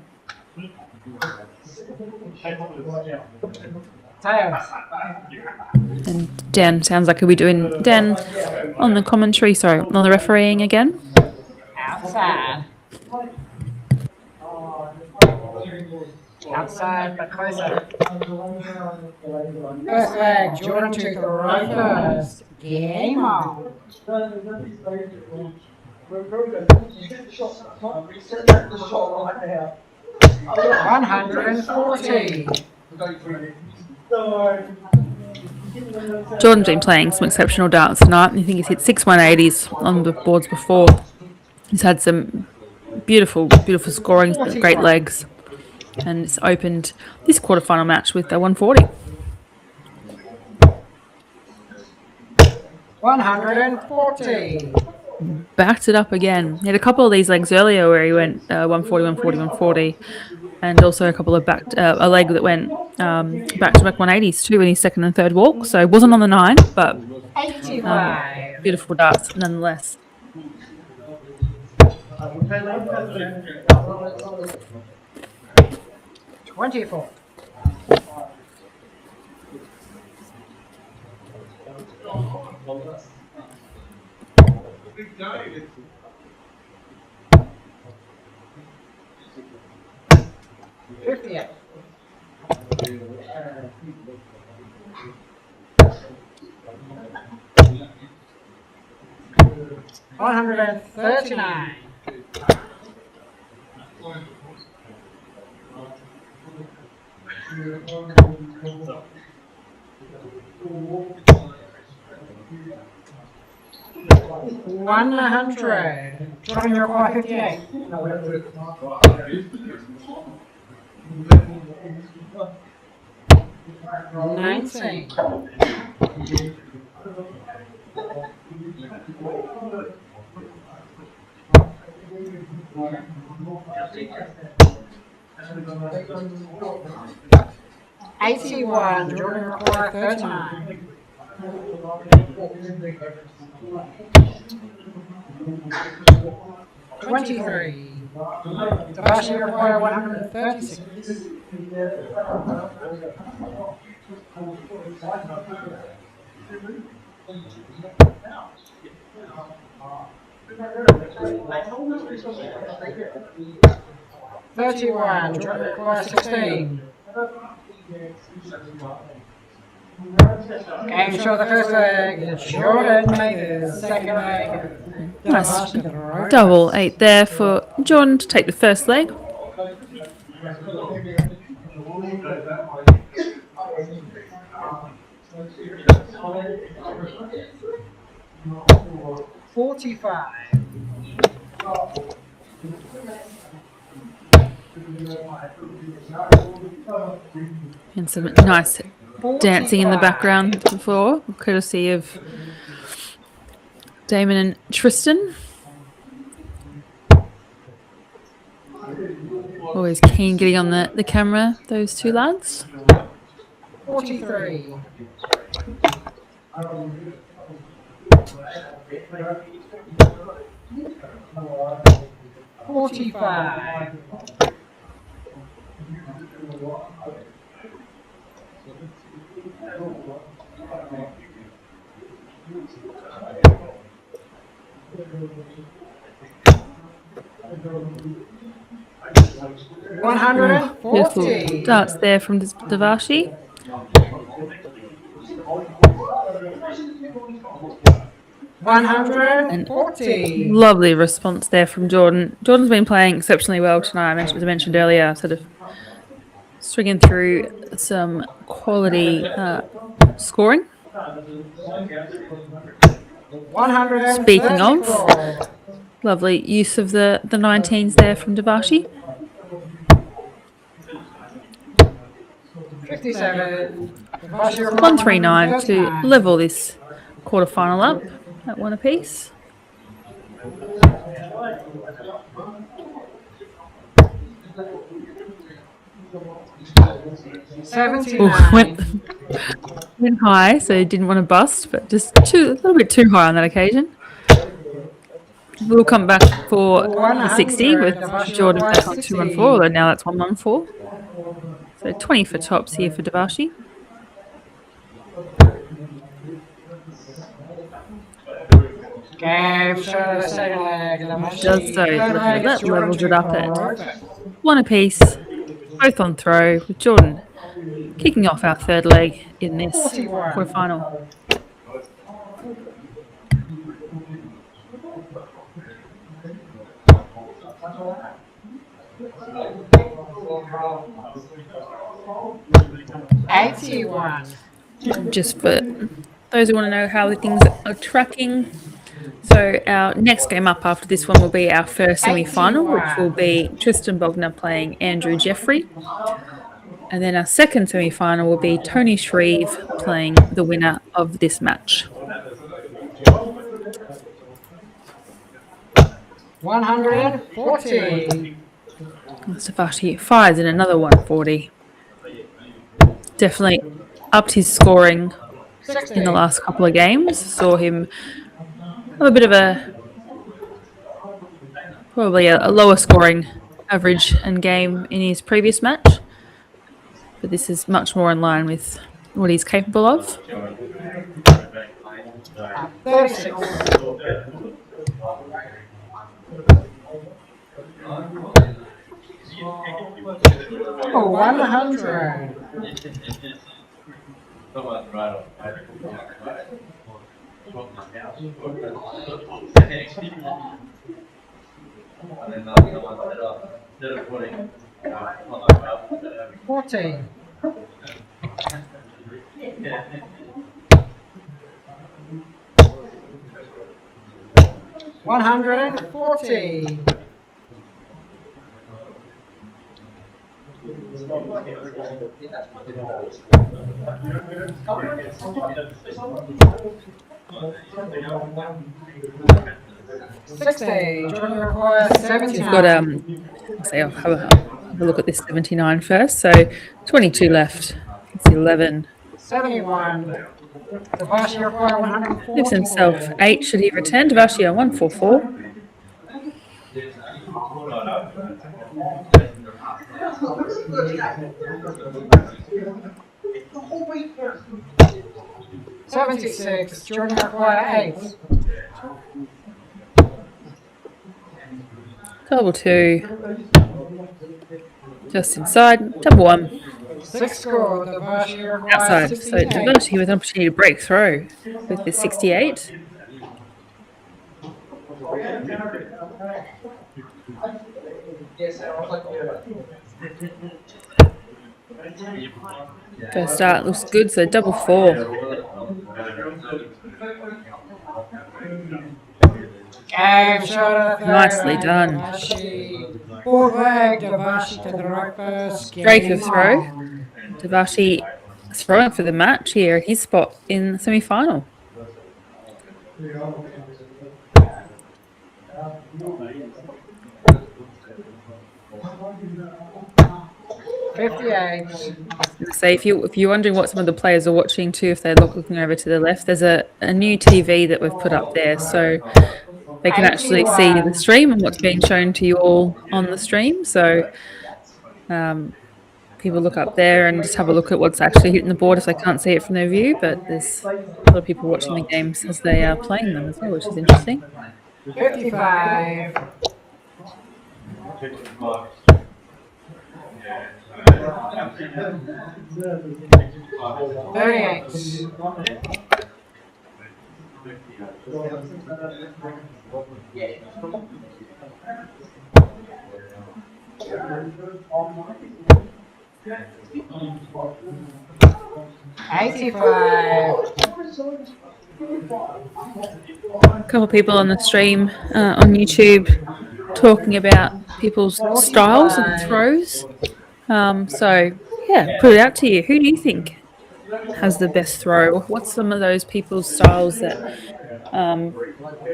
Tails. And Dan sounds like he'll be doing Dan on the commentary, sorry, on the refereeing again. Outside. Outside, but closer. First leg, Jordan to the right first. Game on. 140. Jordan's been playing some exceptional darts tonight. I think he's hit 6 180s on the boards before. He's had some beautiful scoring, great legs. And it's opened this quarterfinal match with a 140. 140. Backed it up again. He had a couple of these legs earlier where he went 140, 140, 140. And also a couple of a leg that went back-to-back 180s too in his second and third walk. So it wasn't on the 9, but 85. Beautiful darts nonetheless. $24. $58. $139. $100. Jordan, you're quite 58. 19. $81. Jordan, require 39. $23. Dvashi require 136. $31. Jordan require 16. Game short the first leg. Jordan made the second leg. Nice double 8 there for Jordan to take the first leg. 45. And some nice dancing in the background before, courtesy of Damian and Tristan. Always keen getting on the camera, those two lads. 43. 45. 140. Beautiful darts there from Dvashi. And 140. lovely response there from Jordan. Jordan's been playing exceptionally well tonight, as I mentioned earlier, sort of stringing through some quality scoring. 134. Speaking of, lovely use of the 19s there from Dvashi. 57. 139 to level this quarterfinal up at one apiece. Went high, so didn't want to bust, but just a little bit too high on that occasion. We'll come back for the 60 with Jordan back on 214, although now that's 114. So 20 for tops here for Dvashi. Does so. That levels it up at one apiece, both on throw, with Jordan kicking off our third leg in this quarterfinal. Just for those who want to know how the things are tracking. So our next game up after this one will be our first semi-final, which will be Tristan Bogna playing Andrew Jeffrey. And then our second semi-final will be Tony Shreve playing the winner of this match. 140. Dvashi fires in another 140. Definitely upped his scoring in the last couple of games. Saw him have a bit of probably a lower scoring average and game in his previous match. But this is much more in line with what he's capable of. 36. Oh, 100. $14. 140. 60. Jordan requires 79. We've got I'll have a look at this 79 first. So 22 left. It's 11. 71. Dvashi requires 140. Gives himself 8 should he return. Dvashi on 144. 76. Jordan requires 8. Double 2. Just inside. Double 1. 6 score. Dvashi requires Outside. So 68. Dvashi with an opportunity to break through with the 68. First start looks good, so double 4. Nicely done. Forward leg, Dvashi to the right first. Streak of throw. Dvashi throwing for the match here, his spot in the semi-final. So if you're wondering what some of the players are watching too, if they're looking over to the left, there's a new TV that we've put up there, so they can actually see the stream and what's being shown to you all on the stream. So people look up there and just have a look at what's actually hitting the board if they can't see it from their view. But there's a lot of people watching the games as they are playing them as well, which is interesting. 55. 38. 85. A couple of people on the stream on YouTube talking about people's styles and throws. So, yeah, put it out to you. Who do you think has the best throw? What's some of those people's styles that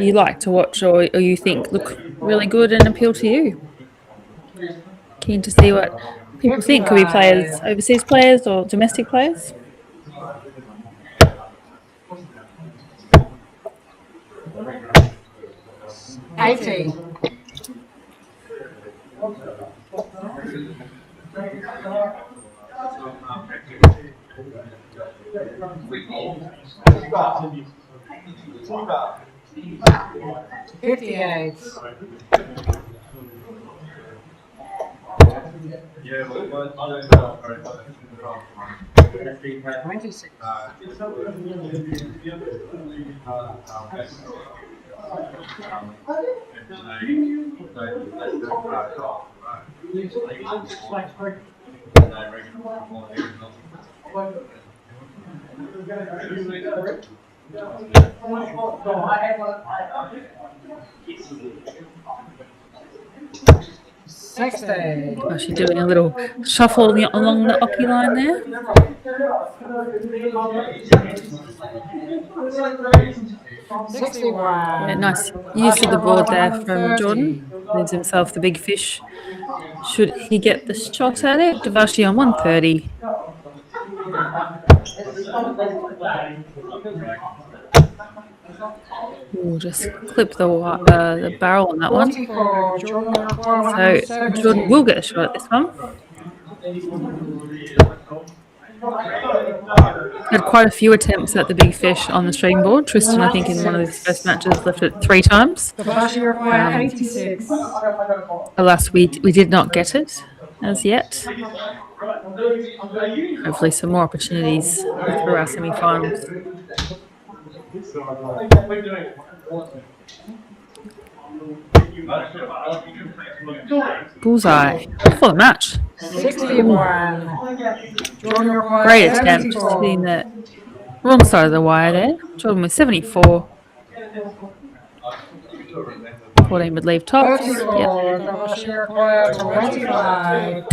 you like to watch or you think look really good and appeal to you? Keen to see what people think. Could be players, overseas players or domestic players? $80. 58. 26. 60. Oh, she's doing a little shuffle along the Oki line there. 61. Yeah, nice use of the board there from Jordan. Leaves himself the big fish. Should he get the shot at it? Dvashi on 130. We'll just clip the barrel on that one. So Jordan will get a shot at this one. Had quite a few attempts at the big fish on the stream board. Tristan, I think, in one of his first matches, left it 3 times. Alas, we did not get it as yet. Hopefully some more opportunities through our semi-finals. Bullseye for the match. 61. Great attempt, just hitting the wrong side of the wire there. Jordan with 74. 14 would leave tops. Yep. 25.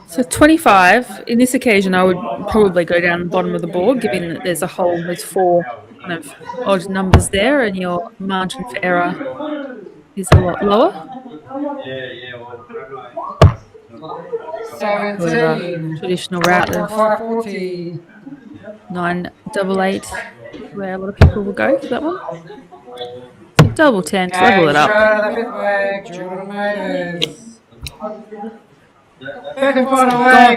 So 25, in this occasion, I would probably go down the bottom of the board, given that there's 4 kind of odd numbers there, and your margin for error is a lot lower. 17. Traditional route of 988, where a lot of people will go for that one. So double 10 to level it up. Gone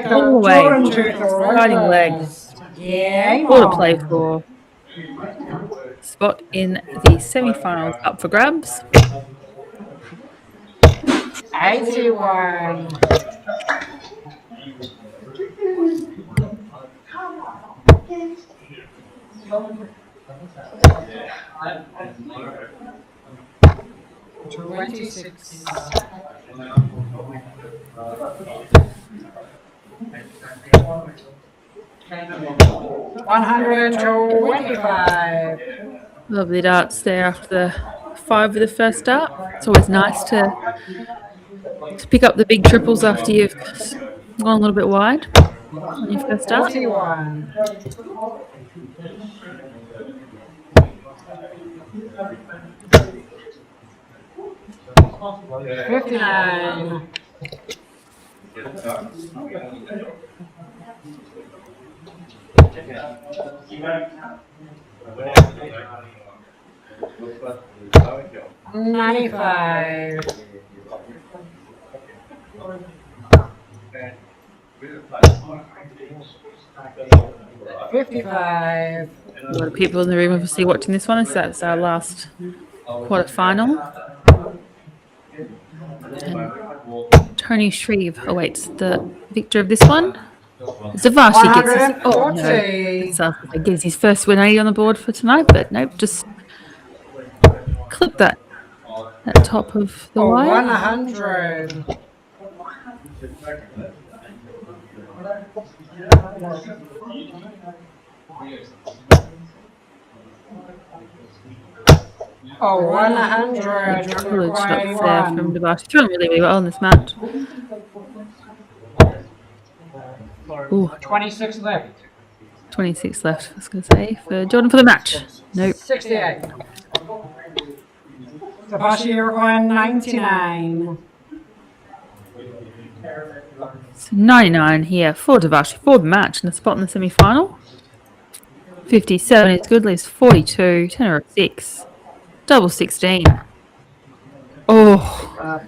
all the way. Riding legs. All to play for. Spot in the semi-finals up for grabs. 81. 26. 26 125. Lovely darts there after the 5 of the first dart. It's always nice to pick up the big triples after you've gone a little bit wide on your first dart. 41. 59. 95. 55. A lot of people in the room obviously watching this one, as that's our last quarterfinal. And Tony Shreve awaits the victor of this one. Dvashi gets his, oh no, it gets his first win 80 on the board for tonight, but nope, just clip that at top of the wire. 100. 100. Good shots there from Dvashi. Throwing really well in this match. Ooh. 26 left. 26 left, I was going to say, for Jordan for the match. Nope. 68. Dvashi requiring 99. So 99 here for Dvashi for the match and a spot in the semi-final. 57 is good, leaves 42, tenor of 6. Double 16. Oh,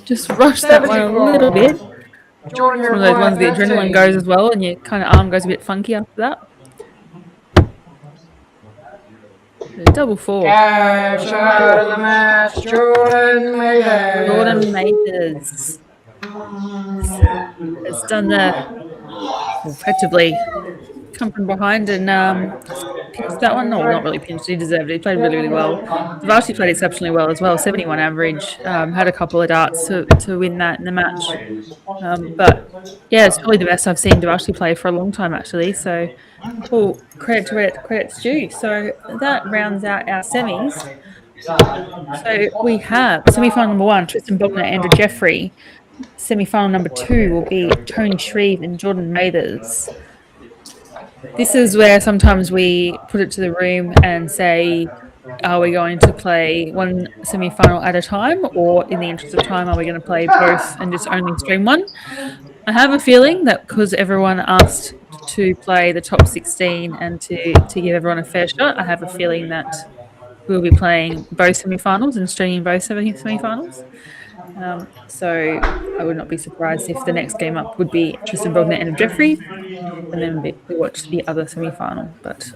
just rush that one a little bit. It's one of those ones the adrenaline goes as well, and your kind of arm goes a bit funky after that. So double 4. Cash out of the match, Jordan Mathers. Jordan Mathers has done effectively come from behind and pinched that one. No, not really pinched. He deserved it. He played really, really well. Dvashi played exceptionally well as well. 71 average. Had a couple of darts to win that in the match. But yeah, it's probably the best I've seen Dvashi play for a long time actually. So, credit to where credit's due. So that rounds out our semis. So we have semi-final number 1, Tristan, Bogna, Andrew Jeffrey. Semi-final number 2 will be Tony Shreve and Jordan Mathers. This is where sometimes we put it to the room and say, are we going to play one semi-final at a time, or in the interest of time, are we going to play both and just only stream one? I have a feeling that because everyone asked to play the top 16 and to give everyone a fair shot, I have a feeling that we'll be playing both semi-finals and streaming both semi-finals. So I would not be surprised if the next game up would be Tristan, Bogna and Jeffrey, and then we watch the other semi-final. But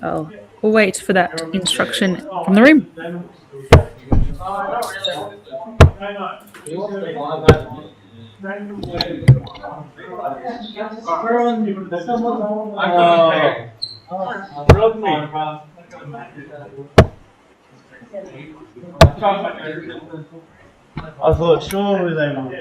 we'll wait for that instruction from the room. I thought surely they would.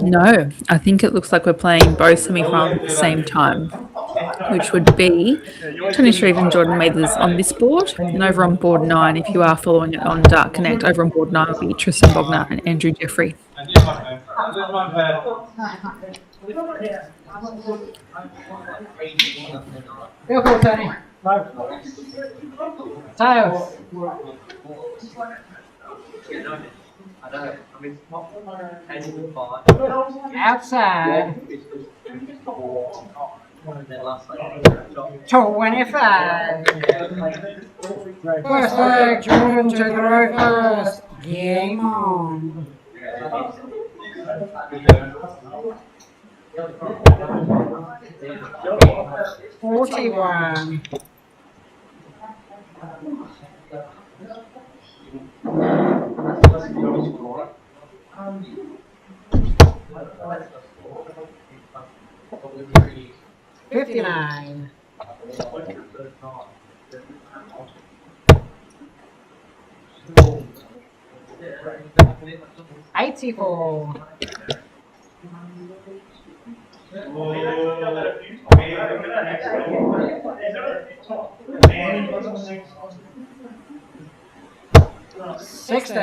No, I think it looks like we're playing both semi-finals at the same time, which would be Tony Shreve and Jordan Mathers on this board, and over on board 9, if you are following it on Dark Connect, over on board 9 will be Tristan, Bogna and Andrew Jeffrey. Go for it, Tony. Tails. Outside. 25. First leg, Jordan to throw first. Game on. 41. $59. 84. 60.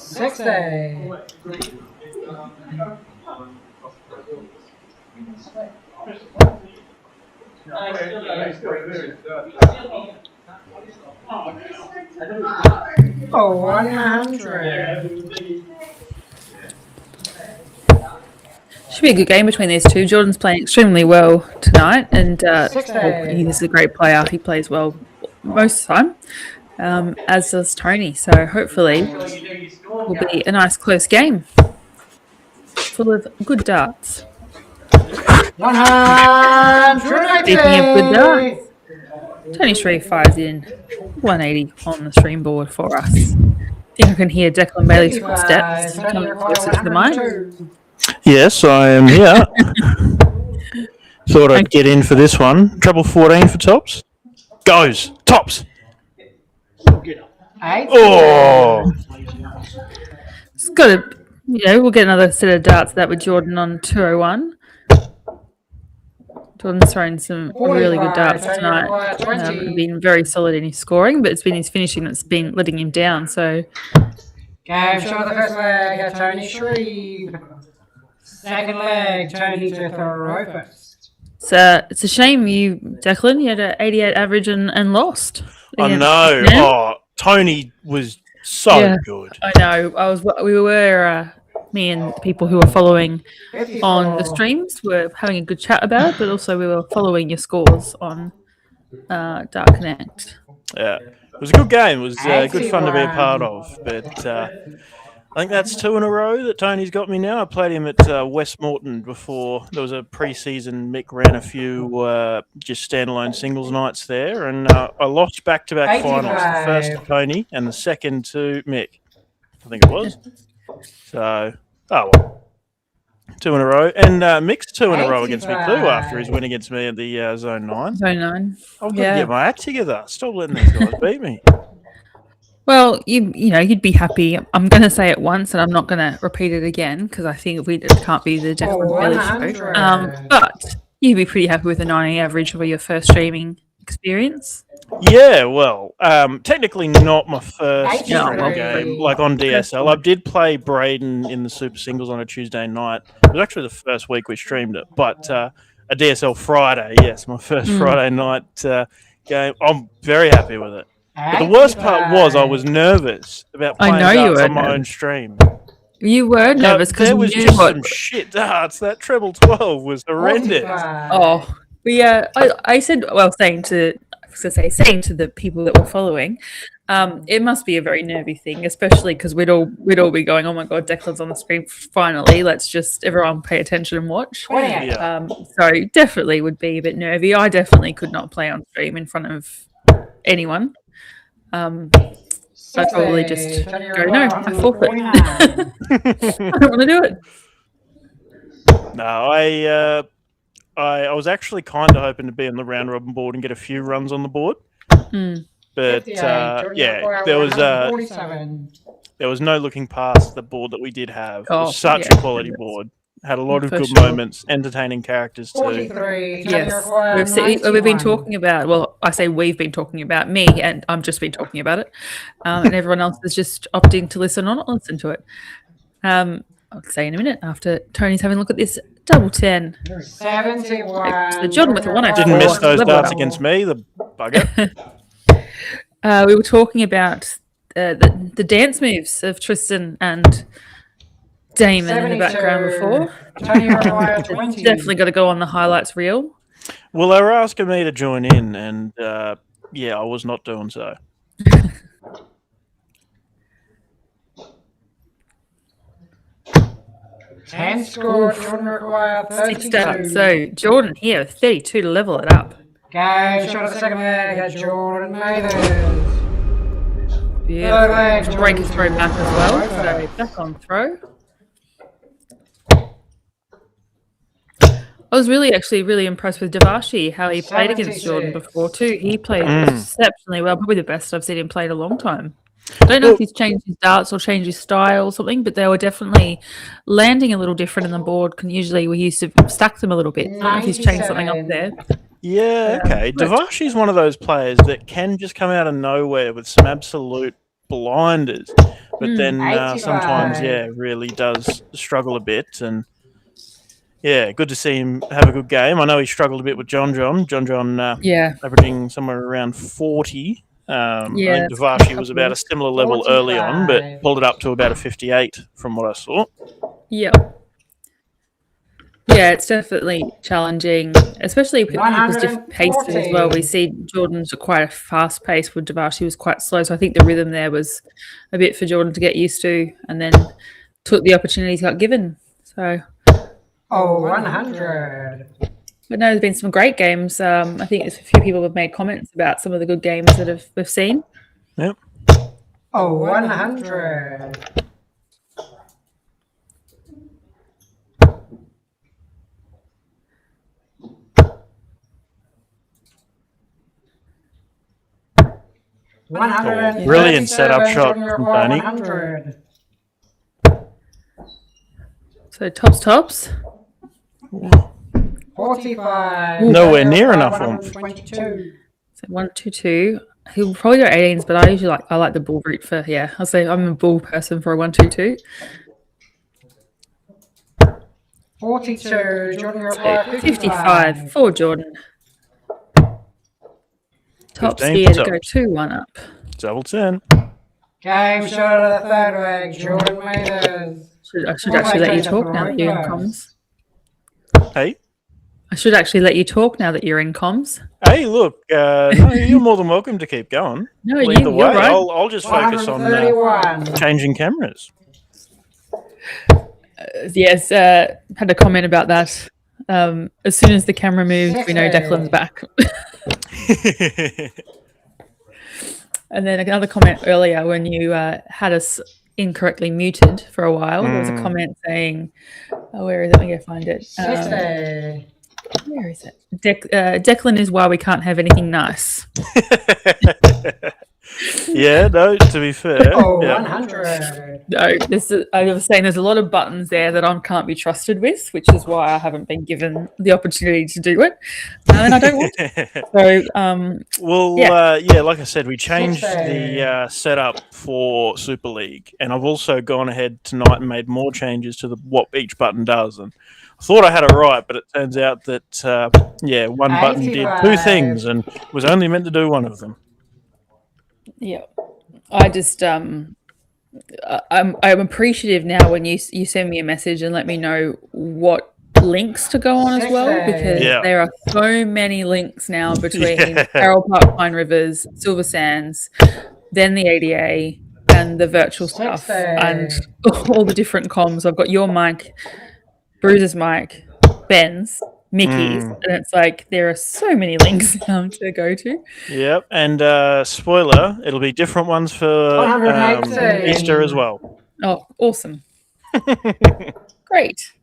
60. 100. Should be a good game between these two. Jordan's playing extremely well tonight, and he's a great player. He plays well most of the time, as does Tony. So hopefully, it will be a nice close game, full of good darts. 100. Speaking of good darts, Tony Shreve fires in 180 on the stream board for us. I think I can hear Declan Bailey's footsteps coming closer to the mic. Yes, I am here. Thought I'd get in for this one. Treble 14 for tops. Goes. Tops. Oh! It's got to, we'll get another set of darts that with Jordan on 201. Jordan's thrown some really good darts tonight. Been very solid in his scoring, but it's been his finishing that's been letting him down. So, game shot the first leg, Tony Shreve. Second leg, Tony to throw first. It's a shame you, Declan, you had an 88 average and lost. I know. Oh, Tony was so good. I know. We were me and people who were following on the streams were having a good chat about it, but also we were following your scores on Dark Connect. Yeah, it was a good game. It was good fun to be a part of. But I think that's 2 in a row that Tony's got me now. I played him at Westmorton before. There was a pre-season. Mick ran a few just standalone singles nights there, and I lost back-to-back finals. The first to Tony and the second to Mick, I think it was. So, oh well. 2 in a row. And Mick's 2 in a row against me too after his win against me at the Zone 9. Zone 9. I'm going to get my act together. Stop letting these guys beat me. Well, you'd be happy. I'm going to say it once, and I'm not going to repeat it again because I think it can't be the Declan Bailey show. But you'd be pretty happy with a 90 average for your first streaming experience. Yeah, well, technically not my first game, like on DSL. I did play Braden in the Super Singles on a Tuesday night. It was actually the first week we streamed it, but a DSL Friday, yes, my first Friday night game. I'm very happy with it. But the worst part was I was nervous about playing darts on my own stream. You were nervous because there was just some shit darts. That treble 12 was horrendous. Oh, I said, saying to the people that were following, it must be a very nervy thing, especially because we'd all be going, oh my god, Declan's on the screen finally. Let's just everyone pay attention and watch. So definitely would be a bit nervy. I definitely could not play on stream in front of anyone. I'd probably just go, no, I forfeit. I don't want to do it. No, I was actually kind of hoping to be on the round robin board and get a few runs on the board. But there was no looking past the board that we did have. It was such a quality board. Had a lot of good moments, entertaining characters too. Yes, we've been talking about. Well, I say we've been talking about me, and I've just been talking about it, and everyone else is just opting to listen or not listen to it. I'll say in a minute after Tony's having a look at this double 10. 71. So Jordan with a 104. Didn't miss those darts against me, the bugger. We were talking about the dance moves of Tristan and Damon in the background before. Tony require 20. Definitely got to go on the highlights reel. Well, they were asking me to join in, and yeah, I was not doing so. Hand score, Jordan require 32. So Jordan here, 32 to level it up. Game shot of the second leg at Jordan Mathers. Beautiful. Break his throw back as well. So back on throw. I was really impressed with Dvashi, how he played against Jordan before too. He played exceptionally well, probably the best I've seen him play in a long time. I don't know if he's changed his darts or changed his style or something, but they were definitely landing a little different in the board. Usually we used to stack them a little bit. I don't know if he's changed something up there. Yeah, okay. Dvashi's one of those players that can just come out of nowhere with some absolute blinders, but then sometimes, really does struggle a bit. And yeah, good to see him have a good game. I know he struggled a bit with John, averaging somewhere around 40. I think Dvashi was about a similar level early on, but pulled it up to about a 58 from what I saw. Yeah. Yeah, it's definitely challenging, especially with people's different paces as well. We see Jordan's quite a fast pace, with Dvashi was quite slow. So I think the rhythm there was a bit for Jordan to get used to, and then took the opportunities he got given. So 100. But no, there's been some great games. I think a few people have made comments about some of the good games that we've seen. Yep. 100. Brilliant setup shot from Tony. So tops. 45. Nowhere near enough on. 22. So 122. He'll probably go 18s, but I like the bull route for I'll say I'm a bull person for a 122. 42. Jordan So 55 for Jordan. Tops 15 here to tops. go 2-1 up. Double 10. Game shot of the third leg. Jordan Mathers. I should actually let you talk now that you're in comms. Hey? I should actually let you talk now that you're in comms. Hey, look, no, you're more than welcome to keep going. No, Lead the way. you're right. I'll just focus on changing cameras. Yes, had a comment about that. As soon as the camera moves, we know Declan's back. And then another comment earlier when you had us incorrectly muted for a while. There was a comment saying, where is it? Let me go find it. Where is it? Declan is why we can't have anything nice. Yeah, no, to be fair. 100. No, I was saying there's a lot of buttons there that I can't be trusted with, which is why I haven't been given the opportunity to do it. And I don't want to. So, like I said, we changed the setup for Super League, and I've also gone ahead tonight and made more changes to what each button does. And I thought I had it right, but it turns out that, one button did two things and was only meant to do one of them. Yeah, I just I'm appreciative now when you send me a message and let me know what links to go on as well, because there are so many links now between Carole Park, Pine Rivers, Silver Sands, then the ADA and the virtual stuff and all the different comms. I've got your mic, Bruiser's mic, Ben's, Mickey's, and it's like there are so many links now to go to. Yep, and spoiler, it'll be different ones for Easter as well. Oh, awesome. Great.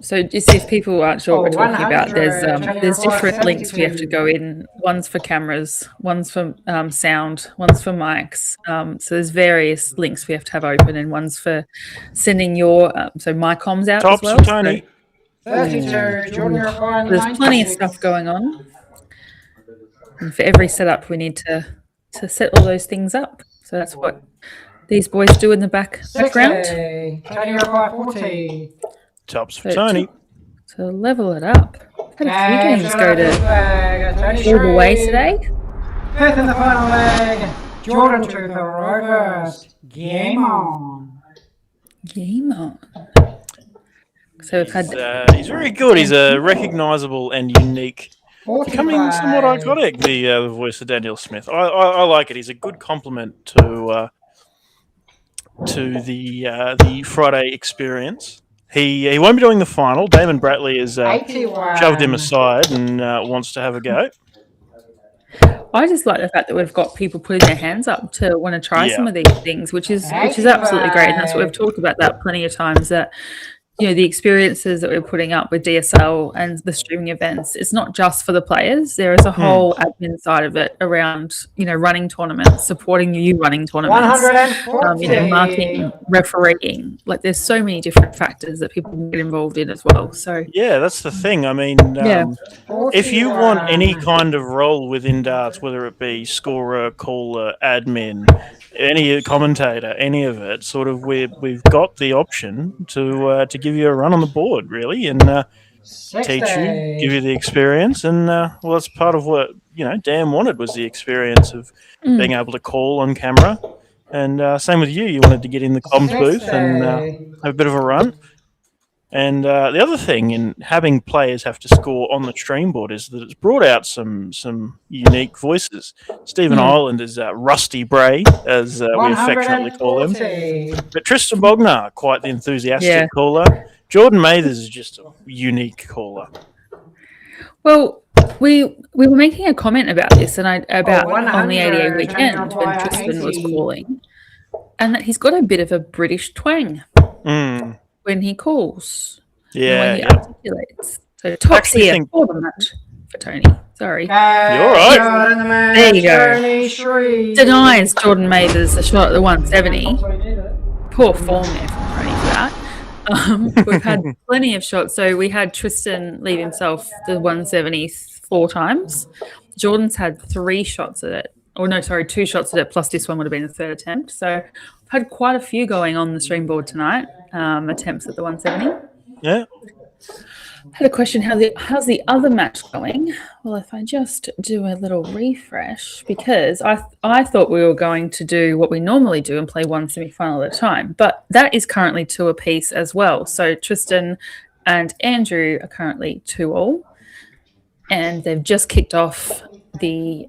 So just if people aren't sure what we're talking about, there's different links we have to go in. One's for cameras, one's for sound, one's for mics. So there's various links we have to have open, and one's for sending your my comms out Tops as well. for Tony. 32. Jordan requiring There's plenty of stuff going on, and for every setup we need to set all those things up. So that's what these boys do in the background. Tony require 40. Tops for Tony. To level it up. Had a few games go to all the way today. Fifth in the final leg, Jordan to throw first. Game on. Game on. So we've had. He's very good. He's a recognisable and unique. Becoming somewhat iconic, the voice of Daniel Smith. I like it. He's a good complement to the Friday experience. He won't be doing the final. Damon Bratley has shoved him aside and wants to have a go. I just like the fact that we've got people putting their hands up to want to try some of these things, which is absolutely great, and that's what we've talked about that plenty of times. That the experiences that we're putting up with DSL and the streaming events, it's not just for the players. There is a whole admin side of it around, running tournaments, supporting you running tournaments, marketing, refereeing. Like, there's so many different factors that people can get involved in as well. So yeah, that's the thing. I mean, if you want any kind of role within darts, whether it be scorer, caller, admin, any commentator, any of it, sort of, we've got the option to give you a run on the board, really, and teach you, give you the experience, and well, that's part of what Dan wanted, was the experience of being able to call on camera, and same with you. You wanted to get in the comms booth and have a bit of a run. And the other thing in having players have to score on the stream board is that it's brought out some unique voices. Stephen Ireland is Rusty Bray, as we affectionately call him. But Tristan Bogna, quite the enthusiastic caller. Jordan Mathers is just a unique caller. Well, we were making a comment about this, and about on the ADA weekend when Tristan was calling, and that he's got a bit of a British twang. When he calls, when he articulates. So tops here for the match for Tony. Sorry. You're all right. There you go. Denies Jordan Mathers a shot at the 170. Poor form there from Tony for that. We've had plenty of shots. So we had Tristan leave himself the 170 4 times. Jordan's had 3 shots at it. Or no, sorry, 2 shots at it, plus this one would have been the 3rd attempt. So I've had quite a few going on the stream board tonight, attempts at the 170. Yeah. Had a question, how's the other match going? Well, if I just do a little refresh, because I thought we were going to do what we normally do and play one semi-final at a time, but that is currently 2 apiece as well. So Tristan and Andrew are currently 2-all, and they've just kicked off the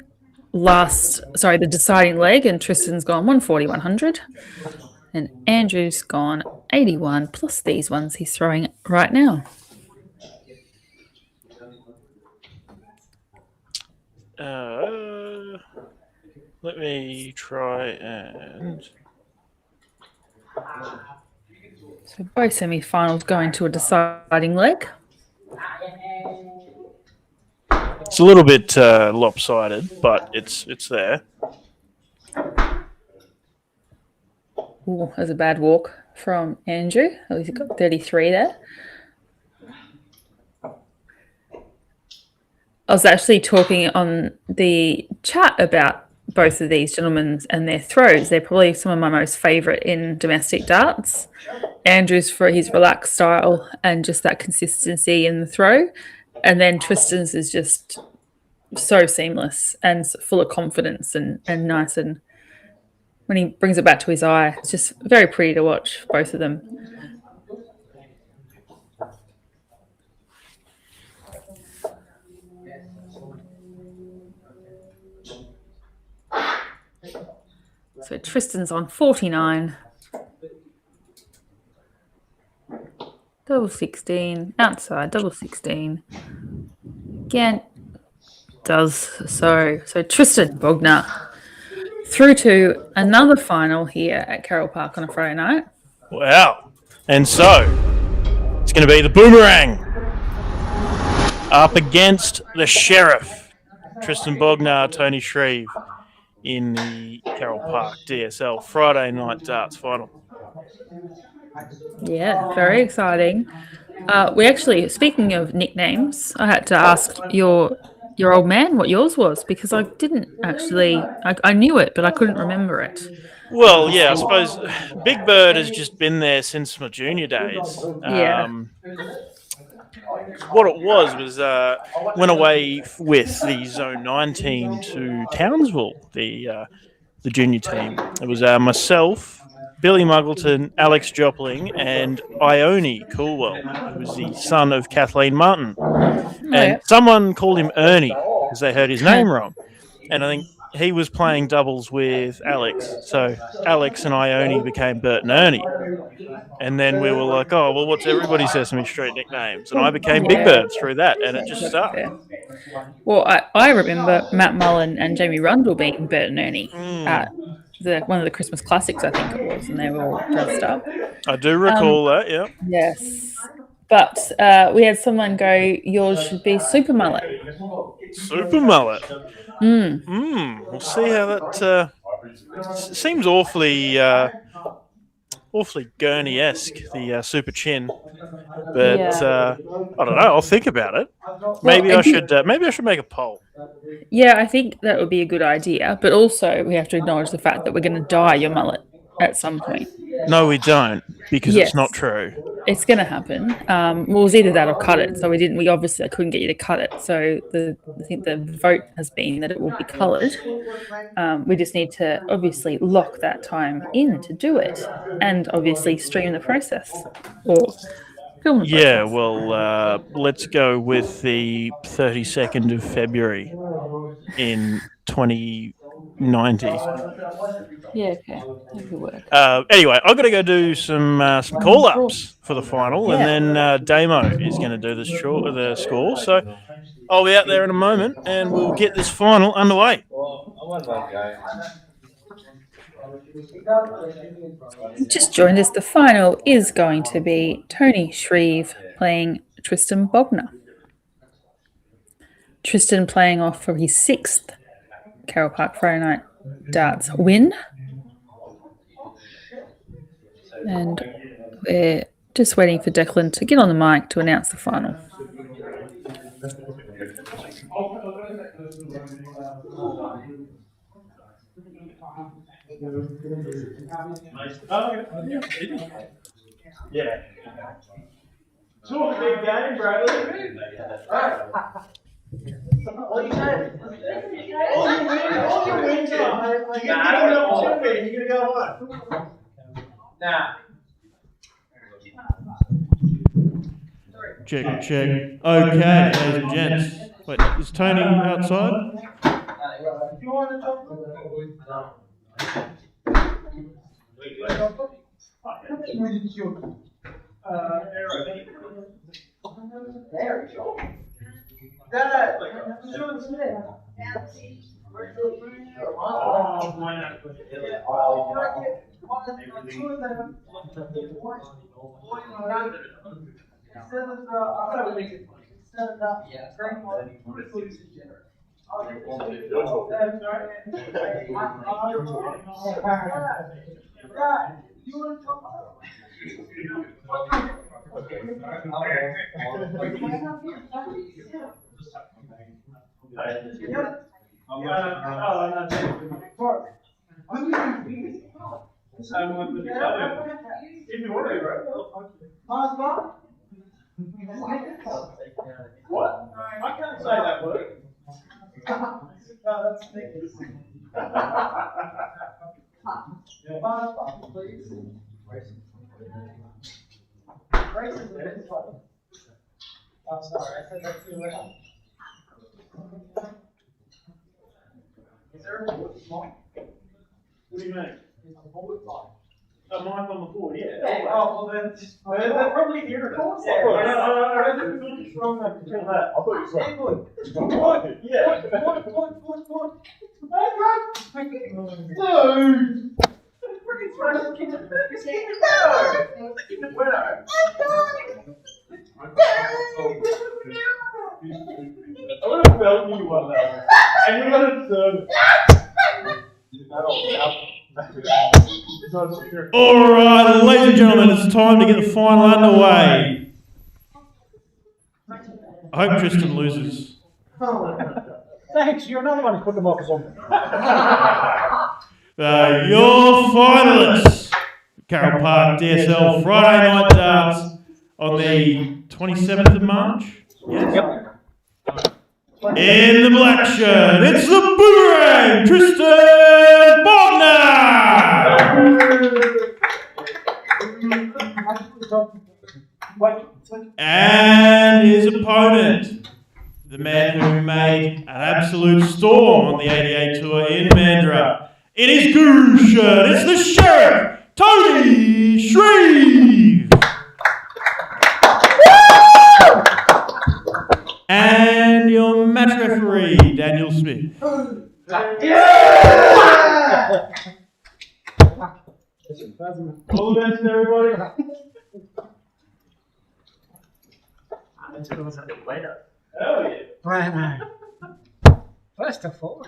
deciding leg, and Tristan's gone 140, 100, and Andrew's gone 81 plus these ones he's throwing right now. Let me try and... So both semi-finals going to a deciding leg. It's a little bit lopsided, but it's there. Ooh, there's a bad walk from Andrew. At least he got 33 there. I was actually talking on the chat about both of these gentlemen and their throws. They're probably some of my most favourite in domestic darts. Andrew's for his relaxed style and just that consistency in the throw. And then Tristan's is just so seamless and full of confidence and nice. And when he brings it back to his eye, it's just very pretty to watch, both of them. So Tristan's on 49. Double 16, outside, double 16. Again, does so. So Tristan Bogna through to another final here at Carole Park on a Friday night. Wow. And so, it's going to be the boomerang up against the Sheriff. Tristan Bogna, Tony Shreve in the Carole Park DSL Friday night darts final. Yeah, very exciting. We actually, speaking of nicknames, I had to ask your old man what yours was, because I didn't actually, I knew it, but I couldn't remember it. Well, yeah, I suppose Big Bird has just been there since my junior days. Yeah. what it was went away with the Zone 9 team to Townsville, the junior team. It was myself, Billy Muggleton, Alex Jopling, and Ione Coolwell, who was the son of Kathleen Martin. And someone called him Ernie because they heard his name wrong. And I think he was playing doubles with Alex. So Alex and Ione became Bert and Ernie. And then we were like, oh, well, what's everybody's Sesame Street nicknames? And I became Big Bird through that, and it just stuck. Well, I remember Matt Mullen and Jamie Rundle being Bert and Ernie at one of the Christmas classics, I think it was, and they were all dressed up. I do recall that, yeah. Yes. But we had someone go, yours should be Super Mullet. Super Mullet? We'll see how that... seems awfully Gurney-esque, the super chin. But I don't know. I'll think about it. Maybe I should make a poll. Yeah, I think that would be a good idea. But also, we have to acknowledge the fact that we're going to dye your mullet at some point. No, we don't, because it's not true. It's going to happen. Well, it was either that or cut it. So we obviously couldn't get you to cut it. So I think the vote has been that it will be coloured. We just need to obviously lock that time in to do it, and obviously stream the process or film the process. Well, let's go with the 32nd of February in 2090. Yeah, okay. That could work. Anyway, I've got to go do some call-ups for the final, and then Damo is going to do the score. So I'll be out there in a moment, and we'll get this final underway. Just joined us. The final is going to be Tony Shreve playing Tristan Bogna. Tristan playing off for his 6th Carole Park Friday Night Darts win. And we're just waiting for Declan to get on the mic to announce the final. Yeah. Talk a big game, Bratley. What are you saying? All your wins are. You're going to go on. Nah. Check. Okay, ladies and gents. Wait, is Tony outside? Do you want to talk? What? I can't say that word. No, that's sneakers. Please. Grace is the best one. Oh, sorry, I said that too loud. Is there a board mic? What do you mean? Is a board mic? A mic on the board, yeah. Oh, well then, they're probably here. Of course. I didn't feel strong enough to tell that. I thought you said what? Yeah. What? Dude! Freaking throwing the kids at the winner. I would have felt you one though. And you got to deserve it. All right, ladies and gentlemen, it's time to get the final underway. I hope Tristan loses. Thanks, you're another one who put the box on. Your finalists, Carole Park DSL Friday Night Darts on the 27th of March. Yes? Yep. In the black shirt, it's the Boomerang, Tristan Bogna! And his opponent, the man who made an absolute storm on the 88 Tour in Mandurah. In his guru shirt, it's the Sheriff, Tony Shreve! And your match referee, Daniel Smith. Yeah! All the best, everybody. Oh, yeah. Right now. First of all,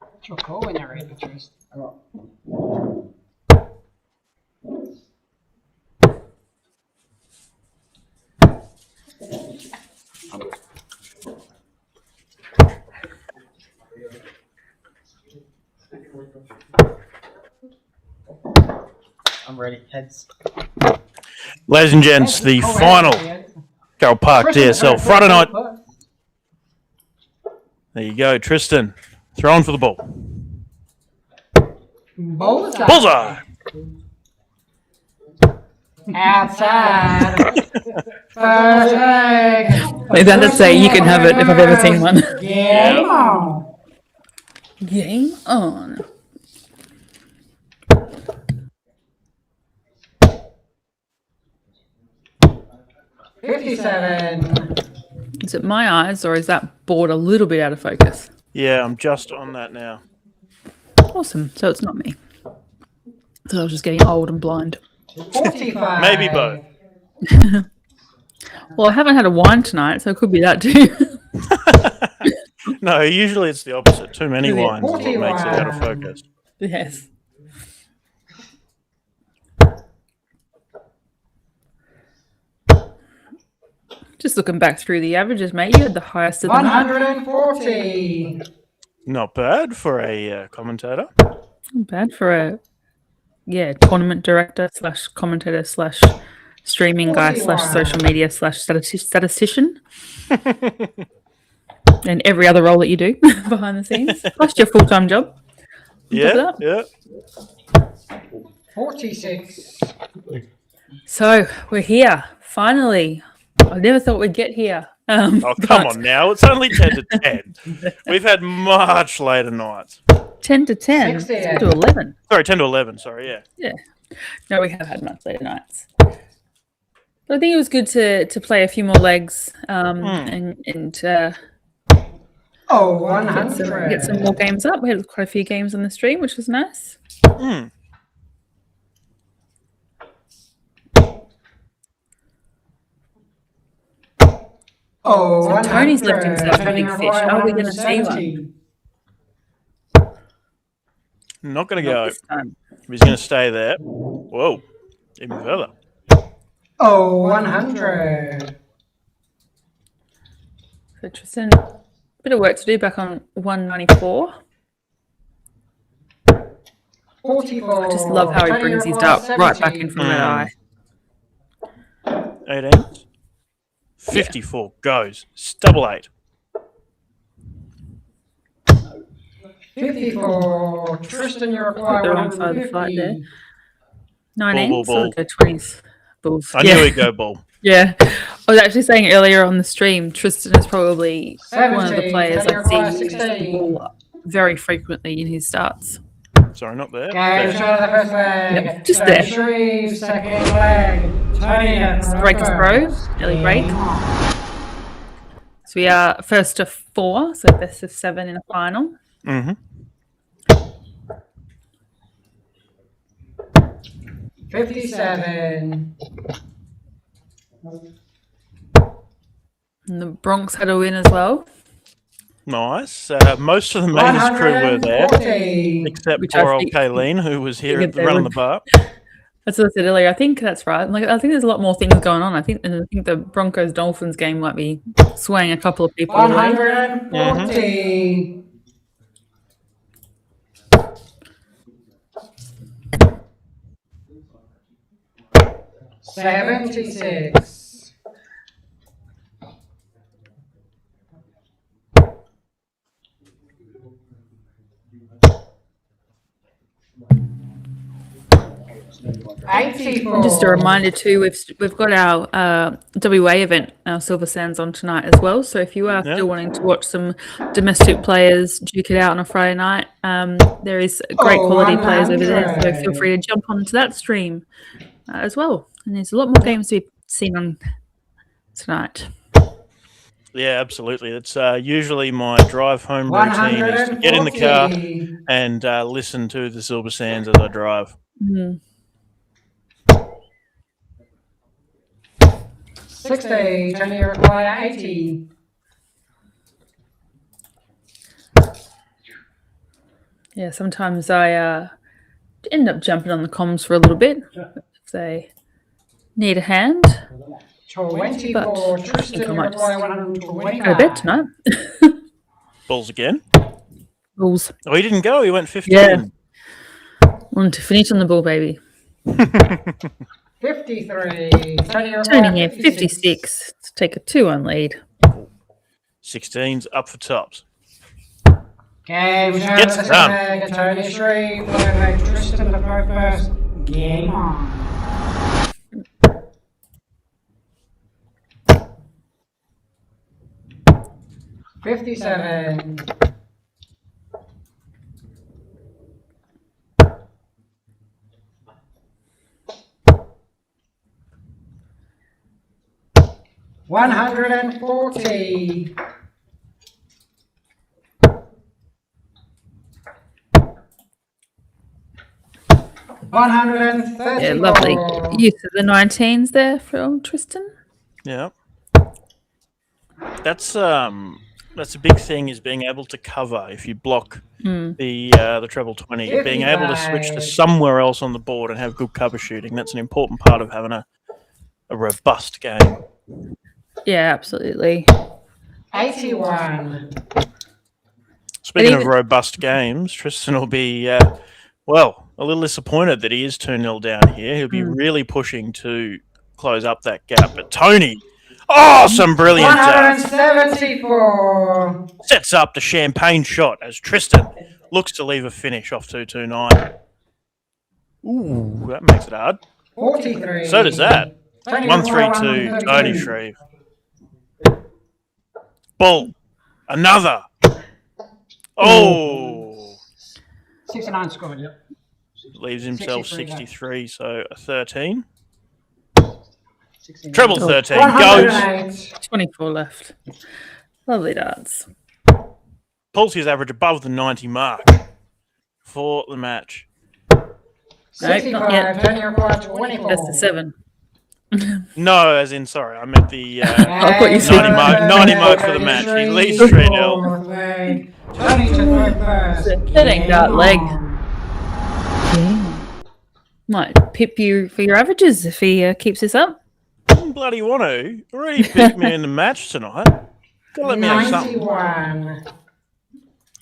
what's your call when you're ready, Tristan? I'm ready. Heads. Ladies and gents, the final Carole Park DSL Friday night. There you go, Tristan. Throwing for the ball. Bullseye. Bullseye! Outside. First leg. Like that, let's say you can have it if I've ever seen one. Game on. Game on. Is it my eyes or is that board a little bit out of focus? Yeah, I'm just on that now. Awesome. So it's not me. So I was just getting old and blind. 45. Maybe both. Well, I haven't had a wine tonight, so it could be that too. No, usually it's the opposite. Too many Is it? wines is what makes it out of focus. Yes. Just looking back through the averages, mate, you had the highest of the night. 140. Not bad for a commentator. Not bad for a tournament director slash commentator slash streaming guy slash social media slash statistician. And every other role that you do behind the scenes, plus your full-time job. Yeah, yeah. 46. So we're here, finally. I never thought we'd get here. Oh, come on now. It's only 10 to 10. We've had much later nights. 10 to 10? 10 to 11. Sorry, 10 to 11. Sorry, yeah. Yeah. No, we have had much later nights. But I think it was good to play a few more legs and 100. Get some more games up. We had quite a few games on the stream, which was nice. So Tony's left himself a big fish. Are we going to see one? Not going to go. He's going to stay there. Whoa, even further. 100. So Tristan, a bit of work to do back on 194. 44. I just love how he brings his dart right back in from that eye. 18. 54 goes. It's double 8. 54. Tristan, you're required. The wrong side of the flight there. 19. Ball. So go 20s. Bulls. I knew he'd go ball. Yeah. I was actually saying earlier on the stream, Tristan is probably one of the players I see use the ball very frequently in his starts. Sorry, not there. Game shot of the first leg. Yep, just there. Shreve, second leg. Tony, Break his throw. Early break. So we are first to 4, so best of 7 in a final. 57. And the Bronx had a win as well. Nice. Most of the mains crew were there, 140. except Which poor I old think- Kayleen, who was here at the they run would- of the bar. That's what I said earlier. I think that's right. Like, I think there's a lot more things going on. I think the Broncos Dolphins game might be swaying a couple of people away. 140. 76. Just a reminder too, we've got our WA event, our Silver Sands, on tonight as well. So if you are still wanting to watch some domestic players duke it out on a Friday night, there is great quality players over there. So feel free to jump onto that stream as well. And there's a lot more games to be seen on tonight. Yeah, absolutely. It's usually my drive home routine is to get in the car and listen to the Silver Sands as I drive. 60, only require 80. Yeah, sometimes I end up jumping on the comms for a little bit if they need a hand. 20 But for I think Tristan, I might just require 120. go to bed tonight. Balls again. Bulls. Oh, he didn't go. He went 15. Yeah. Want to finish on the ball, baby. 53. Tony here, 56. To take a 2-1 lead. 16's up for tops. Game show Gets the done. flag, Tony Shreve, Tristan to throw first. Game on. $57. $140. $134. Yeah, lovely use of the 19s there from Tristan. Yeah. That's a big thing, is being able to cover if you block the treble 20, being able to switch to somewhere else on the board and have good cover shooting. That's an important part of having a robust game. Yeah, absolutely. 81. Speaking of robust games, Tristan will be a little disappointed that he is 2-0 down here. He'll be really pushing to close up that gap. But Tony, some brilliant 174. sets up the champagne shot as Tristan looks to leave a finish off 2-2-9. Ooh, that makes it hard. 43. So does that. 1-3-2, 132. Tony Shreve. Ball. Another. Oh. 69 scored, yep. Leaves himself 63, so a 13. 69. Treble 13 goes. 24 left. Lovely darts. Pulls his average above the 90 mark for the match. Nope, not 65. yet. Tony requires 24. That's the 7. No, as in, sorry, I meant the I thought you said 90 mark for the match. He leads 3-0. Tony to throw first. That ain't that leg. Might pip you for your averages if he keeps this up. Didn't bloody want to. Already picked me in the match tonight. Gotta let me have something. 91.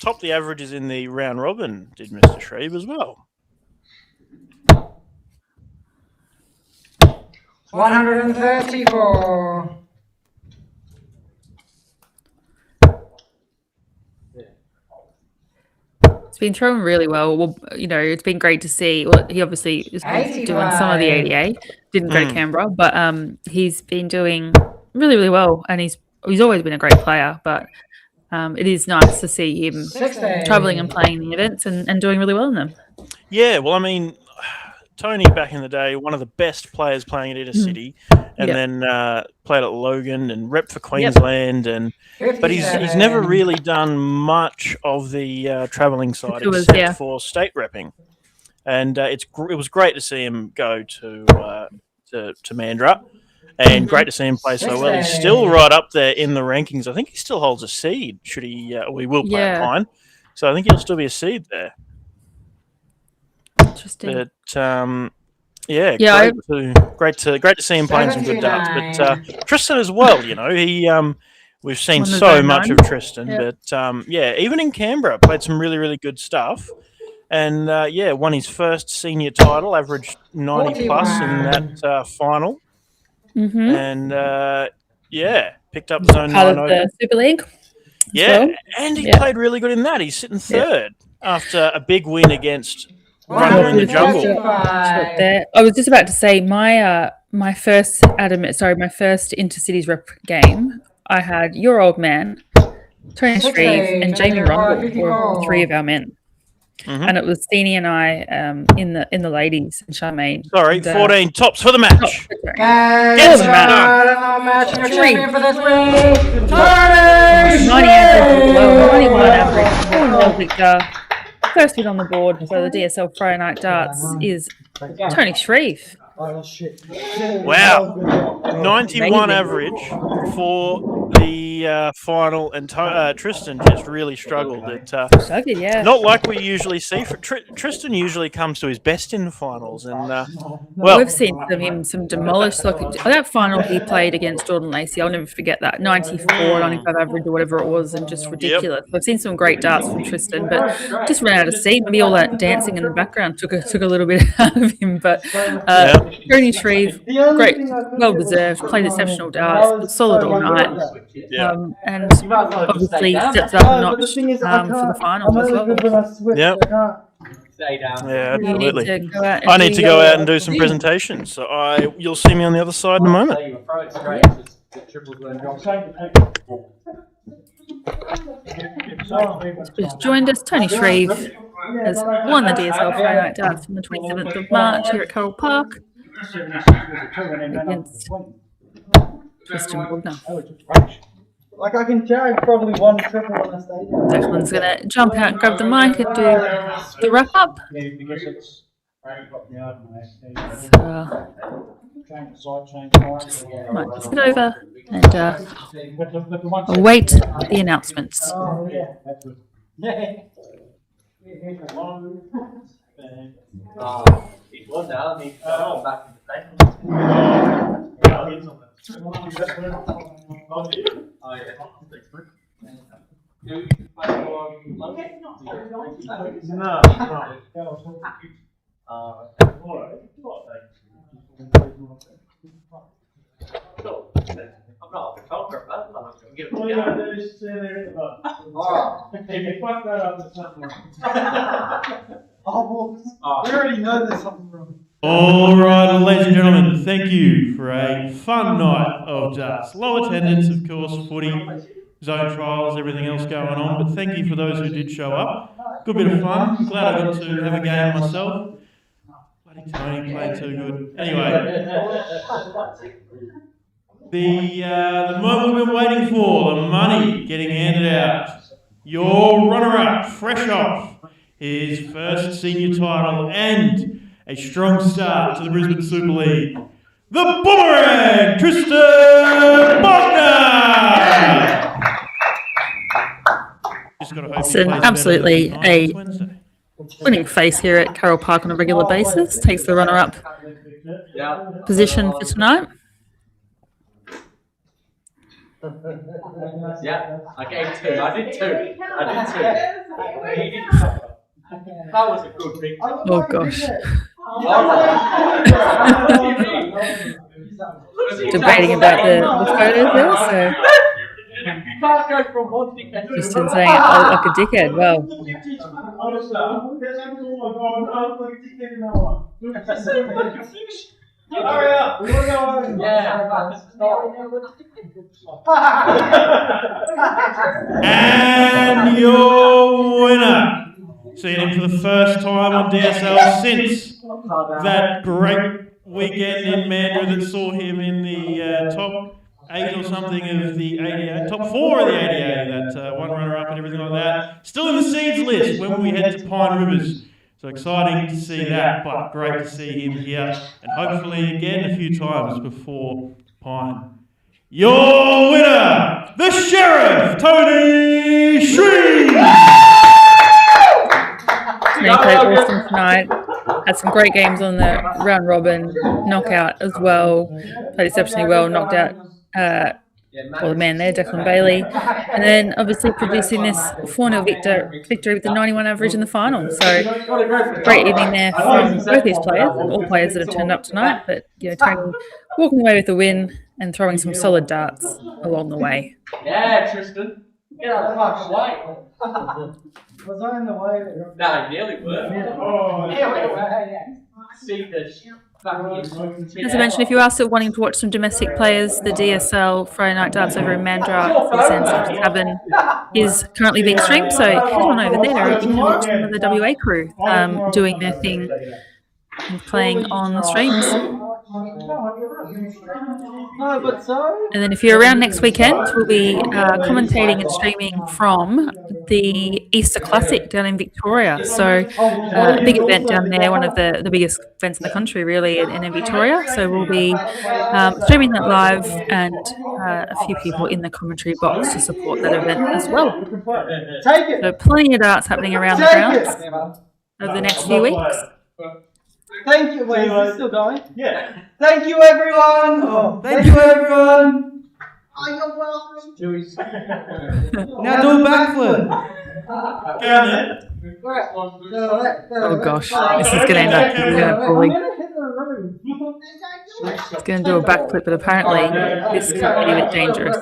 Top the averages in the round robin, did Mr. Shreve as well. 134. It's been thrown really well. Well, it's been great to see. Well, he obviously is doing some of the ADA. Didn't go to Canberra, but he's been doing really, really well, and he's always been a great player. But it is nice to see him travelling and playing the events and doing really well in them. Yeah, well, I mean, Tony back in the day, one of the best players playing at Inter City, and then played at Logan and rep for Queensland, but he's never really done much of the travelling side except for state repping, and it was great to see him go to Mandurah, and great to see him play so well. He's still right up there in the rankings. I think he still holds a seed. Should he? We will play at Pine, so I think he'll still be a seed there. Interesting. But great to see him playing some good darts. But Tristan as well, we've seen so much of Tristan. But even in Canberra, played some really, really good stuff. And won his first senior title, averaged 90 plus in that final. and picked up his own Part 9 of the Super League. Yeah, well. and he played really good in that. He's sitting third after a big win against Runner in the Jungle. There. I was just about to say my first Intercities rep game. I had your old man, Tony Shreve, and Jamie Rundle were 3 of our men. And it was Steenie and I in the ladies and Charmaine. Sorry, 14 tops for the match. Guys, match champion for this week, Tony 90 average, well, 91 average, 4-0 victor. First win on the board for the DSL Friday Night Darts is Tony Shreve. Wow, 91 average for the final, and Tristan just really struggled. Not like we usually see. Tristan usually comes to his best in the finals, and we've seen him some demolished. Like that final he played against Jordan Lacey, I'll never forget that. 94, 95 average or whatever it was, and just ridiculous. I've seen some great darts from Tristan, but just ran out of steam. Maybe all that dancing in the background took a little bit out of him, but. Tony Shreve, great, well deserved, played exceptional darts, solid all night, and obviously stepped up a notch for the finals as well. Yeah, absolutely. I need to go out and do some presentations, so you'll see me on the other side in a moment. Just joined us, Tony Shreve has won the DSL Friday Night Darts on the 27th of March here at Carole Park against Tristan Bogna. Like I can tell, probably won triple on the stadium. Declan's going to jump out and grab the mic and do the wrap up. Might just get over and await the announcements. We already know there's something wrong. All right, ladies and gentlemen, thank you for a fun night of darts. Low attendance, of course, footy, zone trials, everything else going on, but thank you for those who did show up. Good bit of fun. Glad I got to have a game myself. Bloody Tony played too good. Anyway, the moment we've been waiting for, the money getting handed out. Your runner-up, fresh off his first senior title and a strong start to the Brisbane Super League. The Boomerang, Tristan Bogna! It's absolutely a winning face here at Carole Park on a regular basis. Takes the runner-up position for tonight. Yeah, I gave 2. I did 2. That was a good victory. Oh gosh. Debating about the photos there, so Tristan saying I look like a dickhead. Well, hurry up! We want to go home. And your winner, seeing him for the first time on DSL since that great weekend in Mandurah that saw him in the top 8 or something of the ADA, top 4 of the ADA, that one runner-up and everything like that. Still in the seeds list when we head to Pine Rivers. So exciting to see that, but great to see him here, and hopefully again a few times before Pine. Your winner, the Sheriff, Tony Shreve! He played awesome tonight. Had some great games on the round robin, knockout as well. Played exceptionally well, knocked out or the man there, Declan Bailey, and then obviously producing this 4-0 victory with the 91 average in the final. So great evening there from both these players, all players that have turned up tonight, but Tony walking away with the win and throwing some solid darts along the way. Yeah, Tristan. Get out of the way. Was I in the way? No, you nearly were. See this. As I mentioned, if you are still wanting to watch some domestic players, the DSL Friday Night Darts over in Mandurah Tavern is currently being streamed, so head on over there and you can watch some of the WA crew doing their thing and playing on the streams. And then if you're around next weekend, we'll be commentating and streaming from the Easter Classic down in Victoria. So a big event down there, one of the biggest events in the country really in Victoria. So we'll be streaming that live and a few people in the commentary box to support that event as well. So plenty of darts happening around the grounds over the next few weeks. Thank you. Wait, is this still going? Yeah. Thank you, everyone. Oh, thank you, everyone. Oh, you're welcome. Now do a backflip. Oh gosh, this is going to end up falling. It's going to do a backflip, but apparently this could be a bit dangerous.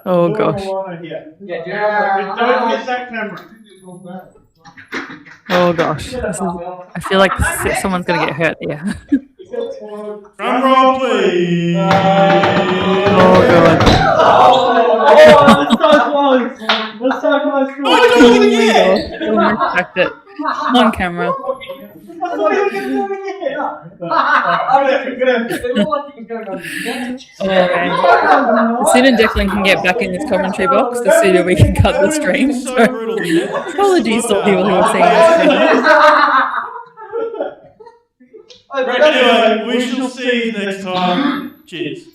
Oh gosh. Don't miss that camera. Oh gosh, I feel like someone's going to get hurt there. Drum roll, please. Oh god. That's so close. That's so close. Respect it. On camera. The sooner Declan can get back in this commentary box, the sooner we can cut the stream. So, apologies to people who are seeing this. Anyway, we shall see you next time. Cheers.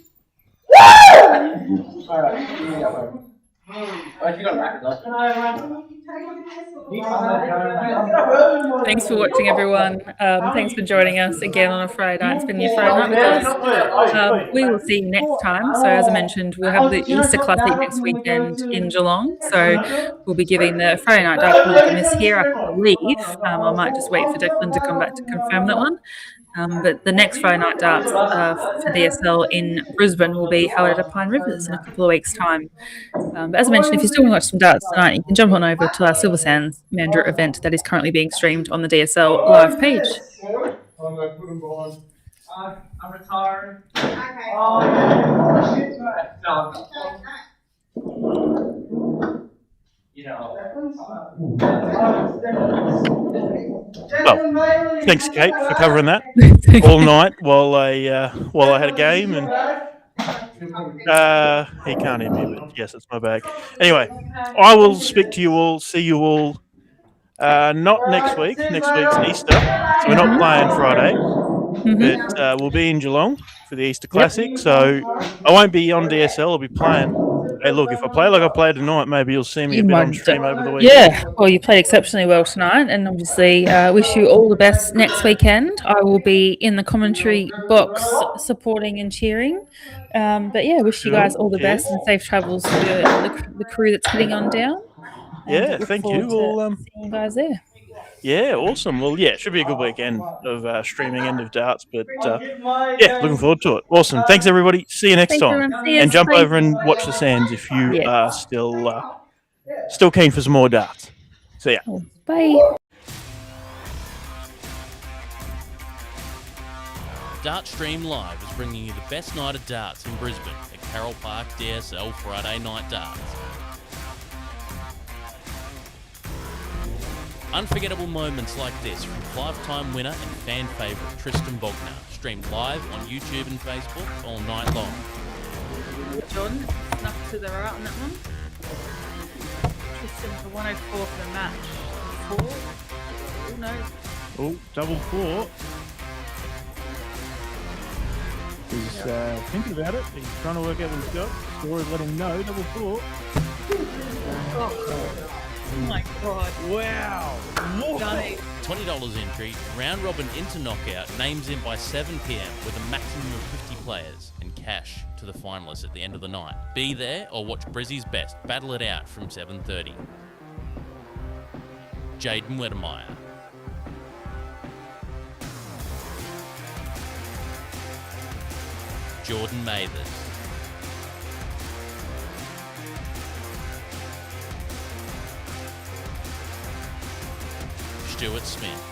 Thanks for watching, everyone. Thanks for joining us again on a Friday night. It's been your Friday night with us. We will see you next time. So as I mentioned, we'll have the Easter Classic next weekend in Geelong. So we'll be giving the Friday night darts a miss here, I believe. I might just wait for Declan to come back to confirm that one. But the next Friday night darts for DSL in Brisbane will be held at Pine Rivers in a couple of weeks' time. But as I mentioned, if you still want to watch some darts tonight, you can jump on over to our Silver Sands Mandurah event that is currently being streamed on the DSL live page. I'm retiring. Okay. Well, thanks, Kate, for covering that all night while I had a game, and he can't hear me, but yes, it's my bag. Anyway, I will speak to you all, see you all, not next week. Next week's Easter, so we're not playing Friday, but we'll be in Geelong for the Easter Classic, so I won't be on DSL, I'll be playing. Hey, look, if I play like I played tonight, maybe you'll see me a bit on stream over the weekend. Yeah, well, you played exceptionally well tonight, and obviously wish you all the best next weekend. I will be in the commentary box supporting and cheering. But yeah, wish you guys all the best and safe travels to the crew that's heading on down. Yeah, thank you. We'll see you guys there. Yeah, awesome. Well, yeah, it should be a good weekend of streaming end of darts, but yeah, looking forward to it. Awesome. Thanks, everybody. See you next time. And jump over and watch the Sands if you are still keen for some more darts. See ya. Bye. Dart Stream Live is bringing you the best night of darts in Brisbane at Carole Park DSL Friday Night Darts. Unforgettable moments like this from five-time winner and fan favourite Tristan Bogna, streamed live on YouTube and Facebook all night long. Jordan, snuck to the right on that one. Tristan for 104 for the match. 4? Oh no. Oh, double 4. He's thinking about it. He's trying to work out what he's got. Score is letting him know. Double 4. Oh my god. Wow. Stunning. $20 entry, round robin into knockout, names in by 7 p.m. with a maximum of 50 players, and cash to the finalists at the end of the night. Be there or watch Brizzy's best battle it out from 7:30. Jaden Wettermeyer. Jordan Mathers. Stuart Smith.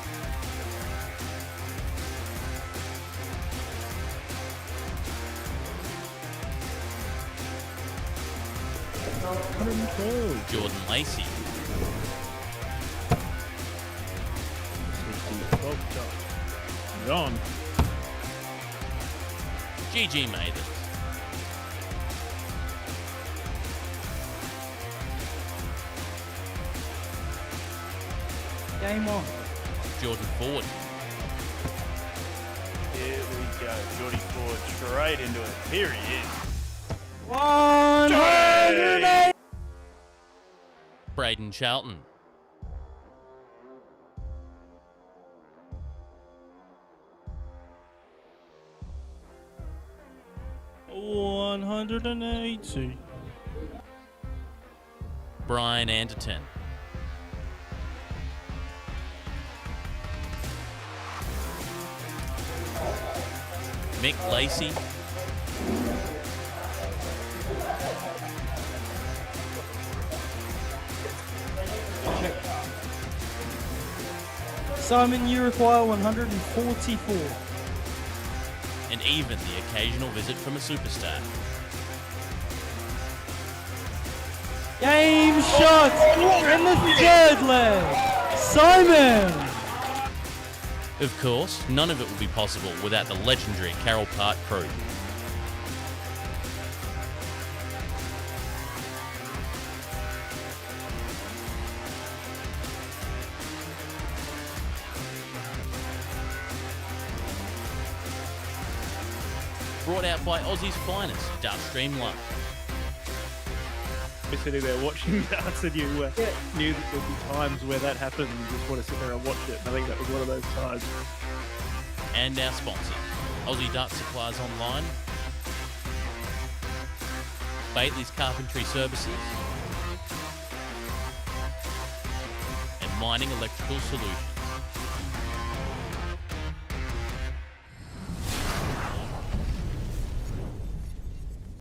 Jordan Lacey. John. GG Mathers. Game on. Jordan Ford. Here we go. Jordy Ford straight into it. Here he is. 108. Braden Charlton. $180. Brian Anderton. Mick Lacey. Simon, you require 144. And even the occasional visit from a superstar. Game shot in the third leg. Simon. Of course, none of it would be possible without the legendary Carole Park crew. Brought out by Aussie's finest, Dartstream Lunch. You're sitting there watching darts and you knew that there'd be times where that happened and you just want to sit there and watch it. And I think that was one of those times. And our sponsor, Aussie Dart Supplies Online, Bately's Carpentry Services, and Mining Electrical Solutions.